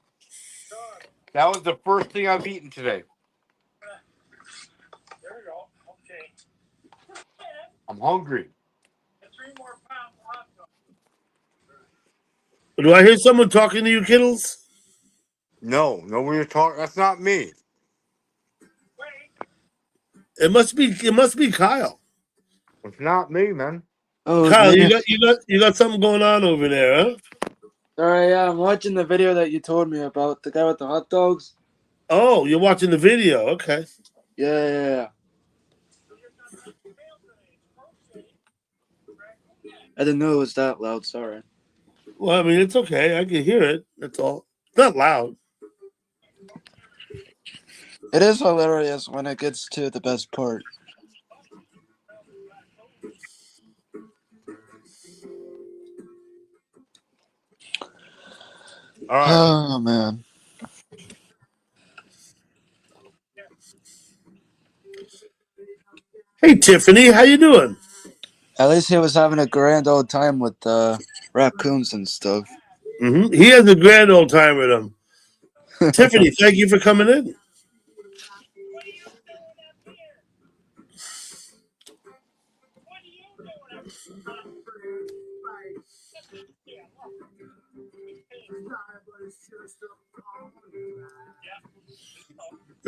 that was the first thing I've eaten today.
There we go. Okay.
I'm hungry.
3 more pounds of hot dog.
Do I hear someone talking to you, Kittles?
No, you're talking. That's not me.
It must be Kyle.
It's not me, man.
Oh,
Kyle,
man.
you got something going on over there, huh?
Sorry, yeah, I'm watching the video that you told me about, the guy with the hot dogs.
Oh, you're watching the video. Okay.
Yeah. I didn't know it was that loud, sorry.
Well, I mean, it's okay. I can hear it. That's all. It's not loud.
It is hilarious when it gets to the best part.
All right.
Oh, man.
Hey, Tiffany, how you doing?
At least he was having a grand old time with raccoons and stuff.
He has a grand old time with him. Tiffany, thank you for coming in.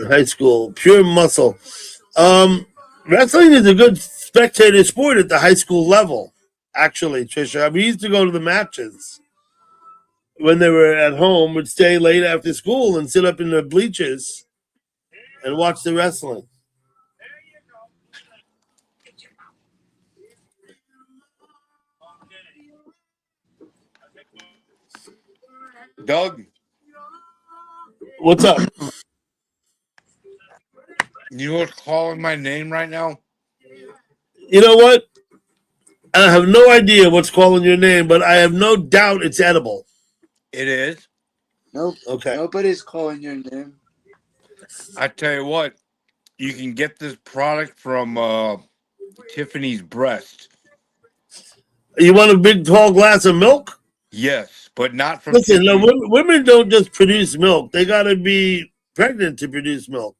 High school, pure muscle. Wrestling is a good spectator sport at the high school level. Actually, Trisha, I mean, we used to go to the matches when they were at home. Would stay late after school and sit up in the bleachers and watch the wrestling.
Doug,
What's up?
you know what's calling my name right now?
You know what? I have no idea what's calling your name, but I have no doubt it's edible.
It is.
Nope.
Okay.
Nobody's calling your name.
I tell you what, you can get this product from Tiffany's Breast.
You want a big tall glass of milk?
Yes, but not from
Listen, no,
Tiffany's.
women don't just produce milk. They got to be pregnant to produce milk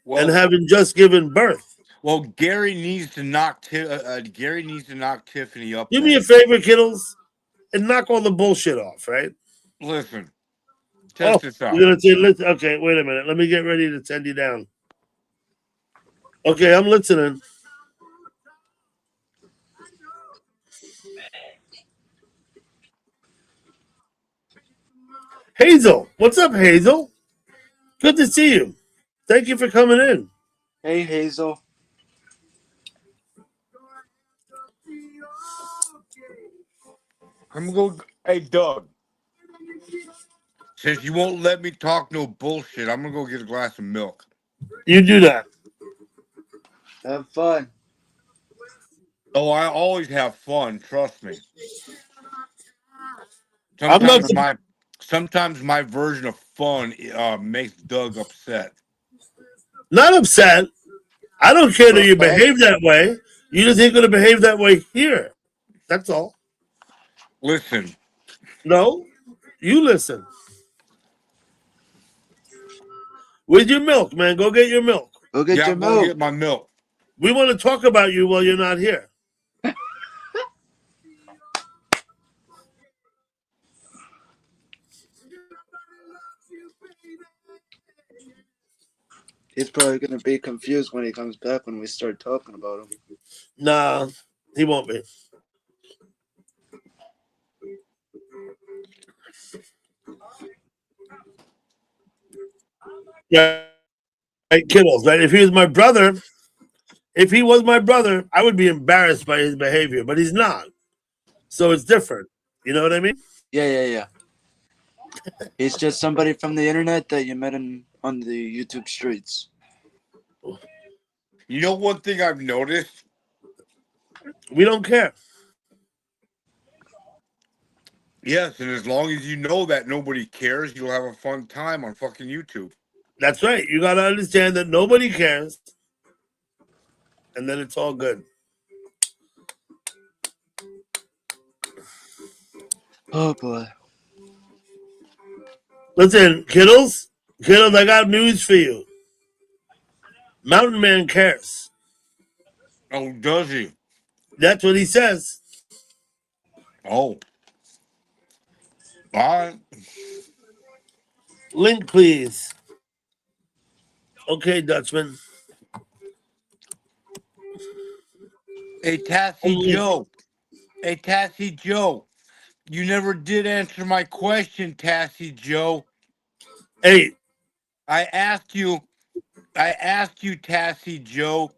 and having just given birth.
Well, Gary needs to knock Tiffany up.
Do me a favor, Kittles, and knock all the bullshit off, right?
Listen, test this out.
You're gonna say, listen. Okay, wait a minute. Let me get ready to send you down. Okay, I'm listening. Hazel, what's up, Hazel? Good to see you. Thank you for coming in.
Hey, Hazel.
I'm gonna go. Hey, Doug. Since you won't let me talk no bullshit, I'm gonna go get a glass of milk.
You do that.
Have fun.
Oh, I always have fun. Trust me.
I'm not
Sometimes my version of fun makes Doug upset.
not upset. I don't care that you
Right?
behave that way. You just ain't going to behave that way here. That's all.
Listen,
No, you listen. Where's your milk, man? Go get your milk.
Go get
yeah,
your
I'm gonna
milk.
get my milk.
We want to talk about you while you're not here.
He's probably gonna be confused when he comes back when we start talking about him.
Nah, he won't be. Yeah, right, Kittles, right? If he was my brother, I would be embarrassed by his behavior, but he's not. So it's different. You know what I mean?
Yeah. He's just somebody from the internet that you met on the YouTube streets.
You know one thing I've noticed?
We don't care.
Yes, and as long as you know that nobody cares, you'll have a fun time on fucking YouTube.
That's right. You got to understand that nobody cares, and then it's all good.
Oh boy.
Listen, Kittles, I got news for you. Mountain Man cares.
Oh, does he?
That's what he says.
Oh. All right.
Link, please. Okay, Dutchman.
Hey, Tassy Joe. Hey, Tassy Joe. You never did answer my question, Tassy Joe.
Hey,
I asked you, Tassy Joe.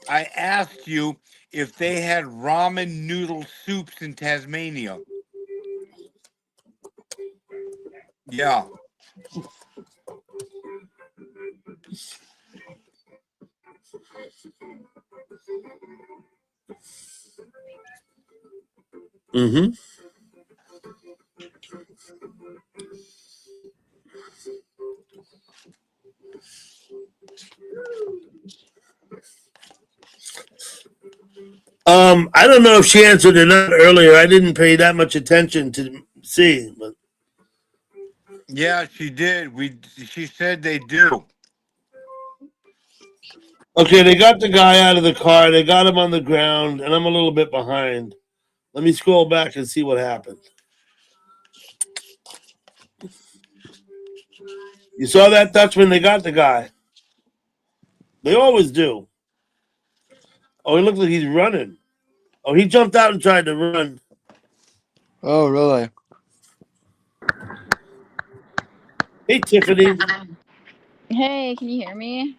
I asked you if they had ramen noodle soups in Tasmania. Yeah.
Mm-hmm. I don't know if she answered or not earlier. I didn't pay that much attention to see, but
Yeah, she did. She said they do.
okay, they got the guy out of the car. They got him on the ground, and I'm a little bit behind. Let me scroll back and see what happened. You saw that, Dutchman? They got the guy. They always do. Oh, he looks like he's running. Oh, he jumped out and tried to run.
Oh really?
Hey, Tiffany.
Hey, can you hear me?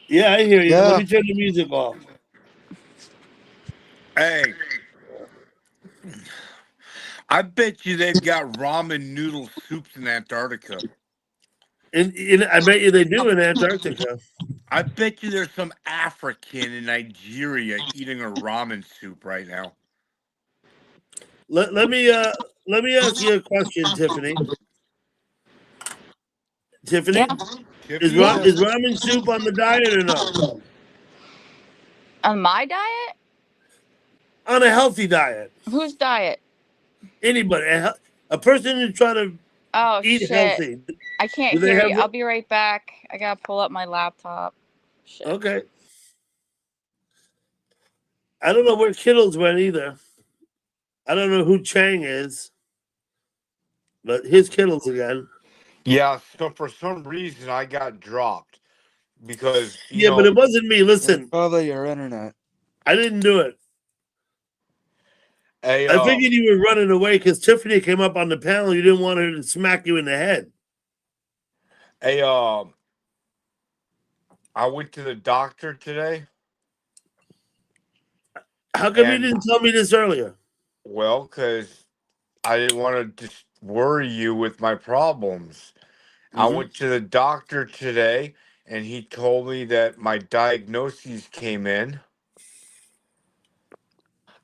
Yeah, I hear you. Let
Yeah.
me turn the music off.
Hey, I bet you they've got ramen noodle soups in Antarctica.
I bet you they do in Antarctica.
I bet you there's some African in Nigeria eating a ramen soup right now.
Let me ask you a question, Tiffany. Tiffany,
Yeah.
is
Tiffany says,
ramen soup on the diet or no?
On my diet?
On a healthy diet,
Whose diet?
anybody, a person who's trying to
Oh
eat
shit.
healthy.
I can't
Do they
hear you.
have-
I'll be right back. I gotta pull up my laptop. Shit.
Okay. I don't know where Kittles went either. I don't know who Chang is, but here's Kittles again.
yeah, so for some reason I got dropped because,
Yeah, but it wasn't me.
It's
Listen,
probably your internet.
I didn't do it.
hey,
I figured you were running away because Tiffany came up on the panel. You didn't want her to smack you in the head.
hey, I went to the doctor today.
How come you
And-
didn't tell me this earlier?
Well, because I didn't want to just worry you with my problems. I
Mhm.
went to the doctor today, and he told me that my diagnoses came in.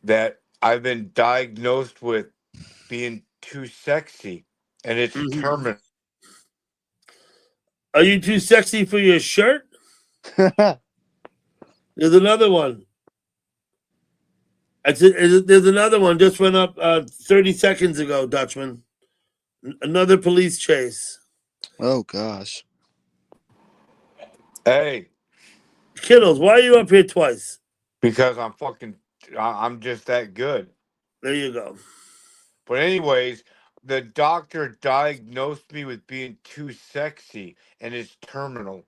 that I've been diagnosed with being too sexy, and it's
Mhm.
terminal.
Are you too sexy for your shirt? There's another one. There's another one just went up 30 seconds ago, Dutchman. Another police chase.
Oh gosh.
Hey,
Kittles, why are you up here twice?
because I'm just that good.
There you go.
But anyways, the doctor diagnosed me with being too sexy, and it's terminal.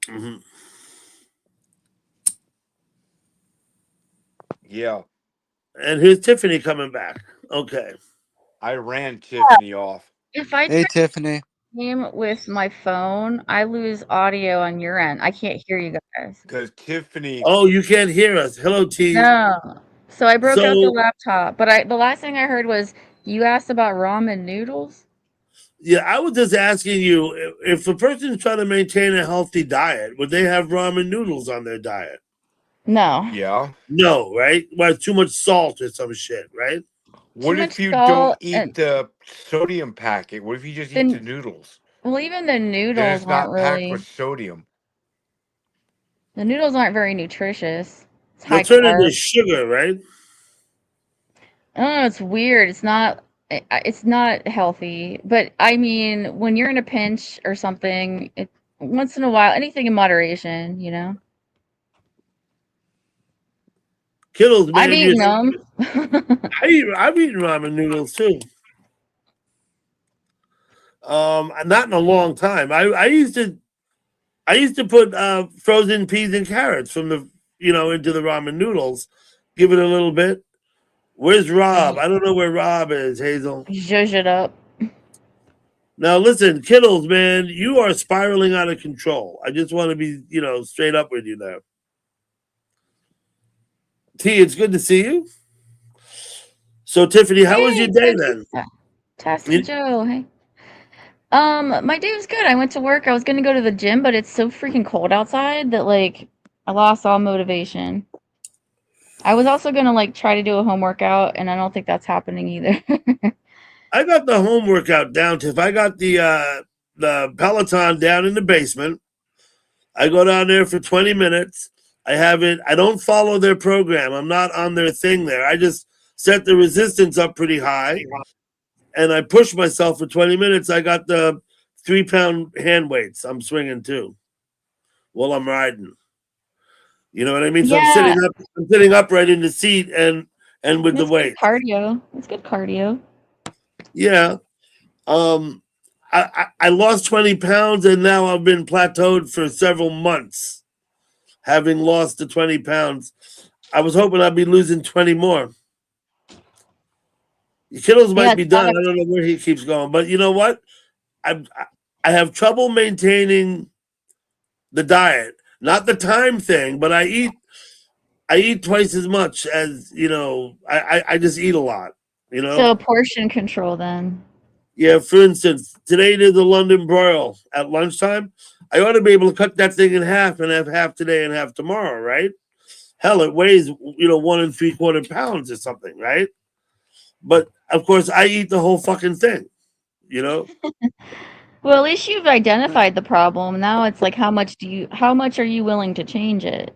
Mhm.
Yeah,
And here's Tiffany coming back. Okay.
I ran Tiffany off.
If I
Hey
try
Tiffany.
to game with my phone, I lose audio on your end. I can't hear you guys.
Because Tiffany,
Oh, you can't hear us. Hello, T.
No. So I broke out the
So,
laptop, but the last thing I heard was you asked about ramen noodles.
yeah, I was just asking you if a person's trying to maintain a healthy diet, would they have ramen noodles on their diet?
No.
yeah.
No, right? Well, too much salt or some shit, right?
What
much
if you
salt
don't eat
and
the sodium packet? What if you just eat
then
the noodles?
well, even the
Then
noodles
it's
aren't
not packed with
really
sodium.
the noodles aren't very nutritious. It's
They'll
high
turn into
carb.
sugar, right?
I don't know, it's weird. It's not healthy. But I mean, when you're in a pinch or something, once in a while, anything in moderation, you know.
Kittles,
I've
man,
eaten them.
I've eaten ramen noodles too. Not in a long time. I used to put frozen peas and carrots from the into the ramen noodles, give it a little bit. Where's Rob? I don't know where Rob is, Hazel.
Zhuzh it up.
Now listen, Kittles, man, you are spiraling out of control. I just want to be, straight up with you there. T, it's good to see you. So Tiffany, how was your day then?
Tassie Joe, hey. My day was good. I went to work. I was gonna go to the gym, but it's so freaking cold outside that I lost all motivation. I was also gonna try to do a home workout, and I don't think that's happening either.
I got the home workout down, Tiff. I got the Peloton down in the basement. I go down there for 20 minutes. I don't follow their program. I'm not on their thing there. I just set the resistance up pretty high and I push myself for 20 minutes. I got the 3-pound hand weights I'm swinging too while I'm riding. You know what I mean? So
Yeah.
I'm sitting upright in the seat and with the
That's
weight.
good cardio. It's good cardio.
Yeah. I lost 20 pounds and now I've been plateaued for several months. Having lost the 20 pounds, I was hoping I'd be losing 20 more. Kittles might be done. I don't know where he keeps going, but you know what? I have trouble maintaining the diet, not the time thing, but I eat twice as much as I just eat a lot.
So portion control then.
Yeah, for instance, today there's a London broil at lunchtime. I ought to be able to cut that thing in half and have half today and half tomorrow, right? Hell, it weighs 1 3/4 pounds or something, right? But of course, I eat the whole fucking thing,
Well, at least you've identified the problem. Now it's how much are you willing to change it?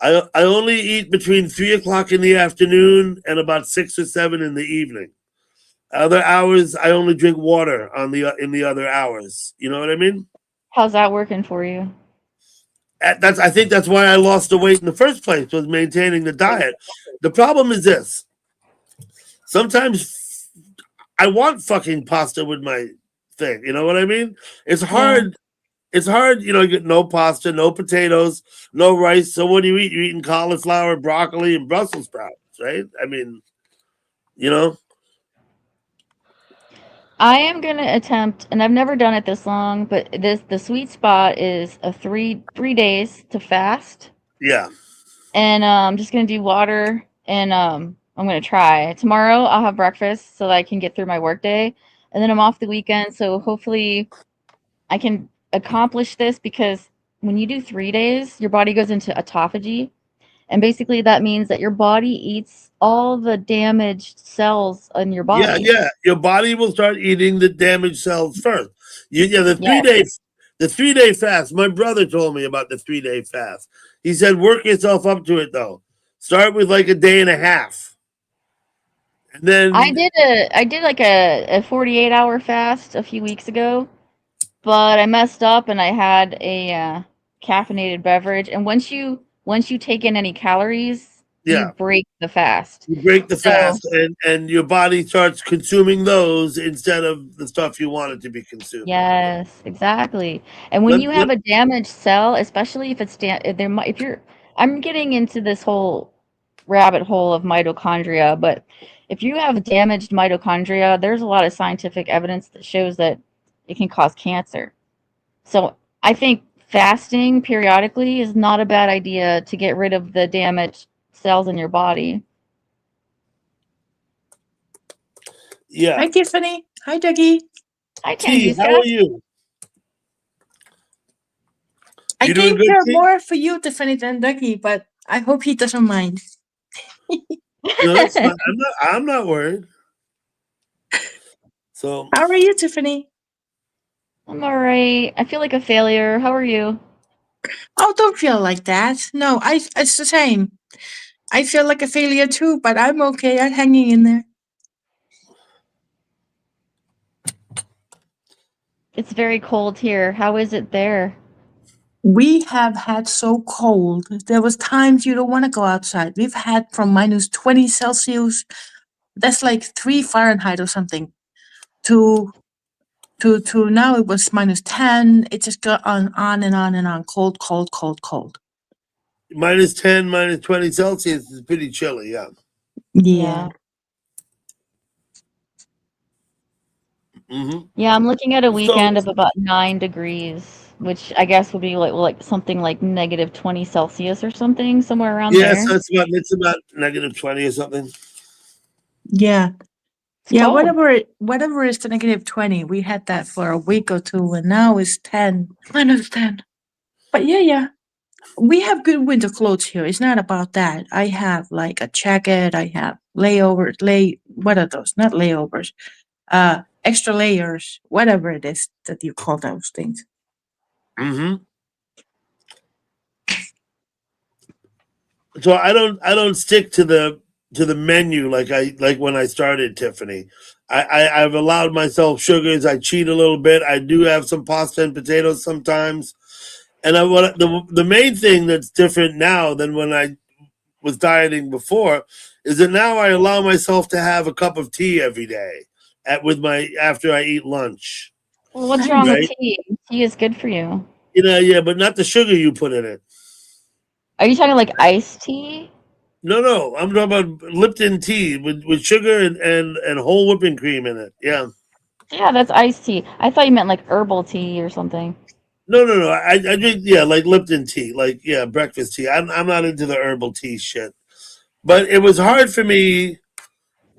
I only eat between 3 o'clock in the afternoon and about 6 or 7 in the evening. Other hours, I only drink water in the other hours. You know what I mean?
How's that working for you?
I think that's why I lost the weight in the first place, was maintaining the diet. The problem is this. Sometimes I want fucking pasta with my thing. You know what I mean? It's hard. Yeah. It's hard, you get no pasta, no potatoes, no rice. So what do you eat? You're eating cauliflower, broccoli, and Brussels sprouts, right? I mean,
I am gonna attempt, and I've never done it this long, but the sweet spot is a 3 days to fast.
Yeah.
And I'm just gonna do water, and I'm gonna try. Tomorrow I'll have breakfast so that I can get through my workday, and then I'm off the weekend. So hopefully I can accomplish this, because when you do 3 days, your body goes into autophagy, And basically that means that your body eats all the damaged cells in your body.
Yeah. Your body will start eating the damaged cells first. The
Yes.
3-day fast. My brother told me about the 3-day fast. He said, work yourself up to it though. Start with like a day and a half. And then
I did like a 48-hour fast a few weeks ago, but I messed up and I had a caffeinated beverage. And once you take in any calories,
Yeah.
you break the fast.
you break the
So
fast and your body starts consuming those instead of the stuff you want it to be consumed.
yes, exactly. And when
Let-
you have
let-
a damaged cell, especially if it's if you're I'm getting into this whole rabbit hole of mitochondria, but if you have damaged mitochondria, there's a lot of scientific evidence that shows that it can cause cancer. So I think fasting periodically is not a bad idea to get rid of the damaged cells in your body.
yeah.
Hi, Tiffany. Hi, Dougie.
Hi,
T,
Tanjuska.
how are you?
I
You doing
came
good,
here
T?
more for you, Tiffany, than Dougie, but I hope he doesn't mind.
No, that's fine. I'm not worried. So
How are you, Tiffany?
I'm all right. I feel like a failure. How are you?
Oh, don't feel like that. No, it's the same. I feel like a failure too, but I'm okay. I'm hanging in there.
It's very cold here. How is it there?
We have had so cold. There was times you don't want to go outside. We've had from minus 20 Celsius, that's like 3 Fahrenheit or something, to now it was minus 10. It just got on and on and on. Cold, cold, cold, cold.
minus 10, minus 20 Celsius is pretty chilly, yeah.
Yeah.
hmm
Yeah, I'm looking at a
So-
weekend of about 9 degrees, which I guess would be like something like negative 20 Celsius or something, somewhere around
Yeah,
there.
so it's about negative 20 or something.
Yeah.
It's
Yeah,
cold.
whatever is the negative 20. We had that for a week or two, and now it's 10. Minus 10. But yeah. We have good winter clothes here. It's not about that. I have like a jacket, I have what are those? Not layovers. Extra layers, whatever it is that you call those things.
hmm So I don't stick to the menu like when I started, Tiffany. I've allowed myself sugars. I cheat a little bit. I do have some pasta and potatoes sometimes. And the main thing that's different now than when I was dieting before is that now I allow myself to have a cup of tea every day after I eat lunch.
Well, what's wrong
Right?
with tea? Tea is good for you.
Yeah, but not the sugar you put in it.
Are you talking like iced tea?
No, I'm talking about Lipton tea with sugar and whole whipping cream in it. Yeah.
Yeah, that's iced tea. I thought you meant like herbal tea or something.
No. I drink like Lipton tea, breakfast tea. I'm not into the herbal tea shit. But it was hard for me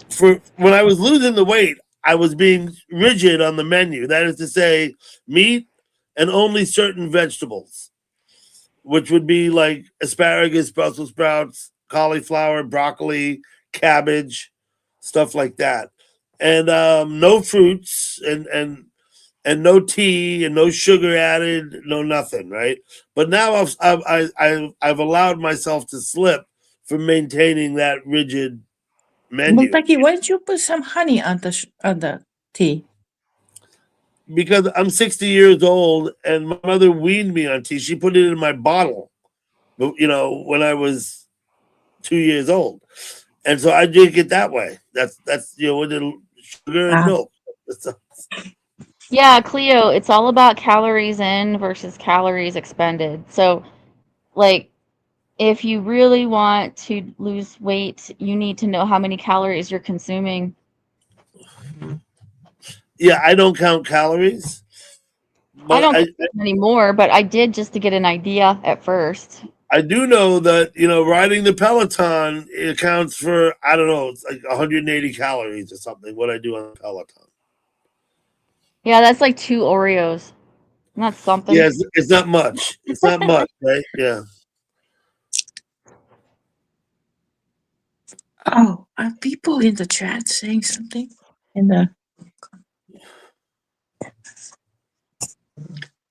for when I was losing the weight. I was being rigid on the menu. That is to say, meat and only certain vegetables, which would be like asparagus, Brussels sprouts, cauliflower, broccoli, cabbage, stuff like that, and no fruits and no tea and no sugar added, no nothing, right? But now I've allowed myself to slip from maintaining that rigid
Well,
menu
Becky, why don't you put some honey on the tea?
because I'm 60 years old and my mother weaned me on tea. She put it in my bottle, when I was 2 years old, and so I drink it that way. That's with the sugar and
Ah.
milk.
Yeah, Cleo, it's all about calories in versus calories expended. So, like, if you really want to lose weight, you need to know how many calories you're consuming.
Yeah, I don't count calories.
I
But
don't consume anymore, but I did just to get an idea at first.
I do know that riding the Peloton it accounts for I don't know, it's like 180 calories or something. What I do on the Peloton.
Yeah, that's like 2 Oreos. Not something.
Yeah, it's not much. It's not much, right? Yeah.
Oh, are people in the chat saying something? In the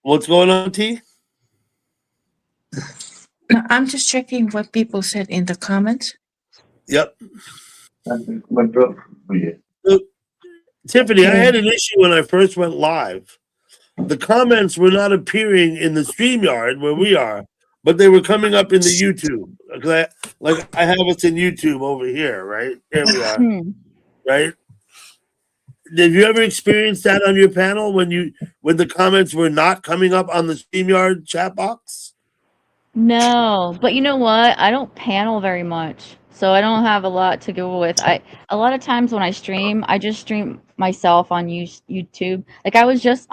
What's going on, T?
No, I'm just checking what people said in the comments.
Yep. Look, Tiffany, I had an issue when I first went live. The comments were not appearing in the StreamYard where we are, but they were coming up in the YouTube. I have us in YouTube over here, right? There we are, right? Did you ever experience that on your panel when the comments were not coming up on the StreamYard chat box?
No, but you know what? I don't panel very much, so I don't have a lot to go with. A lot of times when I stream, I just stream myself on YouTube. Like I was just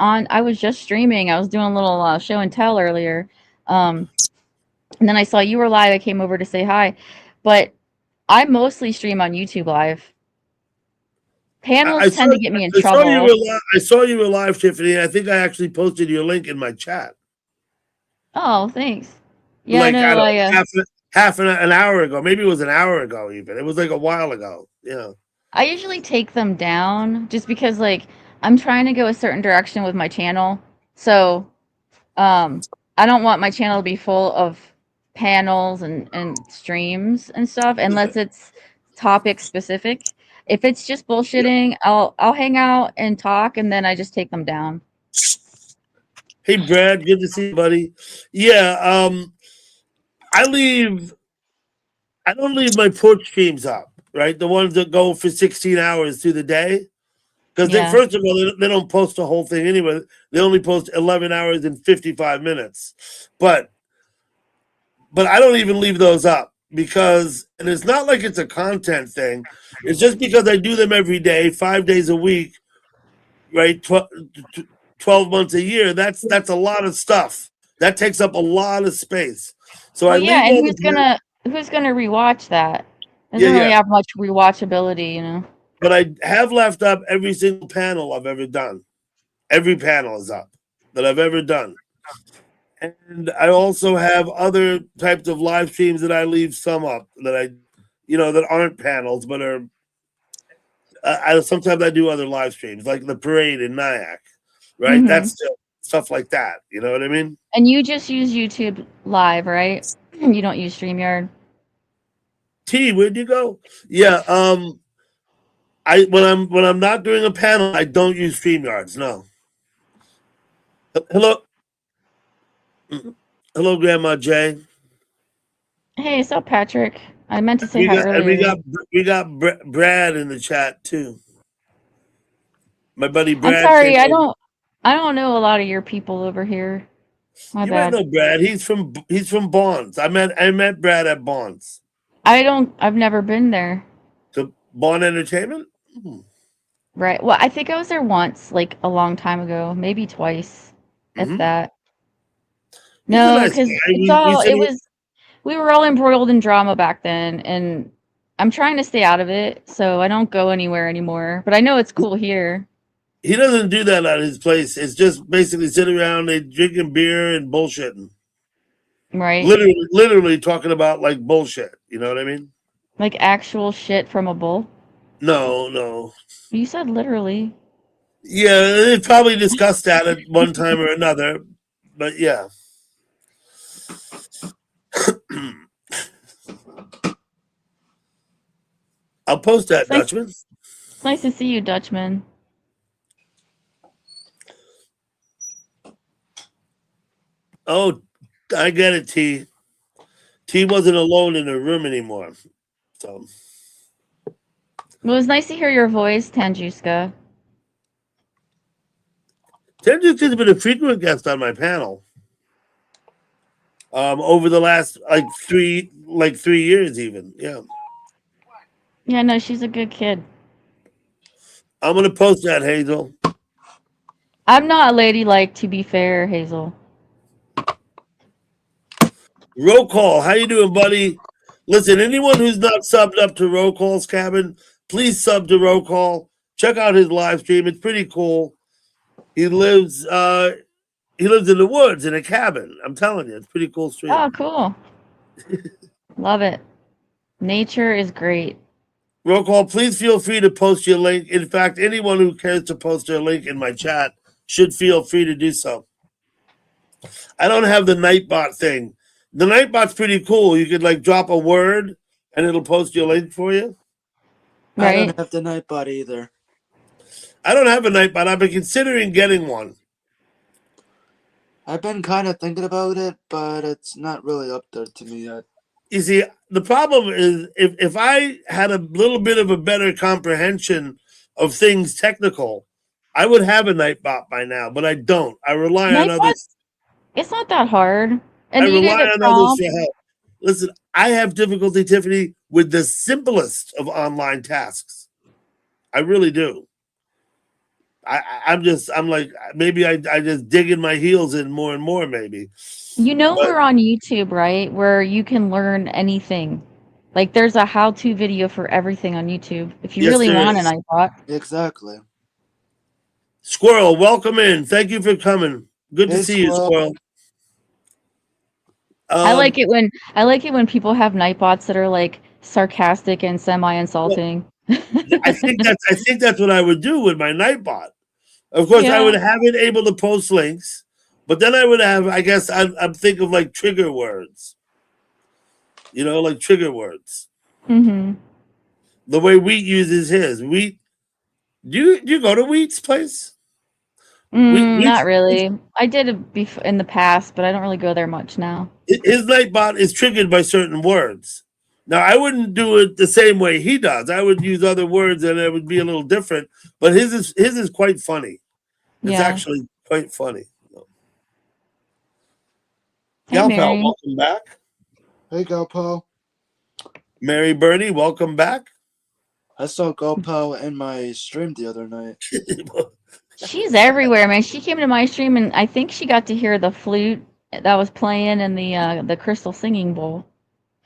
streaming. I was doing a little show and tell earlier, and then I saw you were live. I came over to say hi, but I mostly stream on YouTube live. Panels tend to get me in trouble.
I saw you were live, Tiffany. I think I actually posted your link in my chat.
Oh, thanks. Yeah,
Like
no,
half an hour ago. Maybe it was an hour ago even. It was like a while ago. Yeah.
I usually take them down just because like I'm trying to go a certain direction with my channel. So I don't want my channel to be full of panels and streams and stuff unless it's topic specific. If it's just bullshitting, I'll hang out and talk and then I just take them down.
Hey Brad, good to see you, buddy. Yeah, I don't leave my porch streams up, right? The ones that go for 16 hours through the day. Because first of all, they don't post the whole thing anyway. They only post 11 hours and 55 minutes. But I don't even leave those up because, and it's not like it's a content thing. It's just because I do them every day, 5 days a week, right? 12 months a year. That's a lot of stuff. That takes up a lot of space. So
and who's gonna rewatch that? It doesn't really have much rewatchability, you know.
But I have left up every single panel I've ever done. Every panel is up that I've ever done. And I also have other types of live streams that I leave some up that that aren't panels, but are. Sometimes I do other live streams, like the parade in Nyack, right?
Mm-hmm.
That's still stuff like that. You know what I mean?
And you just use YouTube Live, right? You don't use StreamYard.
T, where'd you go? Yeah. When I'm not doing a panel, I don't use StreamYards. No. Hello, Grandma Jay.
Hey, what's up, Patrick? I meant to say hi earlier.
And we got Brad in the chat too. My buddy Brad.
I'm sorry, I don't know a lot of your people over here. My bad.
Might know Brad. He's from Bonds. I met Brad at Bonds.
I've never been there.
To Bond Entertainment?
Right. Well, I think I was there once, like a long time ago, maybe twice, if that. No, because we were all embroiled in drama back then, and I'm trying to stay out of it, so I don't go anywhere anymore. But I know it's cool here.
He doesn't do that at his place. It's just basically sitting around, they drinking beer and bullshitting.
Right.
Literally talking about like bullshit. You know what I mean?
Like actual shit from a bull?
No.
You said literally.
Yeah, they probably discussed that at one time or another, but yeah. I'll post that, Dutchman.
It's nice to see you, Dutchman.
Oh, I get it, T. T wasn't alone in the room anymore. So
it was nice to hear your voice, Tanjuska.
Tanjuska's been a frequent guest on my panel. Over the last like 3 years even. Yeah.
Yeah, no, she's a good kid.
I'm gonna post that, Hazel.
I'm not ladylike, to be fair, Hazel.
Roll call. How you doing, buddy? Listen, anyone who's not subbed up to Roll Call's cabin, please sub to Roll Call. Check out his live stream. It's pretty cool. He lives in the woods in a cabin. I'm telling you, it's pretty cool stream.
Oh, cool. Love it. Nature is great.
Roll call, please feel free to post your link. In fact, anyone who cares to post their link in my chat should feel free to do so. I don't have the Nightbot thing. The Nightbot's pretty cool. You could like drop a word and it'll post your link for you.
I
Right?
don't have the Nightbot either.
I don't have a Nightbot. I've been considering getting one.
I've been kind of thinking about it, but it's not really up there to me yet.
You see, the problem is if I had a little bit of a better comprehension of things technical, I would have a Nightbot by now, but I don't. I rely on
Nightbot,
others.
it's not that hard.
I
And you
rely
get a
on others
prompt.
for help. Listen, I have difficulty, Tiffany, with the simplest of online tasks. I really do. I'm like, maybe I just digging my heels in more and more, maybe.
You know
But
we're on YouTube, right? Where you can learn anything. Like there's a how-to video for everything on YouTube. If you
yes,
really
there
want an
is.
iPod.
Exactly.
Squirrel, welcome in. Thank you for coming. Good to
Hey,
see you,
Squirrel.
Squirrel.
I like it when people have Nightbots that are like sarcastic and semi-insulting.
I think that's what I would do with my Nightbot. Of course, I would
Yeah.
have it able to post links, but then I would have, I guess, I'm thinking of like trigger words. You know, like trigger words.
Mm-hmm.
The way Wheat uses his. Wheat, do you go to Wheat's place?
Not really. I did in the past, but I don't really go there much now.
His Nightbot is triggered by certain words. Now, I wouldn't do it the same way he does. I would use other words and it would be a little different. But his is quite funny. It's
Yeah.
actually quite funny.
Hey,
Galpal,
Mary.
welcome back.
Hey, Galpo.
Mary Bernie, welcome back.
I saw Galpo in my stream the other night.
She's everywhere, man. She came to my stream, and I think she got to hear the flute that was playing in the Crystal Singing Bowl.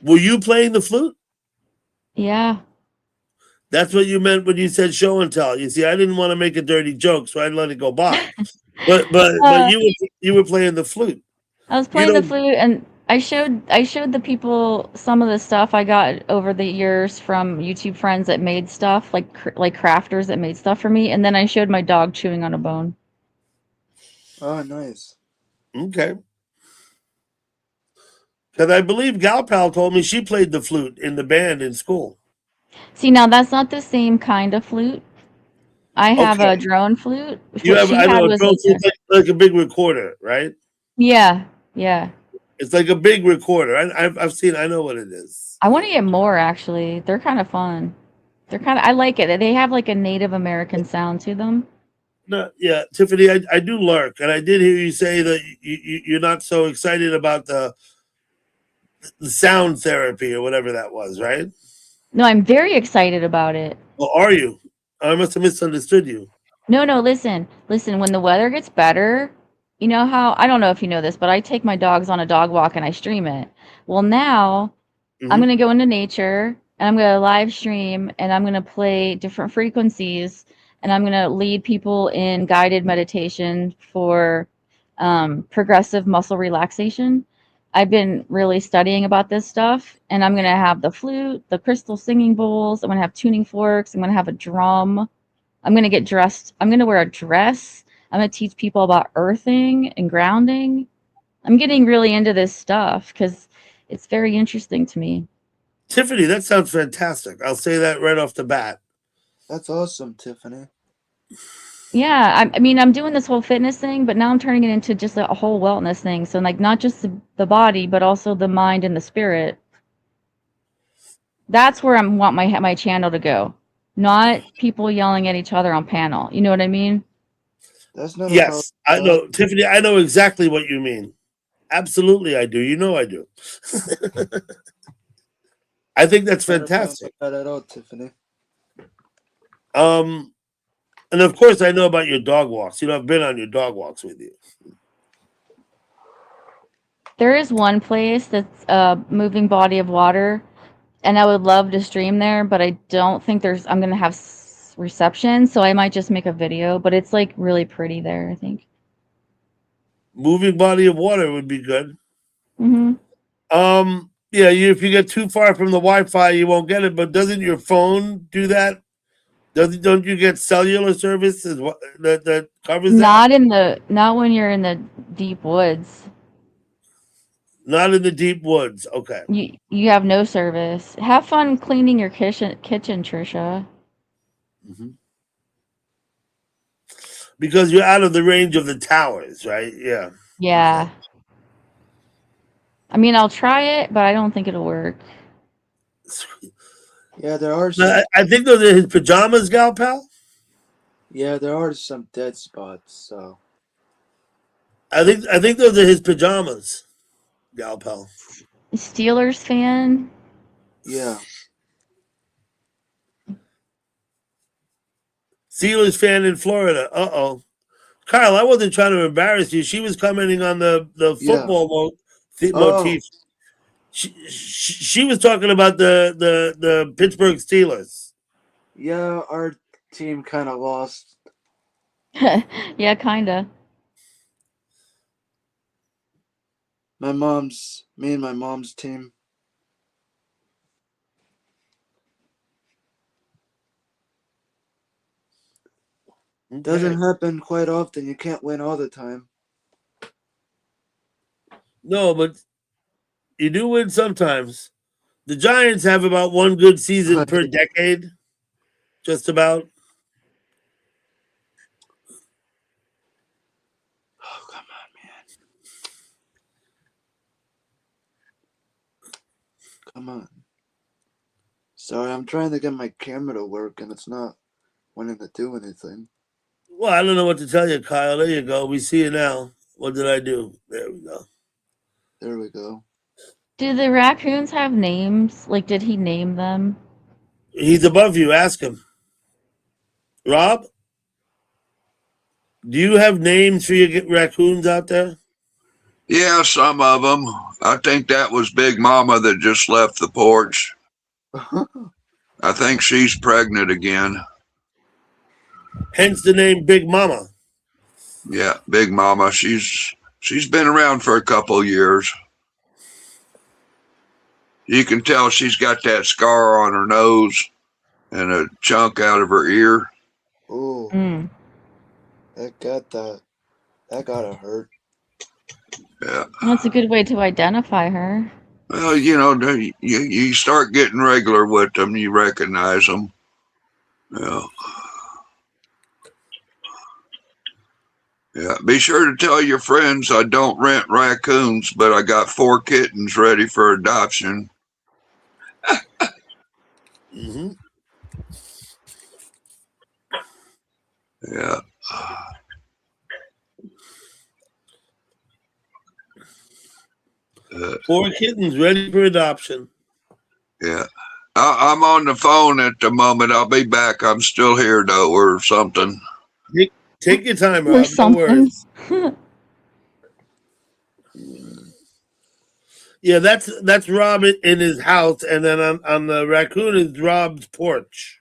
Were you playing the flute?
Yeah.
That's what you meant when you said show and tell. You see, I didn't want to make a dirty joke, so I let it go by. But you were playing the flute.
I was playing the flute, and I showed the people some of the stuff I got over the years from YouTube friends that made stuff, like crafters that made stuff for me, and then I showed my dog chewing on a bone.
Oh, nice.
Okay. Because I believe Galpal told me she played the flute in the band in school.
See, now that's not the same kind of flute. I have
Okay.
a drone flute.
You
What
have,
she
I
had
know,
was
it's like a big recorder, right?
yeah, yeah.
It's like a big recorder. I've seen. I know what it is.
I want to get more actually. They're kind of fun. I like it. They have like a Native American sound to them.
No, yeah, Tiffany, I do lurk, and I did hear you say that you're not so excited about the sound therapy or whatever that was, right?
No, I'm very excited about it.
Well, are you? I must have misunderstood you.
No, listen. When the weather gets better, you know how, I don't know if you know this, but I take my dogs on a dog walk and I stream it. Well, now I'm going to go into nature and I'm going to live stream and I'm going to play different frequencies and I'm going to lead people in guided meditation for progressive muscle relaxation. I've been really studying about this stuff, and I'm going to have the flute, the crystal singing bowls. I'm going to have tuning forks. I'm going to have a drum. I'm going to get dressed. I'm going to wear a dress. I'm going to teach people about earthing and grounding. I'm getting really into this stuff because it's very interesting to me.
Tiffany, that sounds fantastic. I'll say that right off the bat.
That's awesome, Tiffany.
Yeah, I mean, I'm doing this whole fitness thing, but now I'm turning it into just a whole wellness thing. So, like, not just the body, but also the mind and the spirit. That's where I want my channel to go. Not people yelling at each other on panel. You know what I mean?
That's not.
Yes, I know, Tiffany. I know exactly what you mean. Absolutely, I do. You know, I do. I think that's fantastic.
Not at all, Tiffany.
And of course, I know about your dog walks. You know, I've been on your dog walks with you.
There is one place that's a moving body of water, and I would love to stream there, but I don't think I'm going to have reception, so I might just make a video, but it's like really pretty there, I think.
Moving body of water would be good.
Mm-hmm.
Yeah, if you get too far from the Wi-Fi, you won't get it. But doesn't your phone do that? Don't you get cellular service that covers that?
Not when you're in the deep woods.
Not in the deep woods. Okay.
You have no service. Have fun cleaning your kitchen, Trisha.
Mm-hmm. Because you're out of the range of the towers, right? Yeah.
Yeah. I mean, I'll try it, but I don't think it'll work.
Yeah, there are some.
I think those are his pajamas, gal pal.
Yeah, there are some dead spots. So
I think those are his pajamas, gal pal.
Steelers fan.
yeah,
Steelers fan in Florida. Uh-oh. Kyle, I wasn't trying to embarrass you. She was commenting on the football motif. She was talking about the Pittsburgh Steelers.
yeah, our team kind of lost.
Yeah, kinda.
Me and my mom's team.
Okay.
Doesn't happen quite often. You can't win all the time.
No, but you do win sometimes. The Giants have about one good season per decade. Just about.
Oh, come on, man. Come on. Sorry, I'm trying to get my camera to work and it's not wanting to do anything.
Well, I don't know what to tell you, Kyle. There you go. We see you now. What did I do? There we go.
There we go.
Do the raccoons have names? Like, did he name them?
He's above you. Ask him. Rob, do you have names for your raccoons out there?
Yeah, some of them. I think that was Big Mama that just left the porch. I think she's pregnant again.
Hence the name Big Mama.
Yeah, Big Mama. She's been around for a couple years. You can tell she's got that scar on her nose and a chunk out of her ear.
Ooh,
Mm.
that gotta hurt.
Yeah.
That's a good way to identify her.
Well, you start getting regular with them, you recognize them. Yeah. Yeah. Be sure to tell your friends I don't rent raccoons, but I got 4 kittens ready for adoption.
Mm-hmm.
Yeah.
4 kittens ready for adoption.
Yeah. I'm on the phone at the moment. I'll be back. I'm still here though, or something.
Take your time,
Or
Rob. No
something.
worries. Yeah, that's Rob in his house, and then on the raccoon is Rob's porch.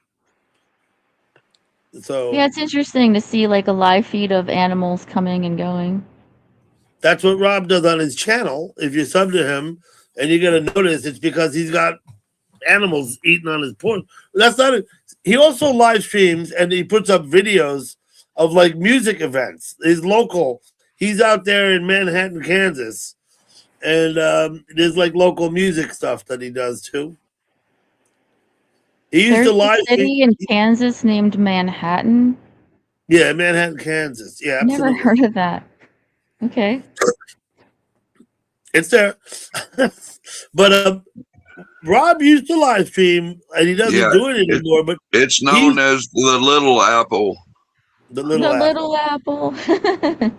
So
Yeah, it's interesting to see like a live feed of animals coming and going.
that's what Rob does on his channel. If you sub to him, and you're gonna notice it's because he's got animals eating on his porch. That's not it. He also live streams and he puts up videos of like music events. He's local. He's out there in Manhattan, Kansas, and there's like local music stuff that he does too. He used
There's
to live
a city in Kansas named Manhattan.
Yeah, Manhattan, Kansas. Yeah,
Never
absolutely.
heard of that. Okay.
It's there. But Rob used to live stream, and he doesn't
Yeah,
do it anymore. But
It's known as the Little Apple.
the
The
little apple.
little apple.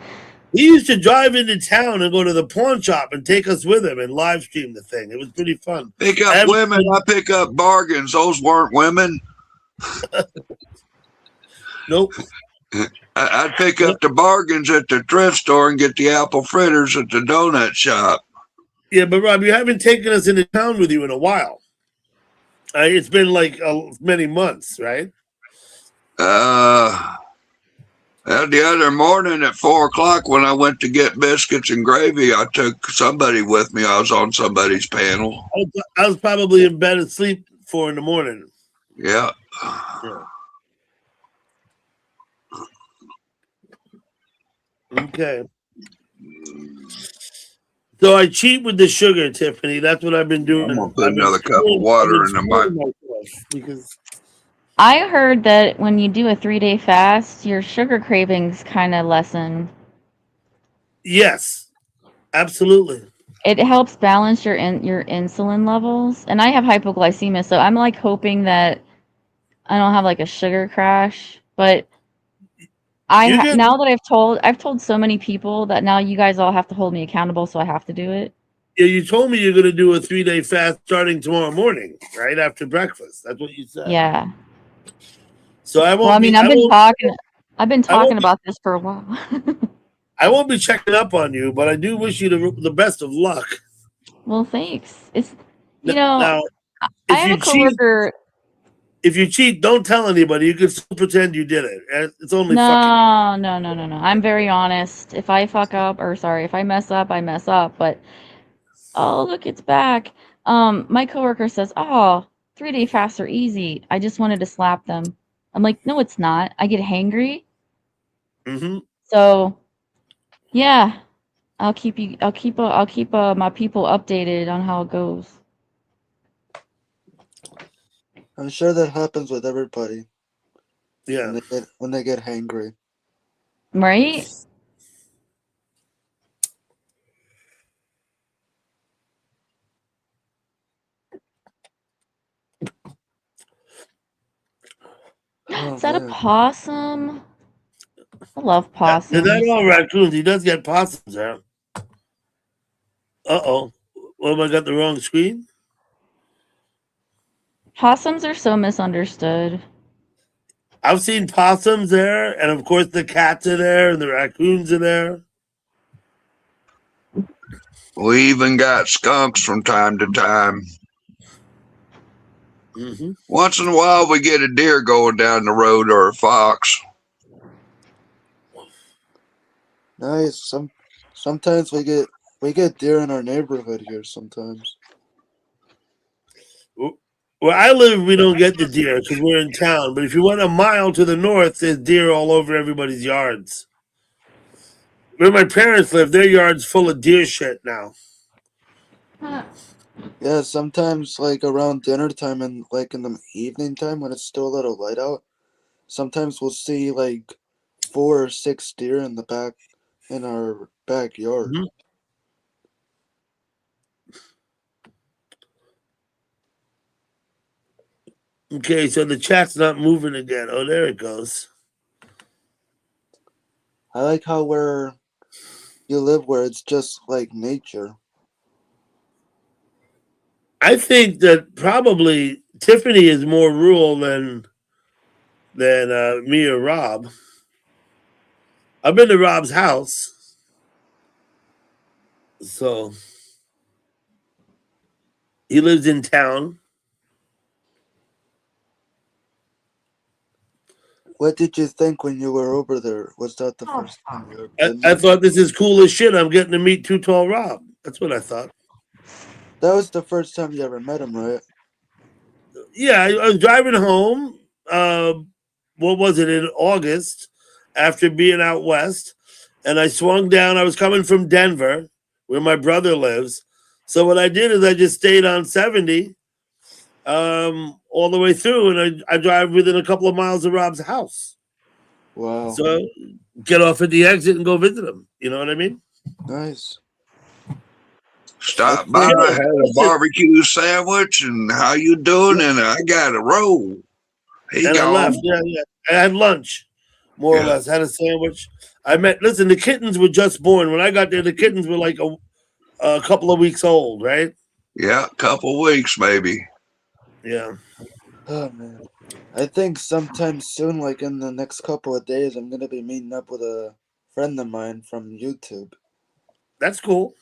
He used to drive into town and go to the pawn shop and take us with him and live stream the thing. It was pretty fun.
Pick up
Every-
women. I pick up bargains. Those weren't women.
Nope.
I'd pick up the bargains at the thrift store and get the apple fritters at the donut shop.
Yeah, but Rob, you haven't taken us into town with you in a while. It's been like many months, right?
I The other morning at 4 o'clock when I went to get biscuits and gravy, I took somebody with me. I was on somebody's panel.
I was probably in bed asleep 4 in the morning.
Yeah.
Yeah. Okay. So I cheat with the sugar, Tiffany. That's what I've been doing.
I'm gonna put another cup of water in the mic.
Because
I heard that when you do a 3-day fast, your sugar cravings kind of lessen.
yes, absolutely.
It helps balance your insulin levels. And I have hypoglycemia, so I'm like hoping that I don't have like a sugar crash. But now that I've told so many people that now you guys all have to hold me accountable, so I have to do it.
Yeah, you told me you're going to do a 3-day fast starting tomorrow morning, right after breakfast. That's what you said.
Yeah.
So I won't.
Well, I mean, I've been talking about this for a while.
I won't be checking up on you, but I do wish you the best of luck.
Well, thanks. It's
now,
I have a coworker.
If you cheat, don't tell anybody. You can still pretend you did it. It's only
No.
fucking.
I'm very honest. If I fuck up, if I mess up, I mess up. But oh, look, it's back. My coworker says, "Oh, 3-day fasts are easy. I just wanted to slap them." I'm like, "No, it's not. I get hangry."
Mm-hmm.
So, yeah, I'll keep my people updated on how it goes.
I'm sure that happens with everybody.
Yeah.
When they get hangry.
Right? Is that a possum? I love possums.
They're all raccoons. He does get possums out. Uh-oh. What, have I got the wrong screen?
Possums are so misunderstood.
I've seen possums there, and of course the cats are there, and the raccoons are there.
We even got skunks from time to time.
Mm-hmm.
Once in a while, we get a deer going down the road or a fox.
Nice. Sometimes we get deer in our neighborhood here. Sometimes.
Where I live, we don't get the deer because we're in town. But if you went a mile to the north, there's deer all over everybody's yards. Where my parents live, their yard's full of deer shit now.
Yeah, sometimes like around dinner time and like in the evening time when it's still a little light out, sometimes we'll see like 4 or 6 deer in our backyard.
Mm-hmm. Okay, so the chat's not moving again. Oh, there it goes.
I like how where you live where it's just like nature.
I think that probably Tiffany is more rural than me or Rob. I've been to Rob's house. So he lives in town.
What did you think when you were over there? Was that the first time you were?
I thought this is cool as shit. I'm getting to meet Too Tall Rob. That's what I thought.
That was the first time you ever met him, right?
Yeah, I was driving home. What was it, in August, after being out west, and I swung down. I was coming from Denver, where my brother lives. So what I did is I just stayed on 70 all the way through, and I drive within a couple of miles of Rob's house.
Wow.
So get off at the exit and go visit him. You know what I mean?
Nice.
Stop by, had a barbecue sandwich, and how you doing? And I got a roll.
I left. Yeah. I had lunch, more or less. Had a sandwich. Listen, the kittens were just born. When I got there, the kittens were like a couple of weeks old, right?
Yeah, a couple weeks maybe.
Yeah.
Oh man. I think sometime soon, like in the next couple of days, I'm gonna be meeting up with a friend of mine from YouTube.
That's cool.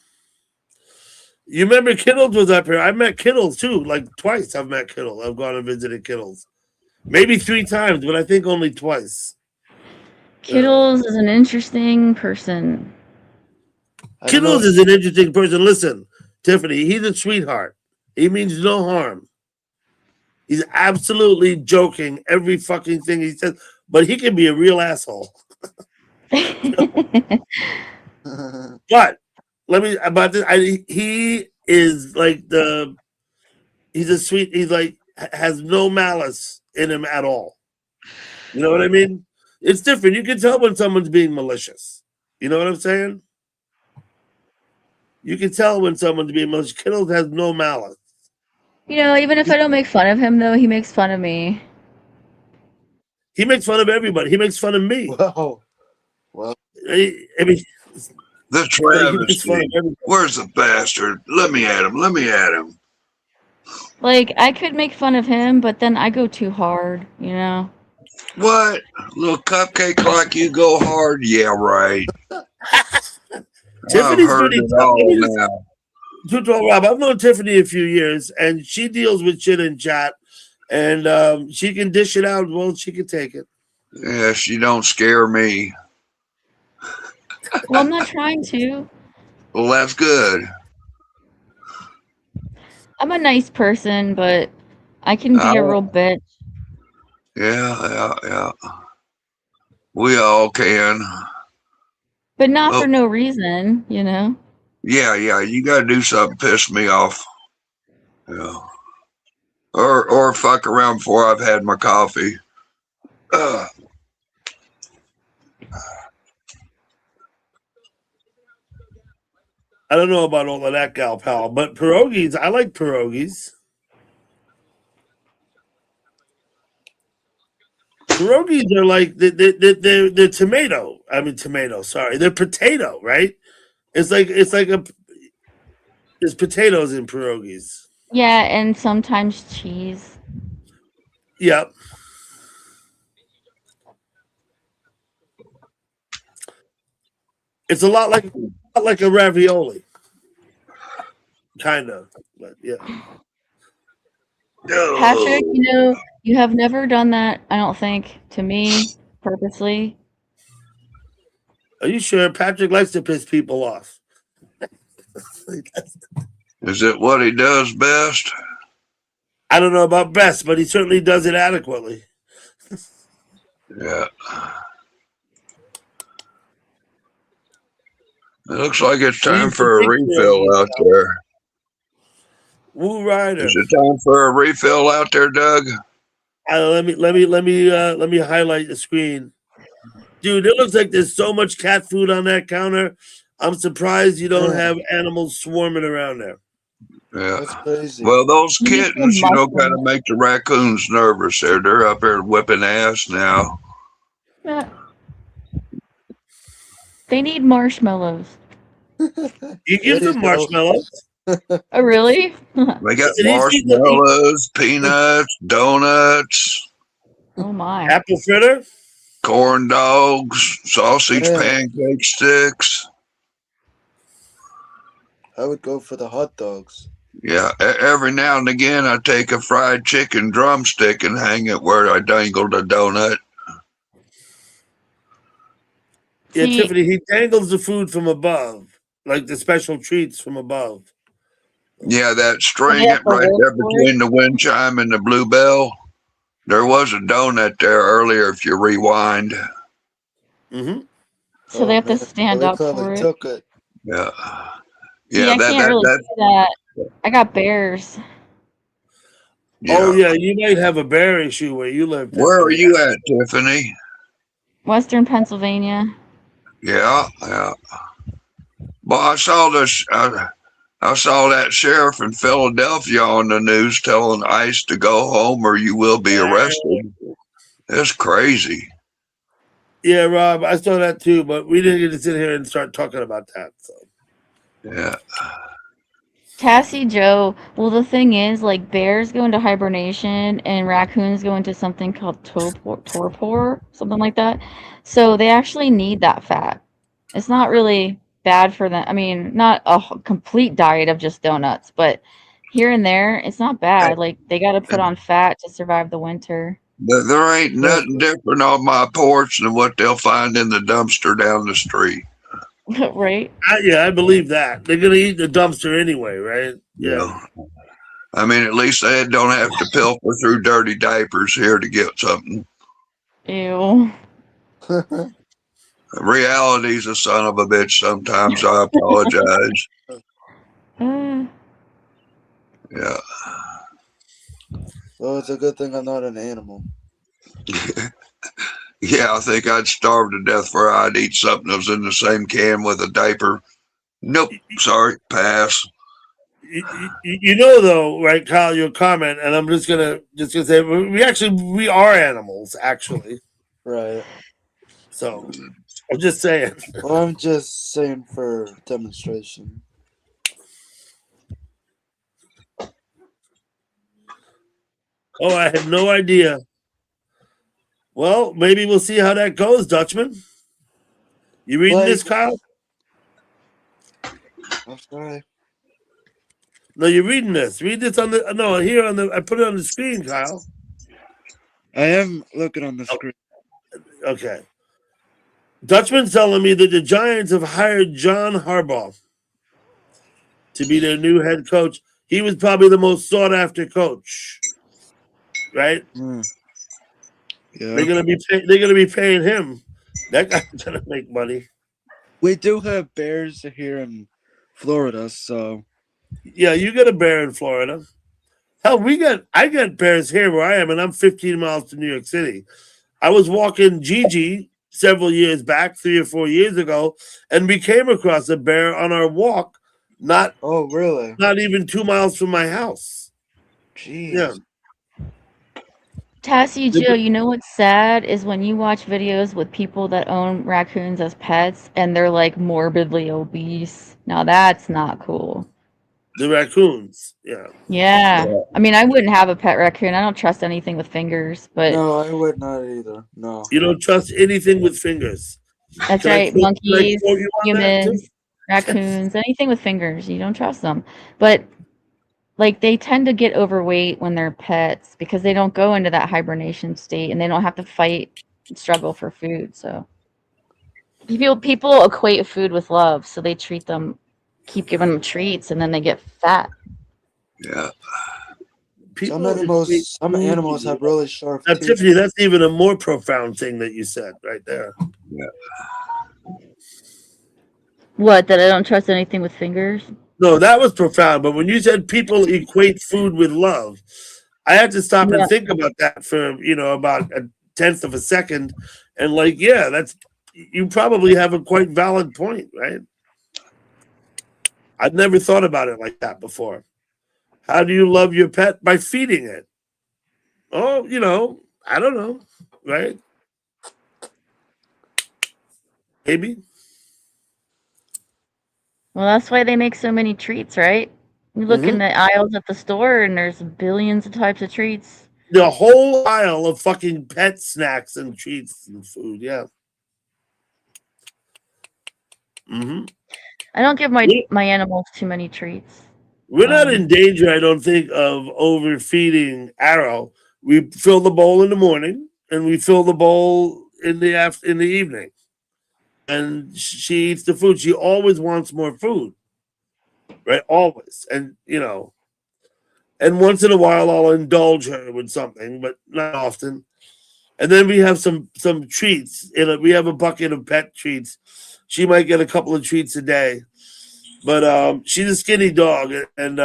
You remember Kittles was up here? I met Kittles too, like twice. I've met Kittles. I've gone and visited Kittles, maybe 3 times, but I think only twice.
Kittles is an interesting person.
I don't know.
Kittles is an interesting person. Listen, Tiffany, he's a sweetheart. He means no harm. He's absolutely joking every fucking thing he says, but he can be a real asshole. But let me about this. He is like he's a sweet. He's like has no malice in him at all. You know what I mean? It's different. You can tell when someone's being malicious. You know what I'm saying? You can tell when someone's being malicious. Kittles has no malice.
You know, even if I don't make fun of him, though, he makes fun of me.
He makes fun of everybody. He makes fun of me.
Whoa. Well,
I mean,
The
he makes fun
travesty.
of everybody.
Where's the bastard? Let me at him. Let me at him.
Like, I could make fun of him, but then I go too hard, you know?
What? Little cupcake like you go hard? Yeah, right.
Tiffany's
I've heard
pretty
it
tough.
all
Let me just-
now.
Rob, I've known Tiffany a few years, and she deals with shit in chat, and she can dish it out. Well, she can take it.
Yeah, she don't scare me.
Well, I'm not trying to.
Well, that's good.
I'm a nice person, but I can be a
Oh.
real bitch.
Yeah. We all can.
But not
Well-
for no reason, you know?
Yeah. You gotta do something to piss me off. Yeah. Or fuck around before I've had my coffee.
I don't know about all of that, gal pal, but pierogies, I like pierogies. Pierogies are like they're tomato. I mean tomato. Sorry, they're potato, right? It's like there's potatoes in pierogies.
Yeah, and sometimes cheese.
Yep. It's a lot like a ravioli, kind of. But yeah.
Patrick, you know, you have never done that, I don't think, to me purposely.
Are you sure Patrick likes to piss people off?
Is it what he does best?
I don't know about best, but he certainly does it adequately.
Yeah. It looks like it's time for a refill out there.
Woo Rider.
Is it time for a refill out there, Doug?
Let me highlight the screen. Dude, it looks like there's so much cat food on that counter. I'm surprised you don't have animals swarming around there.
Yeah.
that's crazy.
Well, those
You need some
kittens, kind of
mushrooms.
make the raccoons nervous. They're up there whipping ass now.
Yeah. They need marshmallows.
You give
There
them
you go.
marshmallows.
Oh, really?
They got
Did he see the-
marshmallows, peanuts, donuts,
Oh, my.
Apple fritter.
corn dogs, sausage
Yeah.
pancake sticks.
I would go for the hot dogs.
Yeah, every now and again I take a fried chicken drumstick and hang it where I dangled a donut.
Yeah,
See-
Tiffany, he dangles the food from above, like the special treats from above.
Yeah, that string
have
it
to
right
work
there
for
between the wind chime and the bluebell. There was a donut there earlier if you rewind.
Mm-hmm.
So they have to
man.
stand
They
up
probably
for it.
took it.
Yeah.
See,
Yeah,
I can't really
that
do that. I got bears.
yeah.
Oh yeah, you might have a bear issue where you live.
Where are
Tiffany.
you at, Tiffany?
Western Pennsylvania.
Yeah. But I saw this. I saw that sheriff in Philadelphia on the news telling ICE to go home or you will be arrested. That's crazy.
Yeah, Rob, I saw that too, but we didn't get to sit here and start talking about that. So.
Yeah.
Cassie Joe. Well, the thing is, like, bears go into hibernation and raccoons go into something called torpor, something like that. So they actually need that fat. It's not really bad for them. I mean, not a complete diet of just donuts, but here and there, it's not bad. Like, they got to put on fat to survive the winter.
There ain't
Well,
nothing different on my porch than what they'll find in the dumpster down the street.
Right?
yeah, I believe that. They're gonna eat the dumpster anyway, right? Yeah.
I mean, at least they don't have to pilfer through dirty diapers here to get something.
Ew.
Reality's a son of a bitch sometimes. I apologize.
Uh,
Yeah.
Well, it's a good thing I'm not an animal.
Yeah, I think I'd starve to death before I'd eat something that was in the same can with a diaper. Nope. Sorry. Pass.
You know, though, right, Kyle? Your comment, and I'm just gonna say we are animals, actually.
Right.
So I'm just saying.
Well, I'm just saying for demonstration.
Oh, I had no idea. Well, maybe we'll see how that goes, Dutchman. You reading
Like-
this, Kyle?
I'm sorry.
No, you're reading this. Read this on the here on the. I put it on the screen, Kyle.
I am looking on the screen.
Okay. Dutchman's telling me that the Giants have hired John Harbaugh to be their new head coach. He was probably the most sought after coach, right?
Yeah.
They're gonna be paying him. That guy's gonna make money.
We do have bears here in Florida, so
Yeah, you get a bear in Florida. Hell, I got bears here where I am, and I'm 15 miles to New York City. I was walking Gigi several years back, 3 or 4 years ago, and we came across a bear on our walk, not
oh really?
not even 2 miles from my house.
Jeez.
Yeah.
Tassie Joe, you know what's sad is when you watch videos with people that own raccoons as pets and they're like morbidly obese. Now that's not cool.
The raccoons. Yeah.
Yeah. I mean, I wouldn't have a pet raccoon. I don't trust anything with fingers, but
No, I would not either. No.
You don't trust anything with fingers.
that's
Can I
right.
quote-
Monkeys,
quote you on that, too?
humans, raccoons, anything with fingers, you don't trust them. But like they tend to get overweight when they're pets because they don't go into that hibernation state and they don't have to fight and struggle for food. So people equate food with love, so they keep giving them treats, and then they get fat.
Yeah.
Some animals have really sharp teeth.
Tiffany, that's even a more profound thing that you said right there.
What, that I don't trust anything with fingers?
No, that was profound. But when you said people equate food with love, I had to stop and think about that for about a tenth of a second, and you probably have a quite valid point, right? I'd never thought about it like that before. How do you love your pet? By feeding it. Oh, I don't know, right? Maybe.
Well, that's why they make so many treats, right? You look in the aisles at the store and there's billions of types of treats.
The whole aisle of fucking pet snacks and treats and food, yeah.
I don't give my animals too many treats.
We're not in danger, I don't think, of overfeeding Arrow. We fill the bowl in the morning and we fill the bowl in the evening. And she eats the food. She always wants more food. Right? Always. And and once in a while I'll indulge her with something, but not often. And then we have some treats. We have a bucket of pet treats. She might get a couple of treats a day. But she's a skinny dog, and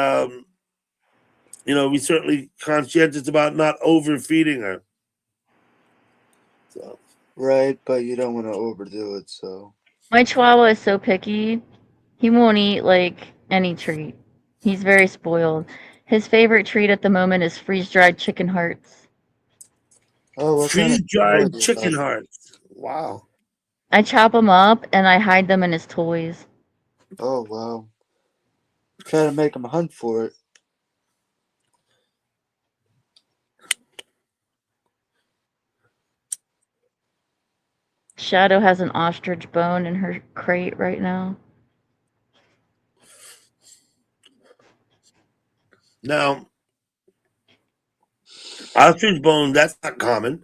we certainly conscientious about not overfeeding her. So.
Right, but you don't want to overdo it, so.
My Chihuahua is so picky. He won't eat like any treat. He's very spoiled. His favorite treat at the moment is freeze-dried chicken hearts.
Oh,
freeze-dried chicken hearts. Wow.
I chop them up and I hide them in his toys.
Oh, wow. Try to make him hunt for it.
Shadow has an ostrich bone in her crate right now.
Now, Ostrich bone, that's not common.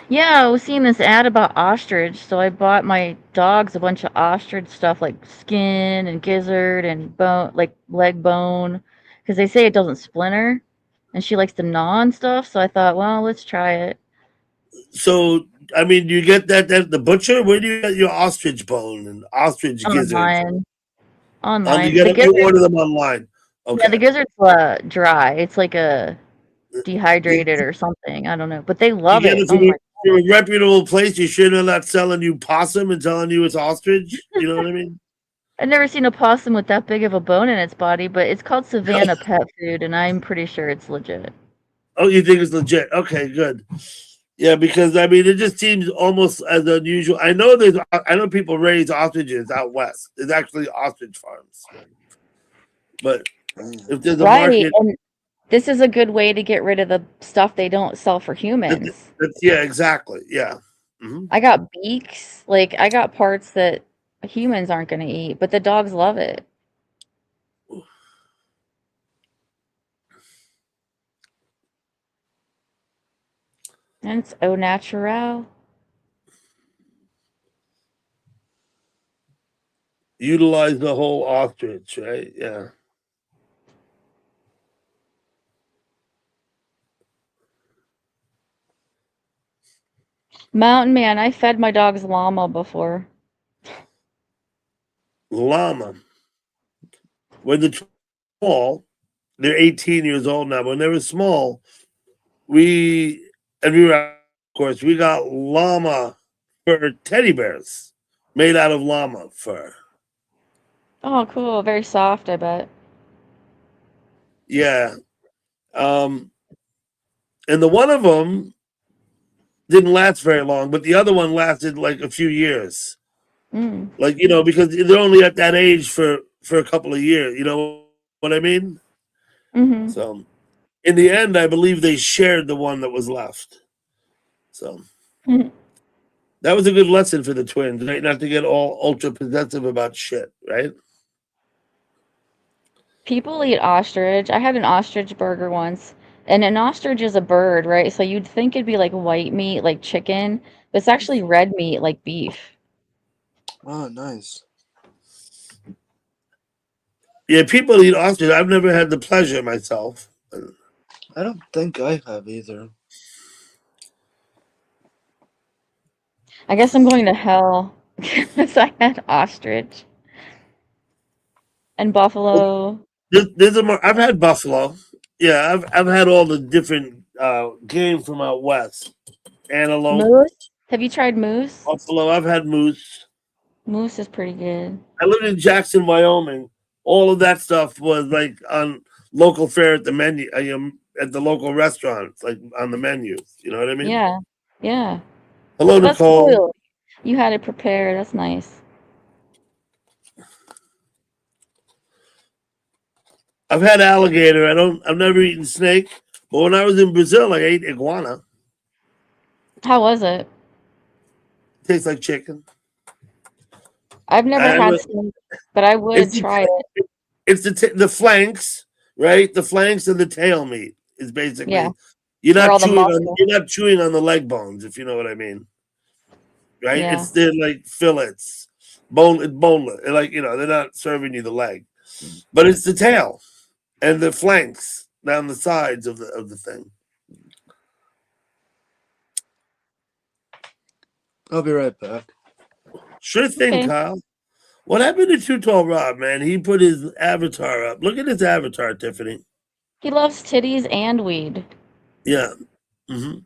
Yeah, I was seeing this ad about ostrich, so I bought my dogs a bunch of ostrich stuff like skin and gizzard and bone, like leg bone, because they say it doesn't splinter, and she likes to gnaw and stuff. So I thought, well, let's try it
So, I mean, do you get that at the butcher? Where do you get your ostrich bone and ostrich gizzard?
online.
You
Online,
get
the
them, you
gizzard,
order them online.
yeah, the
Okay.
gizzard's dry. It's like a dehydrated or something. I don't know, but they
You
love
get
it.
it
Oh my!
from a reputable place. You sure they're not selling you possum and telling you it's ostrich? You know what I mean?
I've never seen a possum with that big of a bone in its body, but it's called Savannah Pet Food, and I'm pretty sure it's legit.
Oh, you think it's legit? Okay, good. Yeah, because I mean, it just seems almost as unusual. I know people raise ostriches out west. There's actually ostrich farms, but if there's a
Right,
market,
and this is a good way to get rid of the stuff they don't sell for humans.
yeah, exactly, yeah. Hmm.
I got beaks, like I got parts that humans aren't going to eat, but the dogs love it. And it's au naturel.
Utilize the whole ostrich, right? Yeah.
Mountain Man, I fed my dogs llama before.
Llama. When they're small, they're 18 years old now. When they were small, we of course, we got llama fur teddy bears made out of llama fur.
Oh, cool. Very soft, I bet.
Yeah. And the one of them didn't last very long, but the other one lasted like a few years.
Mm.
Like, because they're only at that age for a couple of years. You know what I mean?
Mm-hmm.
So, in the end, I believe they shared the one that was left. So, that was a good lesson for the twins, right? Not to get all ultra possessive about shit, right?
People eat ostrich. I had an ostrich burger once, and an ostrich is a bird, right? So you'd think it'd be like white meat, like chicken, but it's actually red meat, like beef.
Oh, nice.
Yeah, people eat ostrich. I've never had the pleasure myself.
I don't think I have either.
I guess I'm going to hell because I had ostrich and buffalo.
I've had buffalo. Yeah, I've had all the different game from out west. Antelope,
Moose? Have you tried moose?
buffalo. I've had moose.
Moose is pretty good.
I lived in Jackson, Wyoming. All of that stuff was like on local fare at the menu, at the local restaurants, like on the menus. You know what I mean?
Yeah, yeah.
Hello,
That's
Nicole.
cool. You had it prepared. That's nice.
I've had alligator. I've never eaten snake, but when I was in Brazil, I ate iguana.
How was it?
Tastes like chicken.
I've never
I
had
would-
snake, but I would
It's
try it.
it's the flanks, right? The flanks and the tail meat is basically.
Yeah.
You're
Or all
not
the
chewing on
muscle.
you're not chewing on the leg bones, if you know what I mean. Right?
Yeah.
It's they're like fillets, boneless. Like they're not serving you the leg, but it's the tail and the flanks down the sides of the thing.
I'll be right back.
Sure thing,
Okay.
Kyle. What happened to Too Tall Rob, man? He put his avatar up. Look at his avatar, Tiffany.
He loves titties and weed.
Yeah. Mm-hmm.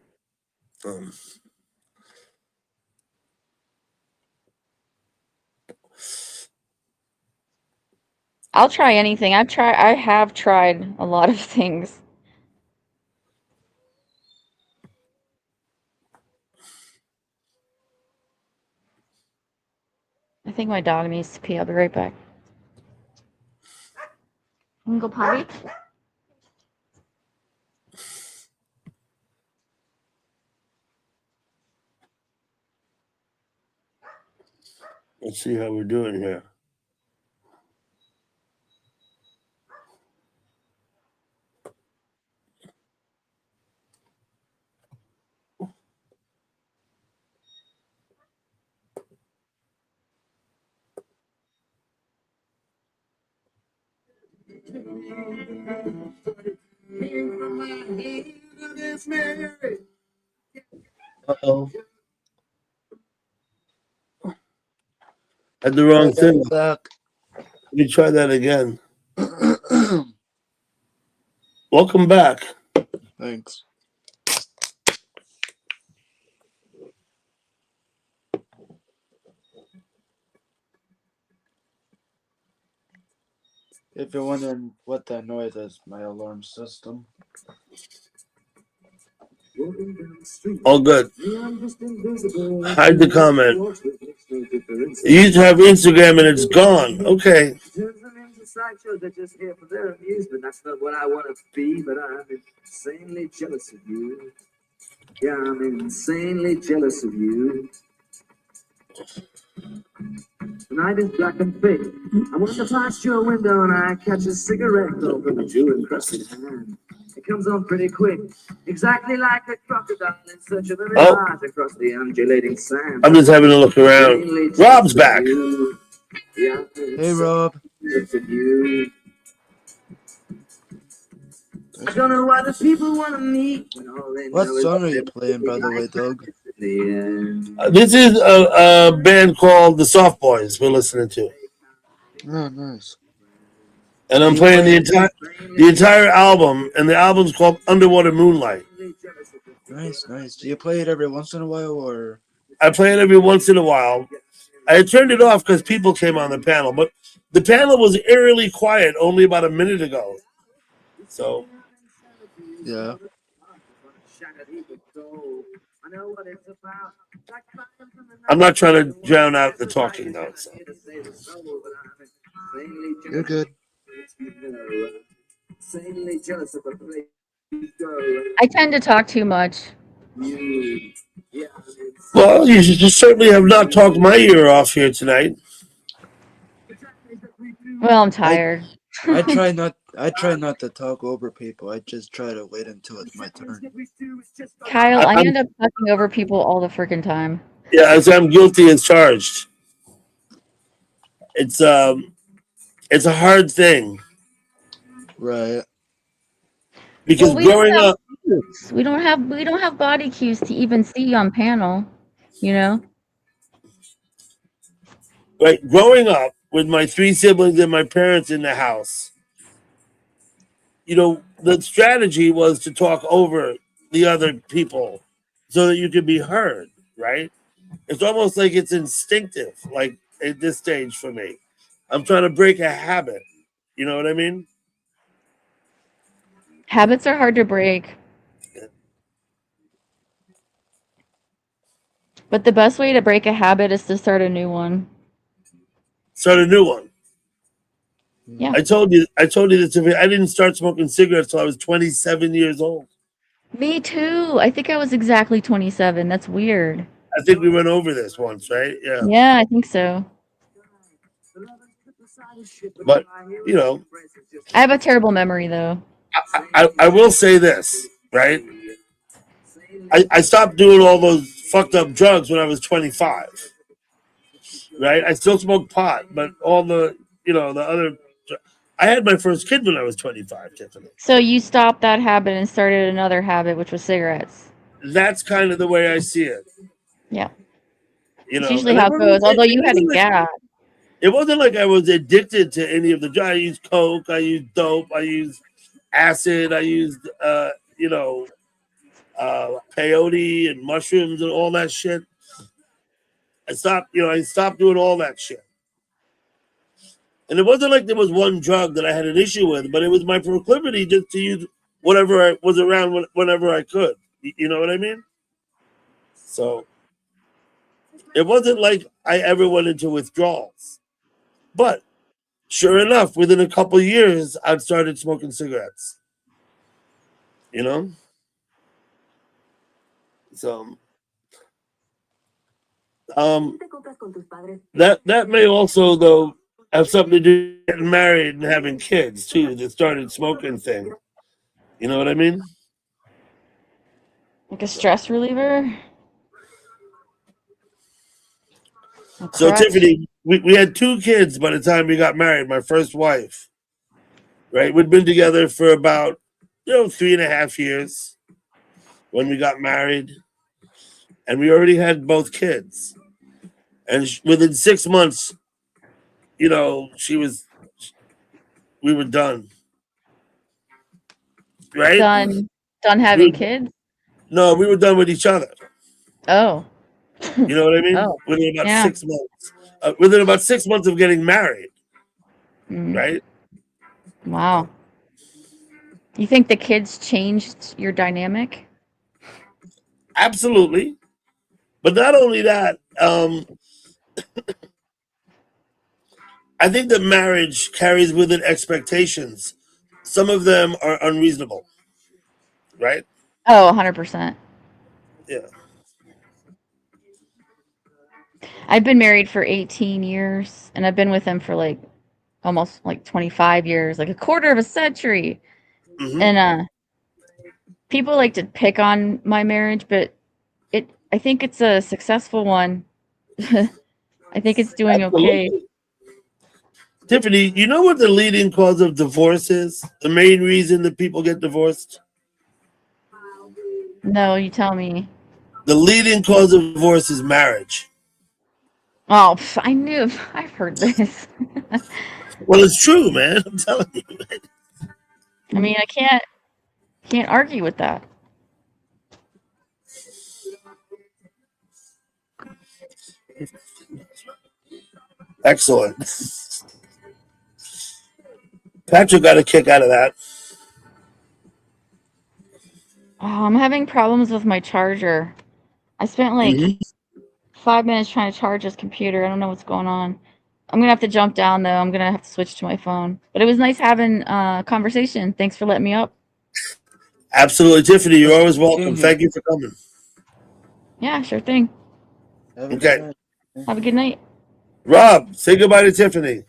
I'll try anything. I have tried a lot of things. I think my dog needs to pee. I'll be right back. You can go potty?
Let's see how we're doing here. Uh-oh. Had the wrong thing.
Back.
Let me try that again. Welcome back.
Thanks. If you're wondering what that noise is, my alarm system.
All good. Hide the comment. You used to have Instagram and it's gone. Okay.
Sideshows are just here for their amusement. That's not what I want to be, but I'm insanely jealous of you. Yeah, I'm insanely jealous of you. The night is black and thick. I wander past your window and I catch a cigarette from a jewel-encrusted hand. It comes on pretty quick, exactly like a crocodile in search of a mirage across the undulating sand.
I'm just having a look around. Rob's back.
Yeah,
Hey, Rob.
you. I don't know why the people want to meet.
What song are you playing, by the way, Doug?
This is a band called the Soft Boys we're listening to.
Oh, nice.
And I'm playing the entire album, and the album's called Underwater Moonlight.
Nice, nice. Do you play it every once in a while, or?
I play it every once in a while. I had turned it off because people came on the panel, but the panel was eerily quiet only about a minute ago. So,
Yeah.
I'm not trying to drown out the talking, though. So.
You're good.
I tend to talk too much.
Well, you certainly have not talked my ear off here tonight.
Well, I'm tired.
I try not to talk over people. I just try to wait until it's my turn.
Kyle, I end up talking over people all the freaking time.
Yeah, as I'm guilty as charged. It's a hard thing.
Right.
Because
Well,
growing up,
we don't have body cues to even see on panel, you know?
right, growing up with my three siblings and my parents in the house, you know, the strategy was to talk over the other people so that you could be heard, right? It's almost like it's instinctive, like at this stage for me. I'm trying to break a habit. You know what I mean?
Habits are hard to break. But the best way to break a habit is to start a new one.
Start a new one.
Yeah.
I told you this. I didn't start smoking cigarettes till I was 27 years old.
Me too. I think I was exactly 27. That's weird.
I think we went over this once, right? Yeah.
Yeah, I think so.
But, you know,
I have a terrible memory, though.
I will say this, right? I stopped doing all those fucked up drugs when I was 25, right? I still smoke pot, but all the, you know, the other. I had my first kid when I was 25, Tiffany.
So you stopped that habit and started another habit, which was cigarettes.
That's kind of the way I see it.
Yeah.
You know,
It's usually how it goes, although you had a gap.
It wasn't like I was addicted to any of the drugs. I used coke, I used dope, I used acid, I used, you know, peyote and mushrooms and all that shit. I stopped doing all that shit. And it wasn't like there was one drug that I had an issue with, but it was my proclivity just to use whatever I was around whenever I could. You know what I mean? So it wasn't like I ever went into withdrawals. But sure enough, within a couple of years, I'd started smoking cigarettes. You know? So that may also, though, have something to do with getting married and having kids too, that started smoking thing. You know what I mean?
Like a stress reliever?
So
Correct.
Tiffany, we had 2 kids by the time we got married, my first wife. right? We'd been together for about 3.5 years when we got married, and we already had both kids. And within 6 months, we were done, right?
Done
We
having
were,
kids?
no, we were done with each other.
Oh.
You know what I mean?
Oh.
Within about
Yeah.
6 months. Within about 6 months of getting married,
Mm.
right?
Wow. You think the kids changed your dynamic?
Absolutely. But not only that, I think that marriage carries with it expectations. Some of them are unreasonable, right?
Oh, 100%.
Yeah.
I've been married for 18 years, and I've been with him for like almost like 25 years, like a quarter of a century.
Hmm.
And people like to pick on my marriage, but I think it's a successful one. I think it's doing okay.
Absolutely. Tiffany, you know what the leading cause of divorce is? The main reason that people get divorced?
No, you tell me.
The leading cause of divorce is marriage.
Oh, I knew. I've heard this.
Well, it's true, man. I'm telling you.
I mean, I can't argue with that.
Excellent. Patrick got a kick out of that.
Oh, I'm having problems with my charger. I spent like
Hmm.
5 minutes trying to charge this computer. I don't know what's going on. I'm gonna have to jump down though. I'm gonna have to switch to my phone. But it was nice having a conversation. Thanks for letting me up.
Absolutely, Tiffany. You're always
Being
welcome.
here.
Thank you for coming.
Yeah, sure thing.
Have a
Okay.
good night.
Have a good night.
Rob, say goodbye to Tiffany.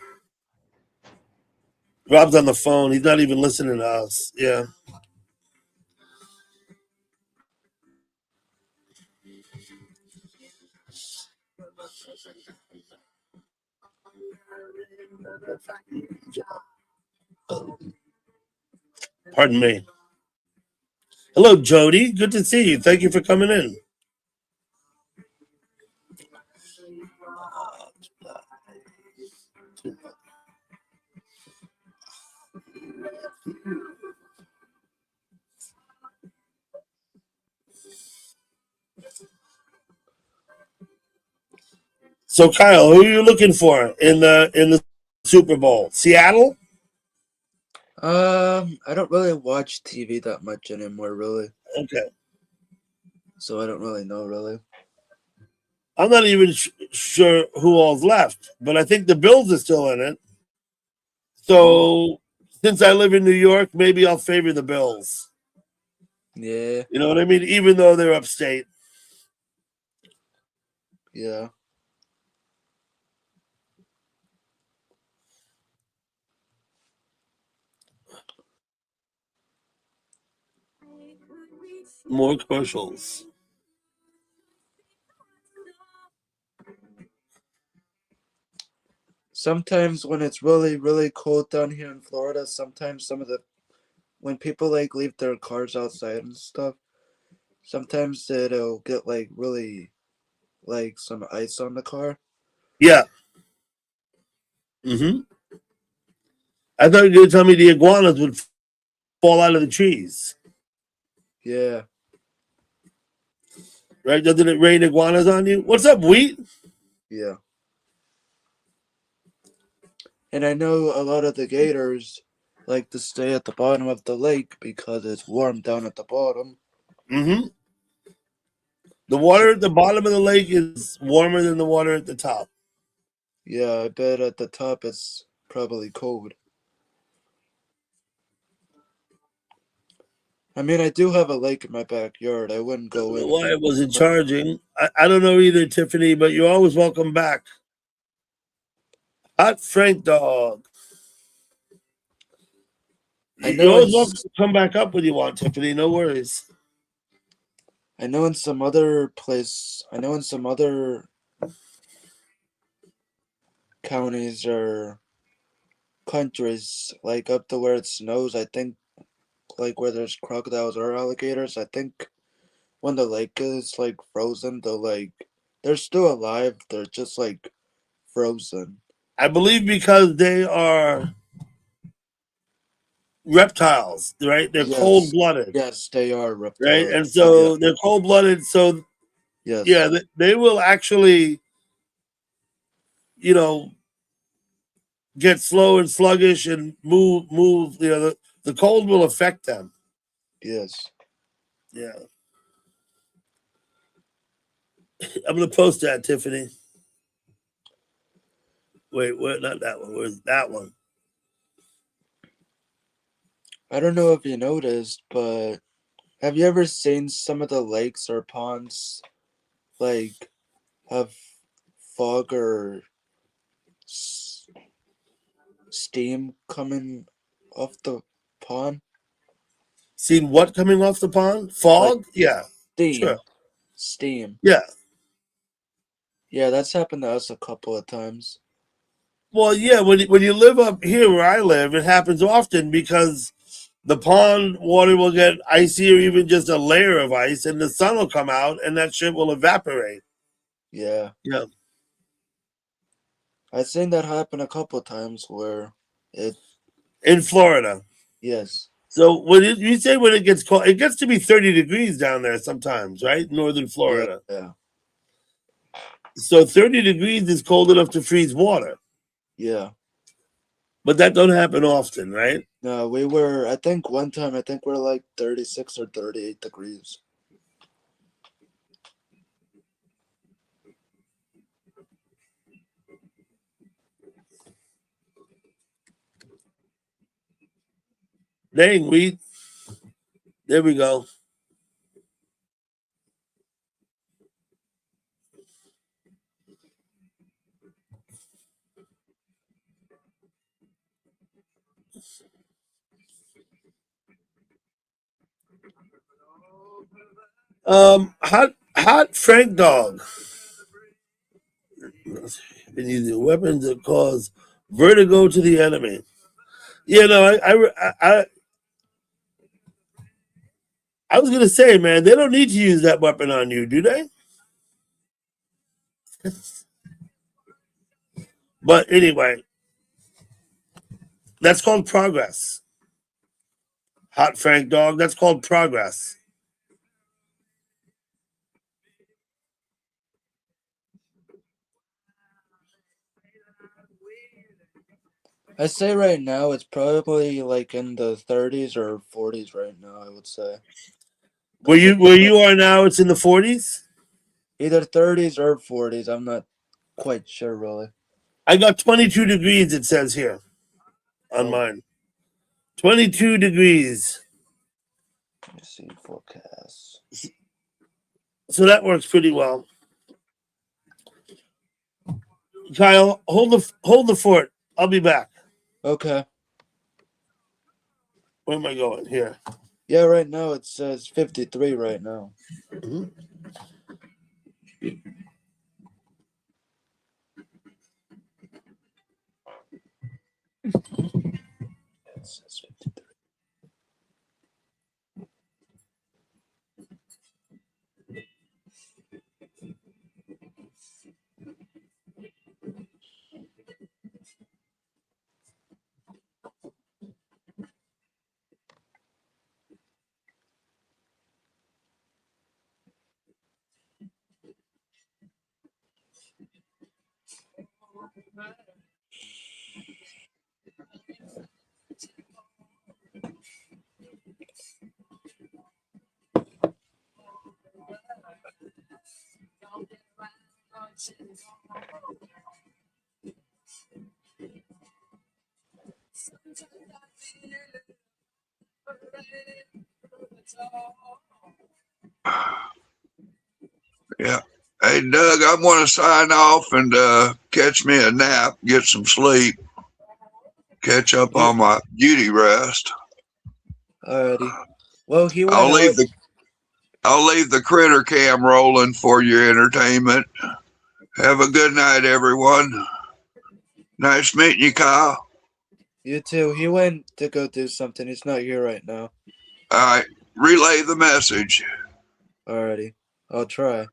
Rob's on the phone. He's not even listening to us. Yeah. Pardon me. Hello, Jody. Good to see you. Thank you for coming in. So, Kyle, who are you looking for in the Super Bowl? Seattle?
I don't really watch TV that much anymore, really.
Okay.
So I don't really know, really.
I'm not even sure who all's left, but I think the Bills are still in it. So, since I live in New York, maybe I'll favor the Bills.
Yeah,
You know what I mean? Even though they're upstate.
yeah.
More commercials.
Sometimes when it's really, really cold down here in Florida, sometimes when people like leave their cars outside and stuff, sometimes it'll get like really like some ice on the car.
Yeah. Hmm. I thought you were going to tell me the iguanas would fall out of the trees.
Yeah.
Right? Doesn't it rain iguanas on you? What's up, Wheat?
Yeah. And I know a lot of the gators like to stay at the bottom of the lake because it's warm down at the bottom.
Hmm. The water at the bottom of the lake is warmer than the water at the top.
Yeah, I bet at the top it's probably cold. I mean, I do have a lake in my backyard. I wouldn't
I don't
go
know
in.
why it wasn't charging. I don't know either, Tiffany, but you're always welcome back. Hot Frank Dog.
I
You're
know
always welcome to come back up when you want, Tiffany. No worries.
I know in some other counties or countries, like up to where it snows. I think, like where there's crocodiles or alligators. I think when the lake is like frozen, they're still alive. They're just like frozen.
I believe because they are reptiles, right? They're
Yes.
cold blooded,
Yes, they are reptiles.
right? And so they're cold blooded. So
Yes.
yeah, they will actually, you know, get slow and sluggish and move. You know, the cold will affect them.
Yes.
Yeah. I'm gonna post that, Tiffany. Wait, not that one. Where's that one?
I don't know if you noticed, but have you ever seen some of the lakes or ponds like have fog or steam coming off the pond?
Seen what coming off the pond? Fog?
Like
Yeah.
steam.
Sure.
Steam.
Yeah.
Yeah, that's happened to us a couple of times.
Well, yeah, when you live up here where I live, it happens often because the pond water will get icy or even just a layer of ice, and the sun will come out and that shit will evaporate.
Yeah.
Yeah.
I've seen that happen a couple of times where it
In Florida.
Yes.
So when you say when it gets cold, it gets to be 30 degrees down there sometimes, right? Northern Florida.
Yeah.
So 30 degrees is cold enough to freeze water.
Yeah.
But that don't happen often, right?
No, I think one time, we're like 36 or 38 degrees.
Dang, there we go. Hot Frank dog. Been using weapons that cause vertigo to the enemy. Yeah, no, I was gonna say, man, they don't need to use that weapon on you, do they? But anyway, that's called progress. Hot Frank dog, that's called progress.
I say right now it's probably like in the 30s or 40s right now, I would say.
Where you are now, it's in the 40s?
Either 30s or 40s. I'm not quite sure really.
I got 22 degrees, it says here on mine. 22 degrees.
Let me see forecast.
So that works pretty well. Kyle, hold the fort. I'll be back.
Okay.
Where am I going? Here.
Yeah, right now it says 53 right now.
Mm-hmm.
It says 53.
Yeah. Hey, Doug, I want to sign off and catch me a nap, get some sleep, catch up on my beauty rest.
Alrighty. Well,
I'll leave the critter cam rolling for your entertainment. Have a good night, everyone. Nice meeting you, Kyle.
You too. He went to go do something. He's not here right now.
All right, relay the message.
Alrighty. I'll try.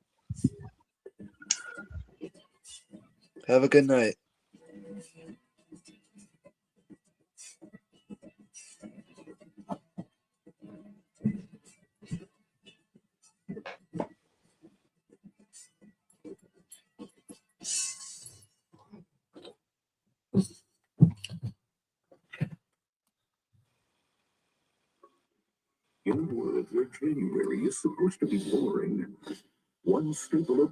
Have a good night.
In a world where January is supposed to be boring, one staple of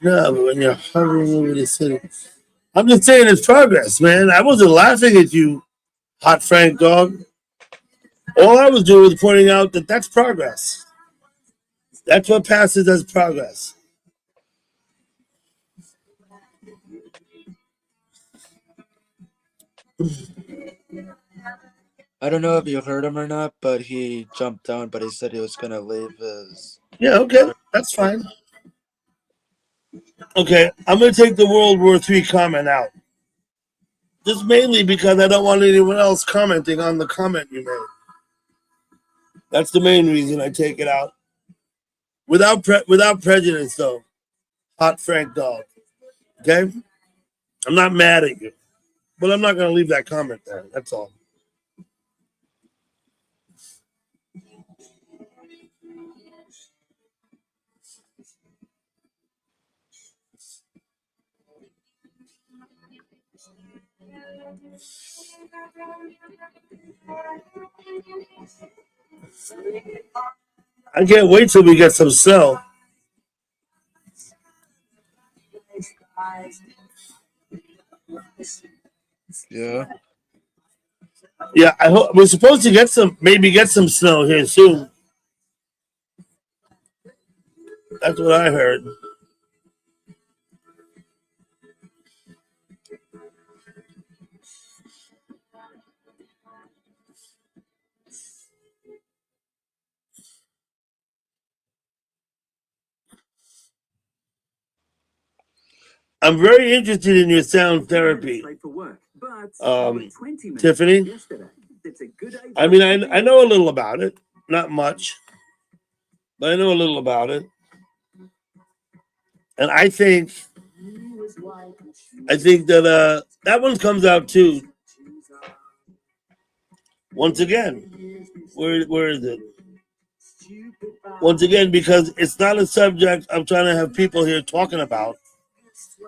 No, but when you're hovering over the city. I'm just saying it's progress, man. I wasn't laughing at you, Hot Frank Dog. All I was doing was pointing out that that's progress. That's what passes as progress.
I don't know if you heard him or not, but he jumped down, but he said he was gonna leave his.
Yeah, okay, that's fine. Okay, I'm gonna take the World War III comment out. Just mainly because I don't want anyone else commenting on the comment you made. That's the main reason I take it out. Without prejudice, though. Hot Frank Dog. Okay? I'm not mad at you. But I'm not gonna leave that comment there. That's all. I can't wait till we get some snow.
Yeah.
Yeah, I hope we're supposed to get some snow here soon. That's what I heard. I'm very interested in your sound therapy, Tiffany. I mean, I know a little about it, not much, but I know a little about it, and I think that that one comes out too. Once again, where is it? Once again, because it's not a subject I'm trying to have people here talking about.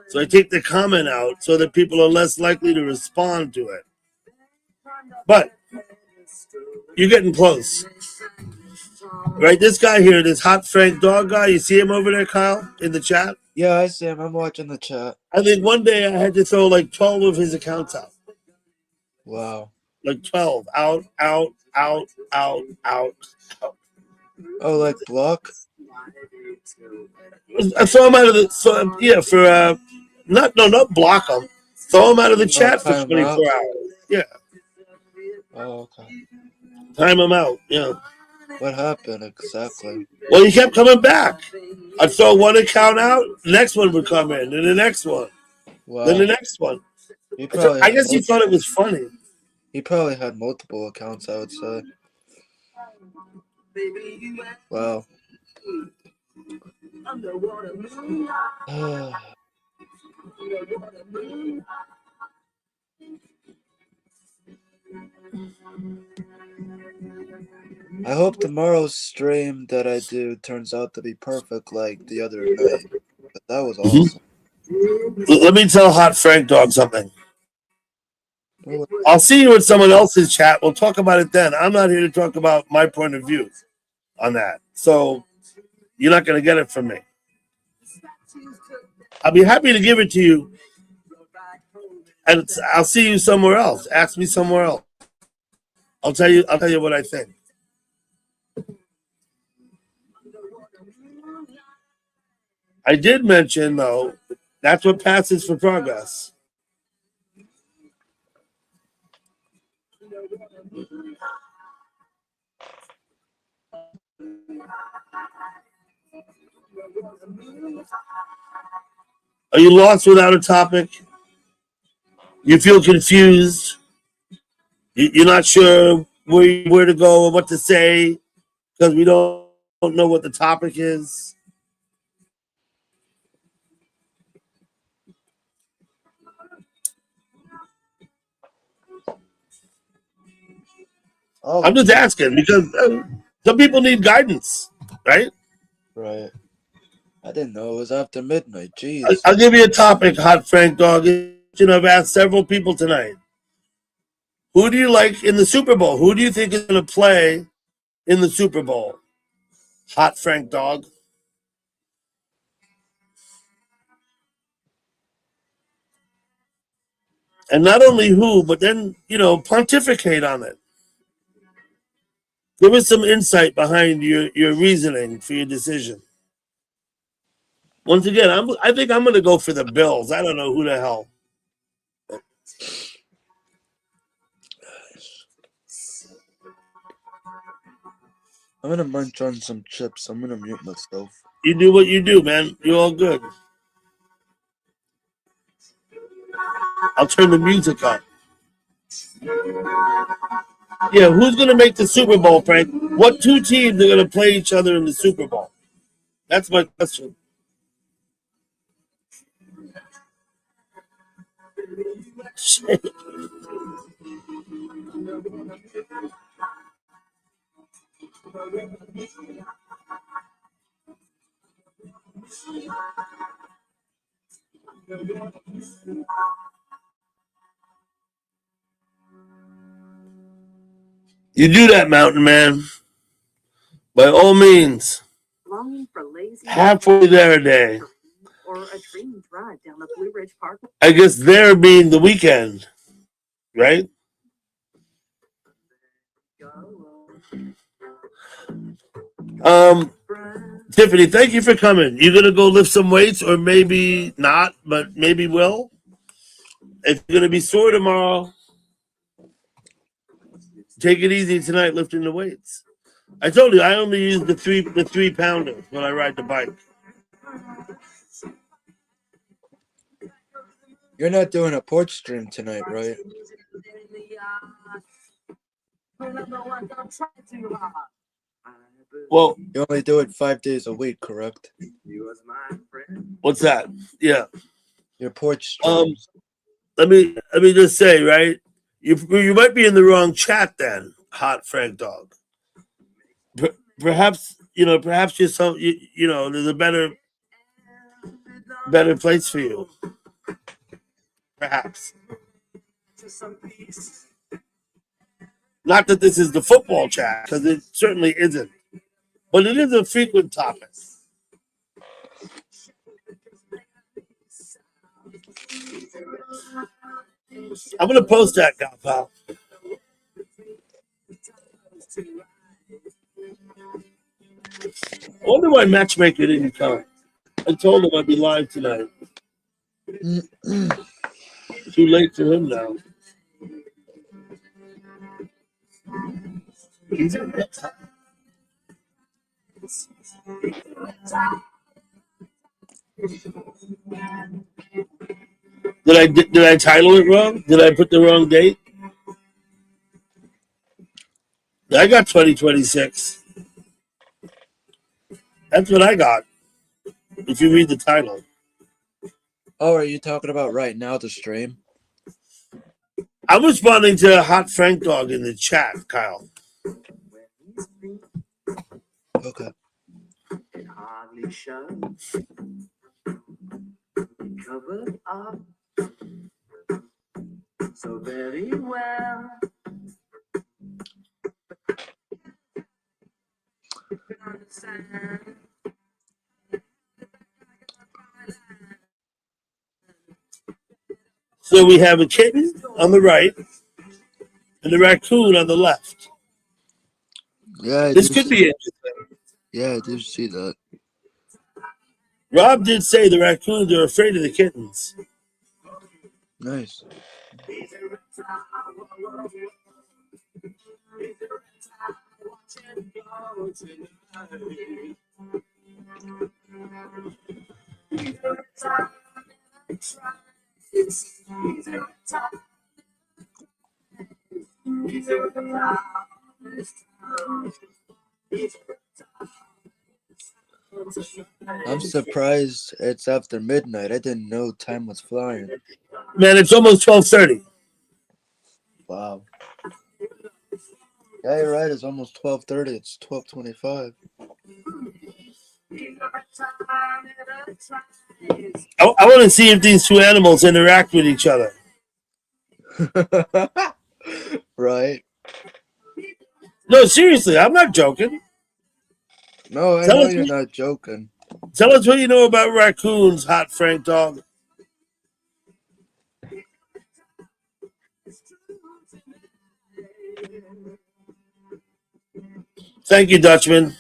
So I take the comment out so that people are less likely to respond to it. But you're getting close. Right? This guy here, this Hot Frank Dog guy, you see him over there, Kyle, in the chat?
Yeah, I see him. I'm watching the chat.
I think one day I had to throw like 12 of his accounts out.
Wow.
Like 12. Out.
Oh, like block?
I throw him out of the not block him. Throw him out of the chat for
time
24
out?
hours. Yeah.
Oh, okay.
Time him out. Yeah.
What happened exactly?
Well, he kept coming back. I'd throw one account out, the next one would come in, and the next one.
Wow.
Then the next one. I guess he thought it was funny.
He probably had multiple accounts, I would say. Wow. I hope tomorrow's stream that I do turns out to be perfect like the other night. But that was awesome.
Let me tell Hot Frank Dog something. I'll see you in someone else's chat. We'll talk about it then. I'm not here to talk about my point of view on that. So you're not going to get it from me. I'll be happy to give it to you. And I'll see you somewhere else. Ask me somewhere else. I'll tell you what I think. I did mention, though, that's what passes for progress. Are you lost without a topic? You feel confused? You're not sure where to go or what to say because we don't know what the topic is?
Oh,
I'm just asking because some people need guidance, right?
right. I didn't know it was after midnight. Jeez.
I'll give you a topic, Hot Frank Dog. I've asked several people tonight. Who do you like in the Super Bowl? Who do you think is going to play in the Super Bowl? Hot Frank Dog. And not only who, but then, pontificate on it. Give us some insight behind your reasoning for your decision. Once again, I think I'm going to go for the Bills. I don't know who the hell.
I'm gonna munch on some chips. I'm gonna mute myself.
You do what you do, man. You're all good. I'll turn the music up. Yeah, who's going to make the Super Bowl, Frank? What two teams are going to play each other in the Super Bowl? That's my question. Shit. You do that, Mountain Man. By all means. Halfway there a day.
Or a dream drive down the Blue Ridge Park.
I guess there being the weekend, right? Tiffany, thank you for coming. You gonna go lift some weights, or maybe not, but maybe will. If you're gonna be sore tomorrow, take it easy tonight lifting the weights. I told you I only use the 3 pounders when I ride the bike.
You're not doing a porch stream tonight, right?
Well,
you only do it 5 days a week, correct?
What's that? Yeah.
Your porch streams.
Let me just say, right? You might be in the wrong chat then, Hot Frank Dog. Perhaps you're so there's a better place for you. Perhaps. Not that this is the football chat, because it certainly isn't. But it is a frequent topic. I'm going to post that now, pal. I wonder why Matchmaker didn't come. I told him I'd be live tonight. Too late for him now. Did I title it wrong? Did I put the wrong date? I got 2026. That's what I got. If you read the title.
Oh, are you talking about right now the stream?
I'm responding to Hot Frank Dog in the chat, Kyle.
Okay.
It hardly shows. Covered up so very well.
So we have a kitten on the right and a raccoon on the left.
Yeah,
this could be interesting.
Yeah, I did see that.
Rob did say the raccoons are afraid of the kittens.
Nice. I'm surprised it's after midnight. I didn't know time was flying.
Man, it's almost 12:30.
Wow. Yeah, you're right. It's almost 12:30. It's 12:25.
I want to see if these two animals interact with each other.
Right.
No, seriously, I'm not joking.
No, I
Tell
know
us,
you're not joking.
tell us what you know about raccoons, Hot Frank Dog. Thank you, Dutchman.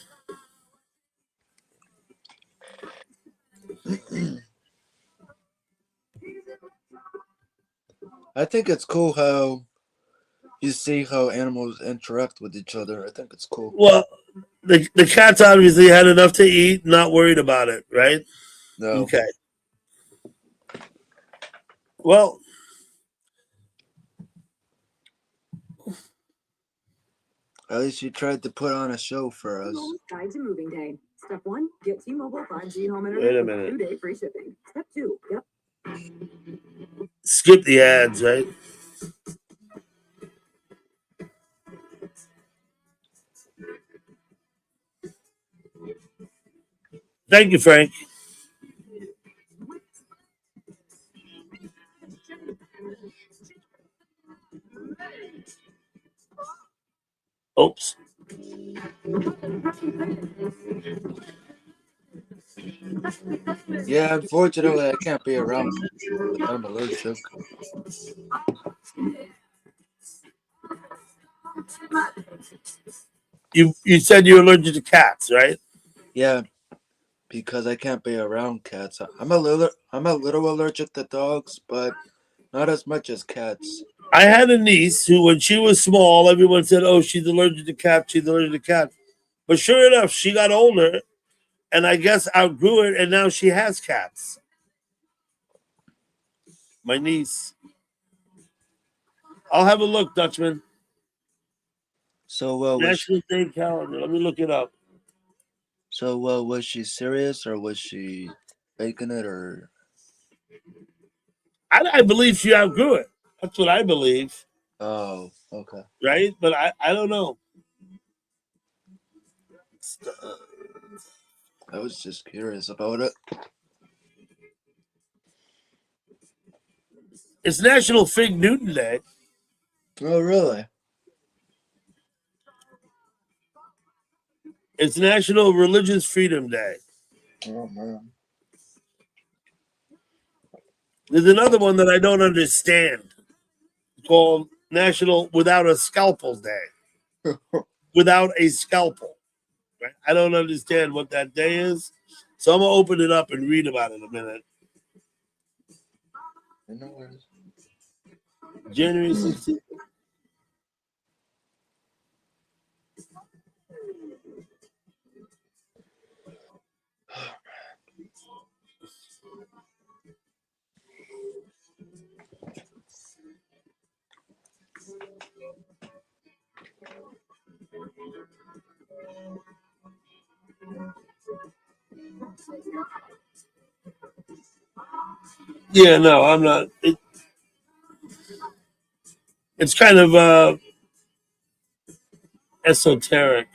I think it's cool how you see how animals interact with each other. I think it's cool.
Well, the cats obviously had enough to eat, not worried about it, right?
No.
Okay. Well,
At least you tried to put on a show for us.
Guide to moving day. Step 1, get T-Mobile 5G home
wait
internet
a
with
minute.
2-day free shipping. Step 2, yep.
Skip the ads, right? Thank you, Frank. Oops.
Yeah, unfortunately, I can't be around. I'm allergic.
You said you're allergic to cats, right?
Yeah, because I can't be around cats. I'm a little allergic to dogs, but not as much as cats.
I had a niece who, when she was small, everyone said, "Oh, she's allergic to cats. She's allergic to cats." But sure enough, she got older, and I guess outgrew it, and now she has cats. My niece. I'll have a look, Dutchman.
So, was
National Day calendar. Let me look it up.
was she serious or was she faking it or?
I believe she outgrew it. That's what I believe,
Oh, okay.
right? But I don't know.
I was just curious about it.
It's National Fig Newton Day.
Oh, really?
It's National Religious Freedom Day.
Oh, man.
There's another one that I don't understand called National Without a Scalpel Day. Without a scalpel. Right? I don't understand what that day is. So I'm going to open it up and read about it in a minute. January 16th. Yeah, no, I'm not. It's kind of esoteric.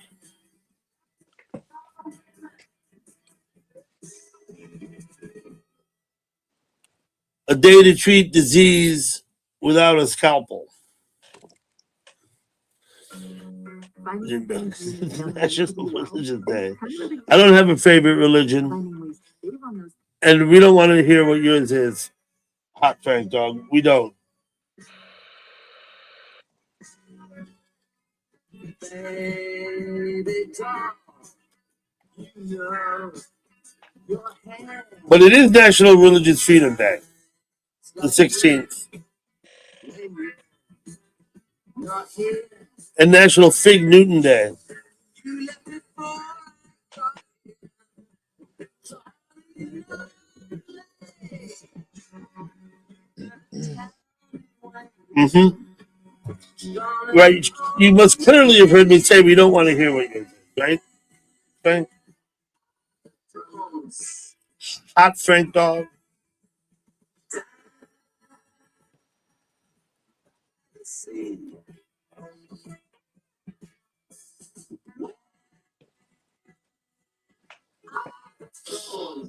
A day to treat disease without a scalpel. National Religion Day. I don't have a favorite religion, and we don't want to hear what yours is. Hot Frank Dog, we don't. But it is National Religious Freedom Day, the 16th, and National Fig Newton Day. Mm-hmm. Right. You must clearly have heard me say we don't want to hear what you're doing, right? Frank? Hot Frank dog.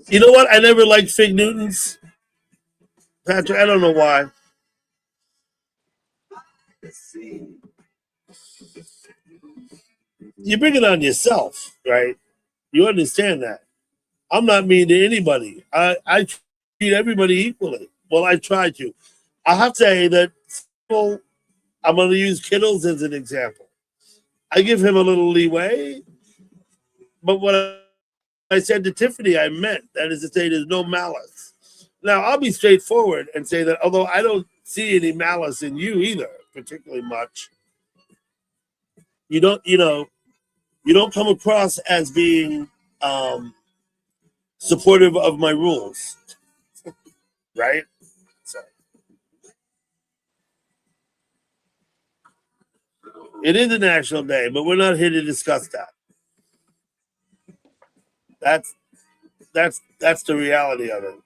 You know what? I never liked Fig Newtons, Patrick. I don't know why. You bring it on yourself, right? You understand that. I'm not mean to anybody. I treat everybody equally. Well, I try to. I have to say that people, I'm going to use Kittles as an example. I give him a little leeway, but what I said to Tiffany, I meant. That is to say, there's no malice. Now, I'll be straightforward and say that although I don't see any malice in you either, particularly much, you don't come across as being supportive of my rules, right? So it is a national day, but we're not here to discuss that. That's the reality of it.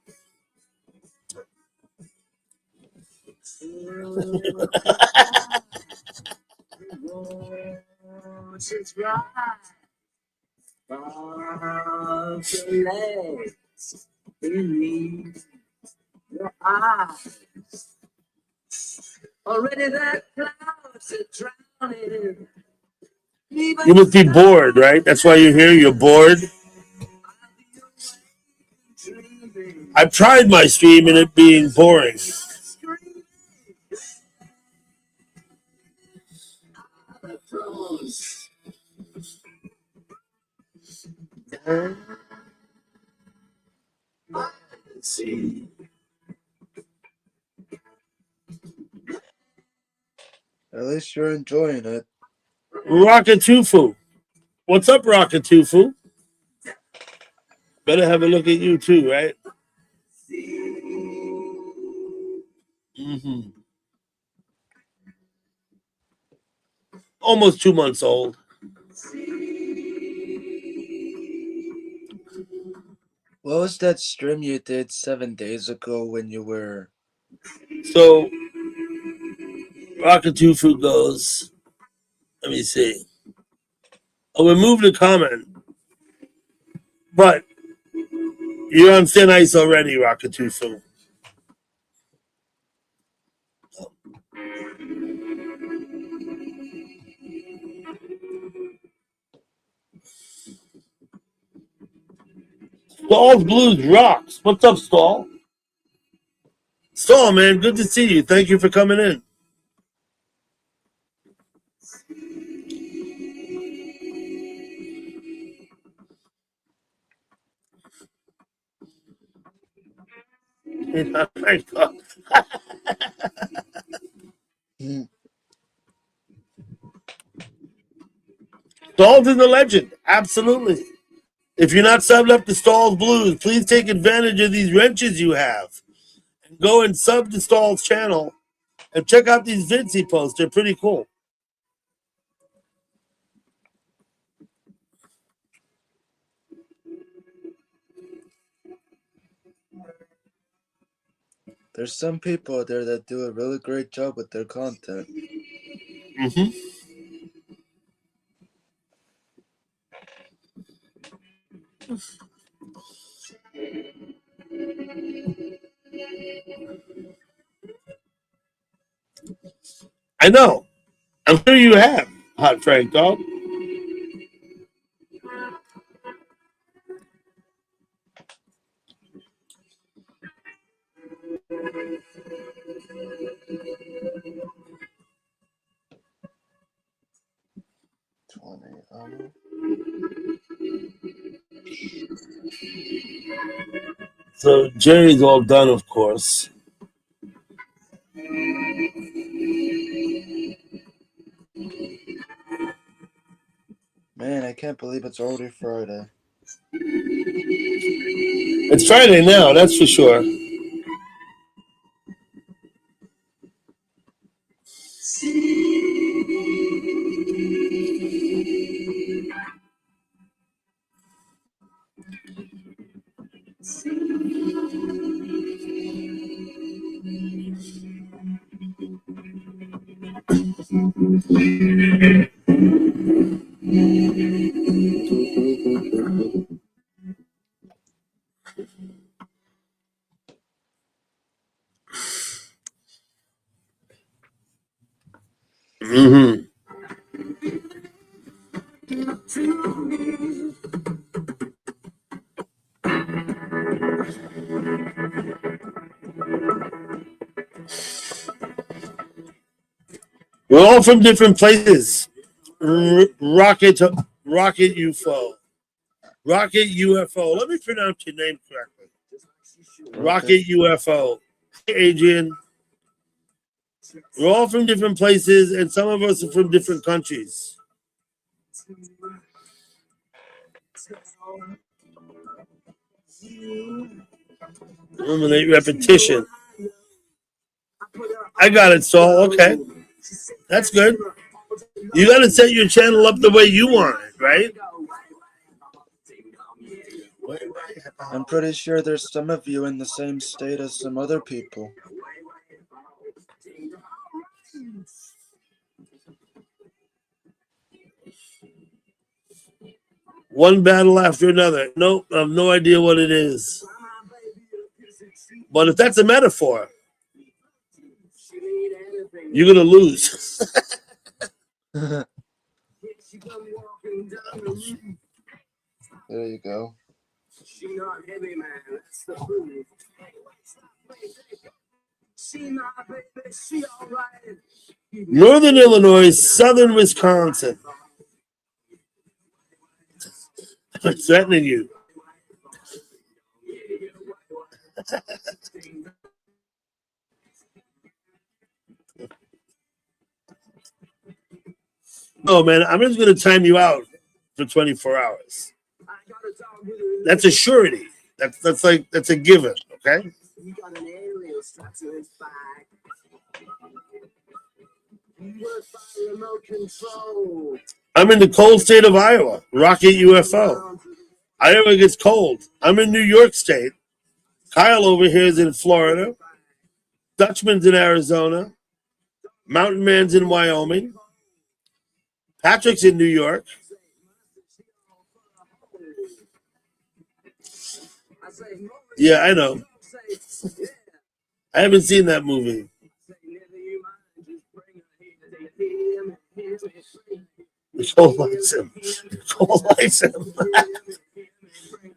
Already that clouds are drowning.
You must be bored, right? That's why you're here. You're bored. I've tried my stream and it being boring.
At least you're enjoying it.
Rockatufu. What's up, Rockatufu? Better have a look at you too, right? Mm-hmm. Almost 2 months old.
What was that stream you did 7 days ago when you were...
So, Rockatufu goes, let me see. Oh, we moved the comment. But you're on thin ice already, Rockatufu. Stall's Blues rocks. What's up, Stall? Stall, man, good to see you. Thank you for coming in. Stall's is a legend. Absolutely. If you're not subbed up to Stall's Blues, please take advantage of these wrenches you have. And go and sub to Stall's channel and check out these vids he posts. They're pretty cool.
There's some people out there that do a really great job with their content.
Mm-hmm. I know. I'm sure you have, Hot Frank Dog. So Jerry's all done, of course.
Man, I can't believe it's already Friday.
It's Friday now, that's for sure. Mm-hmm. We're all from different places. Rocket UFO. Rocket UFO. Let me pronounce your name correctly. Rocket UFO. Hey, Adrian. We're all from different places, and some of us are from different countries. Eliminate repetition. I got it, Saul. Okay. That's good. You got to set your channel up the way you want it, right?
I'm pretty sure there's some of you in the same state as some other people.
One battle after another. Nope, I have no idea what it is. But if that's a metaphor, you're going to lose.
There you go.
Northern Illinois, southern Wisconsin. I'm threatening you. No, man, I'm just going to time you out for 24 hours. That's a surety. That's a given, okay? I'm in the cold state of Iowa. Rocket UFO. Iowa gets cold. I'm in New York State. Kyle over here is in Florida. Dutchman's in Arizona. Mountain Man's in Wyoming. Patrick's in New York. Yeah, I know. I haven't seen that movie. Nicole likes him. Nicole likes him.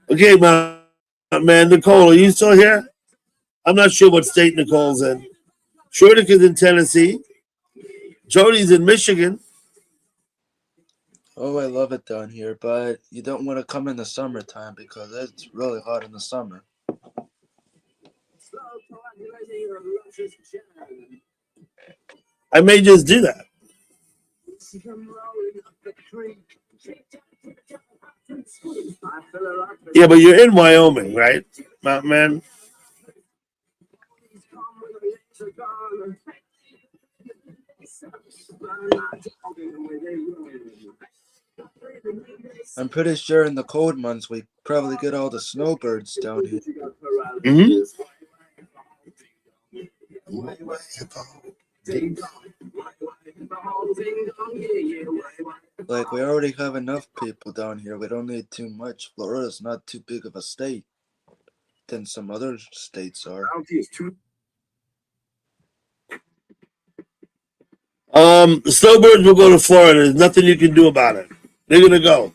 Okay, man, Nicole, are you still here? I'm not sure what state Nicole's in. Shortick is in Tennessee. Jody's in Michigan.
Oh, I love it down here, but you don't want to come in the summertime because it's really hot in the summer.
I may just do that. Yeah, but you're in Wyoming, right, Mountain Man?
I'm pretty sure in the cold months we probably get all the snowbirds down here.
Mm-hmm.
Like, we already have enough people down here. We don't need too much. Florida's not too big of a state than some other states are.
The snowbirds will go to Florida. There's nothing you can do about it. They're gonna go.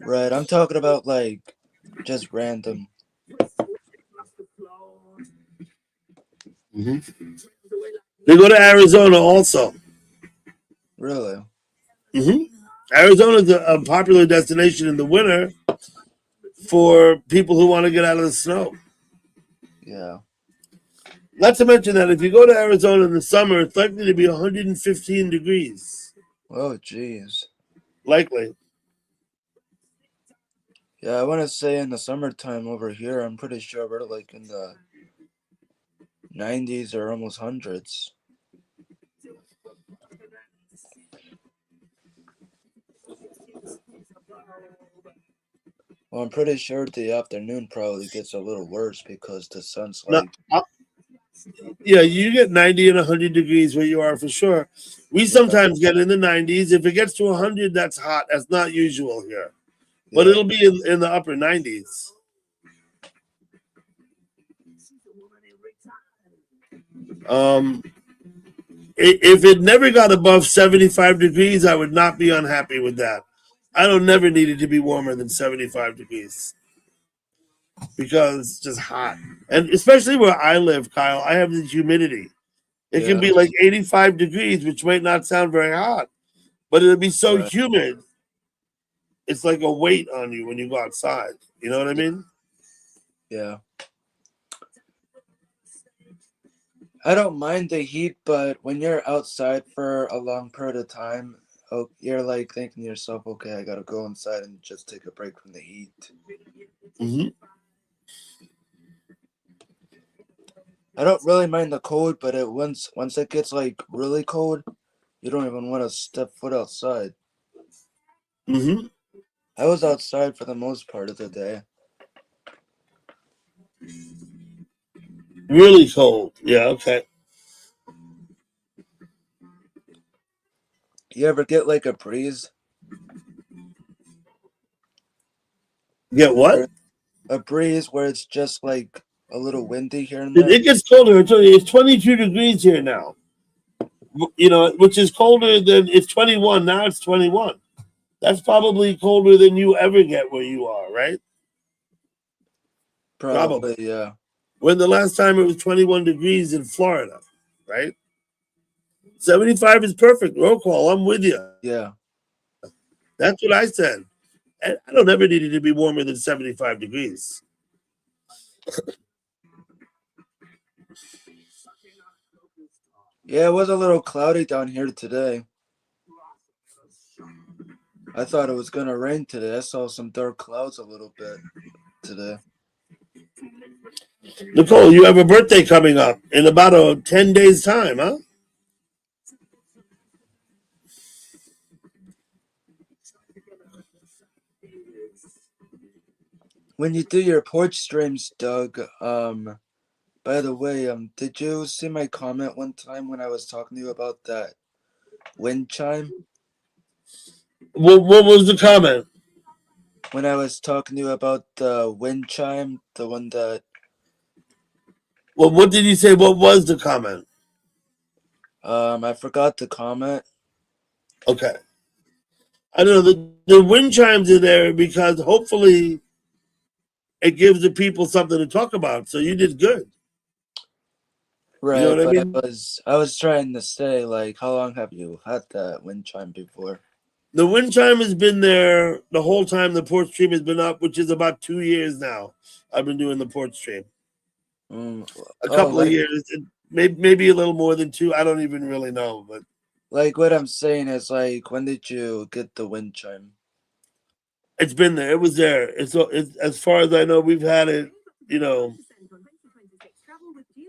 Right, I'm talking about, like, just random.
Mm-hmm. They go to Arizona also.
Really?
Mm-hmm. Arizona's a popular destination in the winter for people who want to get out of the snow.
Yeah.
Not to mention that if you go to Arizona in the summer, it's likely to be 115 degrees.
Oh, jeez.
Likely.
Yeah, I want to say in the summertime over here, I'm pretty sure we're like in the 90s or almost hundreds. Well, I'm pretty sure the afternoon probably gets a little worse because the sun's
No,
like,
yeah, you get 90 and 100 degrees where you are for sure. We sometimes get in the 90s. If it gets to 100, that's hot. That's not usual here. But
yeah,
it'll be in the upper 90s. If it never got above 75 degrees, I would not be unhappy with that. I don't never need it to be warmer than 75 degrees because it's just hot. And especially where I live, Kyle, I have the humidity. It can
yeah,
be like 85 degrees, which might not sound very hot, but it'll be so
right,
humid. It's like a weight on you when you go outside. You know what I mean?
yeah. I don't mind the heat, but when you're outside for a long period of time, oh, you're like thinking to yourself, okay, I gotta go inside and just take a break from the heat.
Mm-hmm.
I don't really mind the cold, but once it gets like really cold, you don't even want to step foot outside.
Mm-hmm.
I was outside for the most part of the day.
Really cold. Yeah, okay.
You ever get like a breeze?
Get what?
A breeze where it's just like a little windy here and
It
there?
gets colder. It's 22 degrees here now. You know, which is colder than it's 21. Now it's 21. That's probably colder than you ever get where you are, right?
Probably, yeah.
When the last time it was 21 degrees in Florida, right? 75 is perfect. Roll call. I'm with you.
Yeah.
That's what I said. And I don't ever need it to be warmer than 75 degrees.
Yeah, it was a little cloudy down here today. I thought it was gonna rain today. I saw some dark clouds a little bit today.
Nicole, you have a birthday coming up in about 10 days' time, huh?
When you do your porch streams, Doug, by the way, did you see my comment one time when I was talking to you about that wind chime?
What was the comment?
When I was talking to you about the wind chime, the one that...
Well, what did you say? What was the comment?
I forgot the comment.
Okay. I don't know. The wind chimes are there because hopefully it gives the people something to talk about. So you did good.
Right,
You know what I
but
mean?
I was trying to say, like, how long have you had that wind chime before?
The wind chime has been there the whole time the porch stream has been up, which is about 2 years now. I've been doing the porch stream. A couple of years, maybe a little more than 2. I don't even really know, but
like what I'm saying is, like, when did you get the wind chime?
it's been there. It was there. It's as far as I know, we've had it, you know,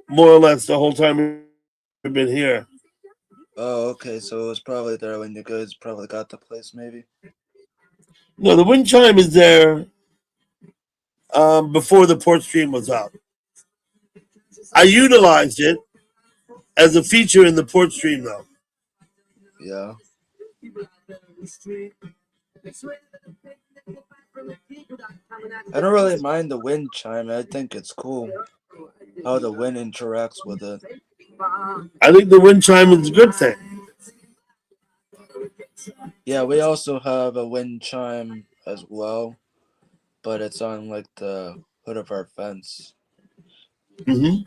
more or less the whole time we've been here.
Oh, okay. So it was probably there when you guys probably got the place, maybe.
No, the wind chime is there before the porch stream was up. I utilized it as a feature in the porch stream, though.
Yeah. I don't really mind the wind chime. I think it's cool how the wind interacts with it.
I think the wind chime is a good thing.
Yeah, we also have a wind chime as well, but it's on like the hood of our fence.
Mm-hmm.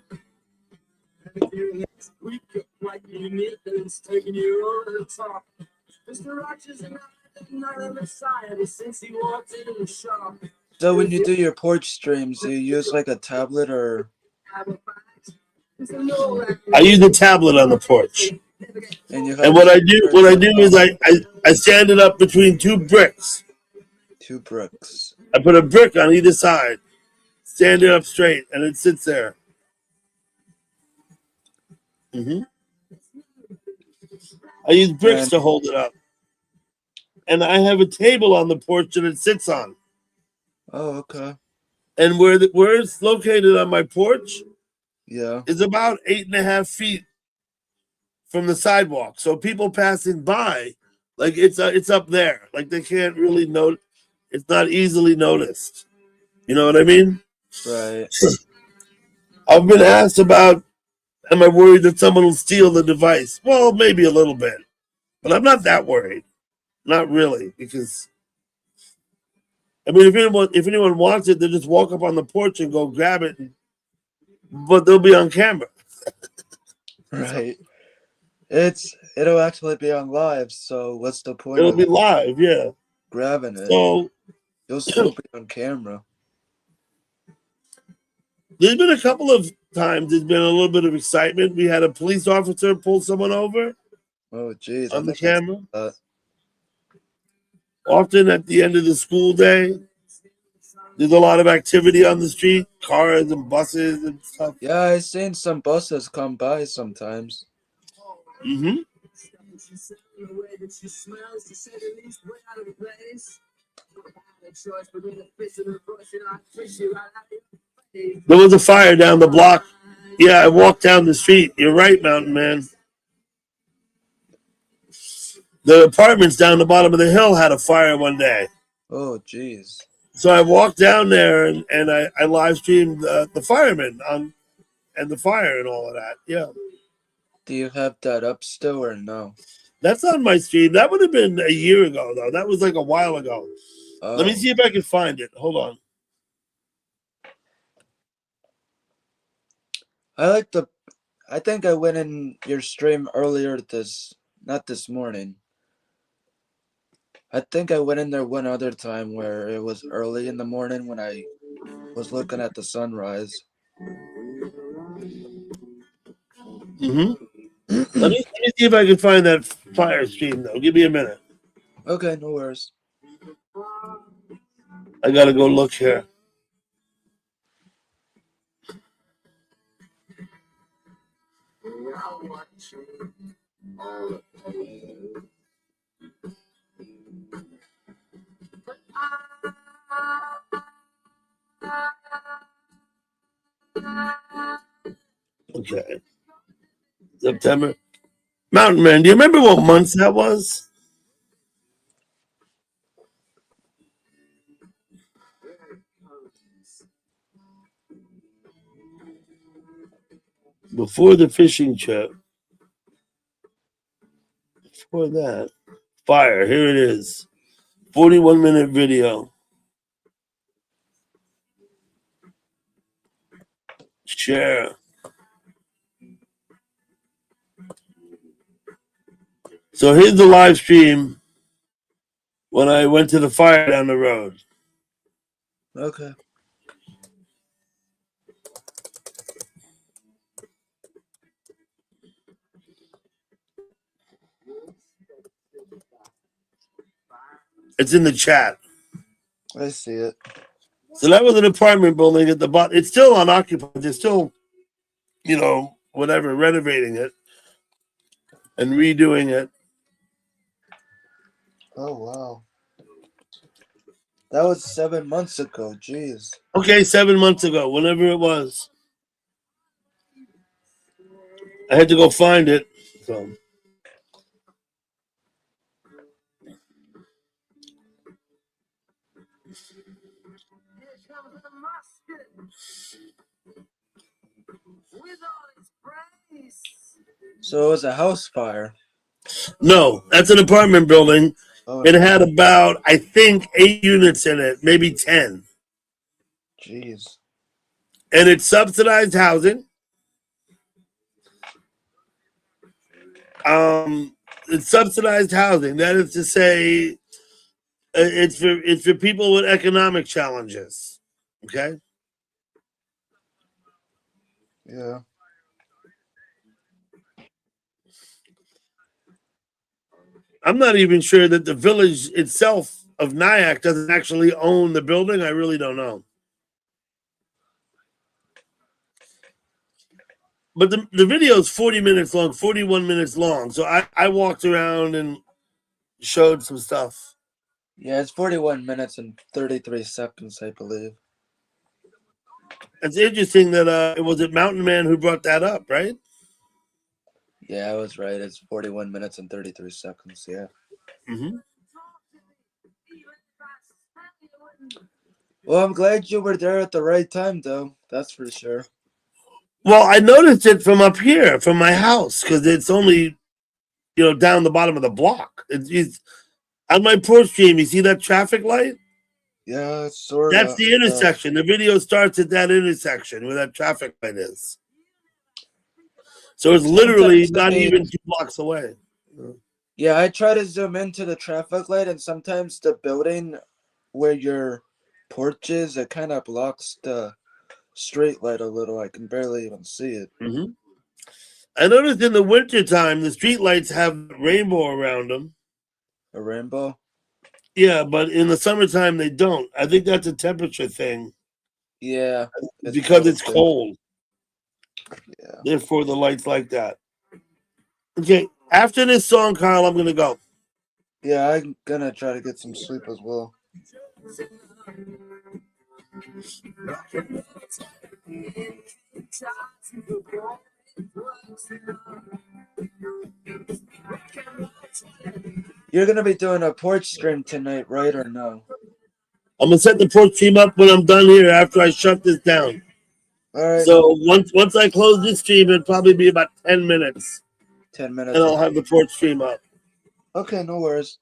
So when you do your porch streams, do you use like a tablet or?
I use a tablet on the porch. And what I do is I stand it up between 2 bricks.
2 bricks.
I put a brick on either side, stand it up straight, and it sits there. hmm I use bricks
And
to hold it up, and I have a table on the porch that it sits on.
oh, okay.
And where it's located on my porch
Yeah.
is about 8.5 feet from the sidewalk. So people passing by, like it's up there. Like they can't really note. It's not easily noticed. You know what I mean?
Right.
I've been asked about, am I worried that someone will steal the device? Well, maybe a little bit, but I'm not that worried. Not really, because I mean, if anyone wants it, they just walk up on the porch and go grab it, but they'll be on camera.
Right. It'll actually be on live, so what's the point
It'll
of
be live, yeah.
grabbing it?
So
You'll still be on camera.
there's been a couple of times there's been a little bit of excitement. We had a police officer pull someone over
Oh, jeez. I
on the
think that's
camera. Often at the end of the school day, there's a lot of activity on the street, cars and buses and stuff.
yeah, I've seen some buses come by sometimes.
hmm There was a fire down the block. Yeah, I walked down the street. You're right, Mountain Man. The apartments down the bottom of the hill had a fire one day.
Oh, jeez.
So I walked down there and I live streamed the firemen and the fire and all of that. Yeah.
Do you have that up still or no?
That's on my stream. That would have been a year ago, though. That was like a while ago.
Oh.
Let me see if I can find it. Hold on.
I think I went in your stream earlier not this morning. I think I went in there one other time where it was early in the morning when I was looking at the sunrise.
Let me see if I can find that fire stream, though. Give me a minute.
Okay, no worries.
I gotta go look here. Okay. September. Mountain Man, do you remember what month that was? Before the fishing trip. Before that. Fire. Here it is. 41-minute video. Share. So here's the live stream when I went to the fire down the road.
Okay.
It's in the chat.
I see it.
So that was an apartment building at the bottom. It's still unoccupied. They're still, whatever, renovating it and redoing it.
Oh, wow. That was 7 months ago. Jeez.
Okay, 7 months ago, whenever it was. I had to go find it. So.
So it was a house fire.
No, that's an apartment building.
Oh,
It had about, I think, 8 units in it, maybe 10.
jeez.
And it's subsidized housing. It's subsidized housing. That is to say, it's for people with economic challenges. Okay.
Yeah.
I'm not even sure that the village itself of Nyack doesn't actually own the building. I really don't know. But the video is 40 minutes long, 41 minutes long. So I walked around and showed some stuff.
Yeah, it's 41 minutes and 33 seconds, I believe.
It's interesting that it was Mountain Man who brought that up, right?
Yeah, I was right. It's 41 minutes and 33 seconds. Yeah.
Mm-hmm.
Well, I'm glad you were there at the right time, though. That's for sure.
Well, I noticed it from up here, from my house, because it's only, down the bottom of the block. It's on my porch stream. You see that traffic light?
Yeah, sort of.
That's the intersection. The video starts at that intersection where that traffic light is. So it's literally not even 2 blocks away.
Yeah, I try to zoom into the traffic light, and sometimes the building where your porch is, it kind of blocks the street light a little. I can barely even see it.
Mm-hmm. I noticed in the wintertime, the street lights have rainbow around them.
A rainbow?
Yeah, but in the summertime, they don't. I think that's a temperature thing.
Yeah.
Because it's cold.
Yeah.
Therefore, the light's like that. Okay, after this song, Kyle, I'm going to go.
Yeah, I'm going to try to get some sleep as well. You're going to be doing a porch stream tonight, right, or no?
I'm going to set the porch stream up when I'm done here after I shut this down.
All right.
So once I close this stream, it'll probably be about 10 minutes.
10 minutes.
And I'll have the porch stream up.
Okay, no worries.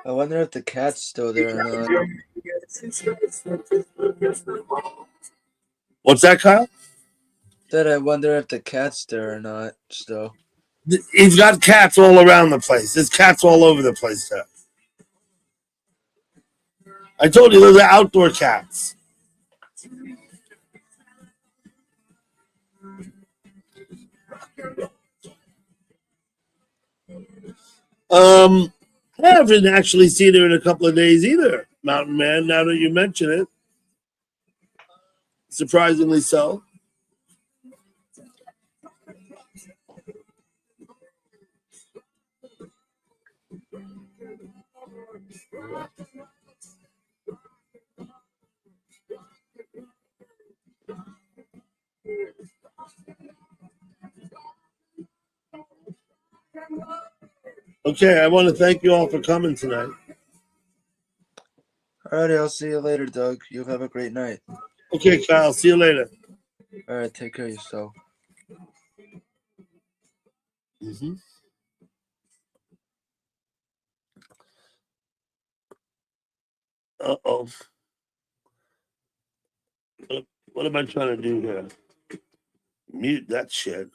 I wonder if the cat's still there or not.
What's that, Kyle?
Said I wonder if the cat's there or not still.
He's got cats all around the place. There's cats all over the place there. I told you those are outdoor cats. I haven't actually seen her in a couple of days either, Mountain Man, now that you mention it. Surprisingly so. Okay, I want to thank you all for coming tonight.
Alrighty, I'll see you later, Doug. You have a great night.
Okay, Kyle, see you later.
Alright, take care of yourself.
Mm-hmm. Uh-oh. What am I trying to do here? Mute that shit.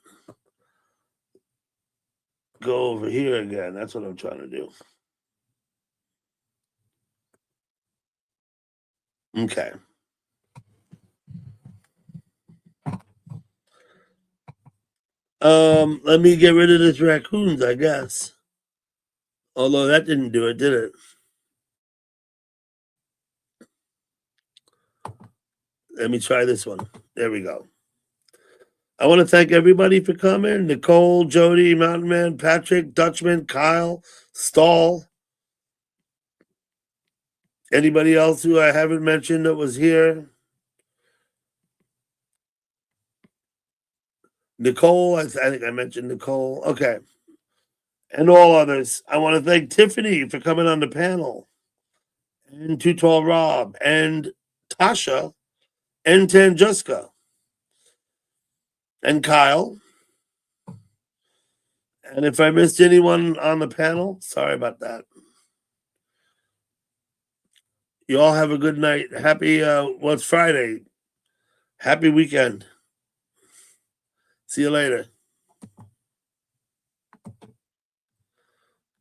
Go over here again. That's what I'm trying to do. Okay. Let me get rid of this raccoons, I guess. Although that didn't do it, did it? Let me try this one. There we go. I want to thank everybody for coming. Nicole, Jody, Mountain Man, Patrick, Dutchman, Kyle, Stahl. Anybody else who I haven't mentioned that was here? Nicole, I think I mentioned Nicole. Okay. and all others. I want to thank Tiffany for coming on the panel, and Too Tall Rob, and Tasha, and Tanjuska, and Kyle. And if I missed anyone on the panel, sorry about that. You all have a good night. Happy, it's Friday. Happy weekend. See you later.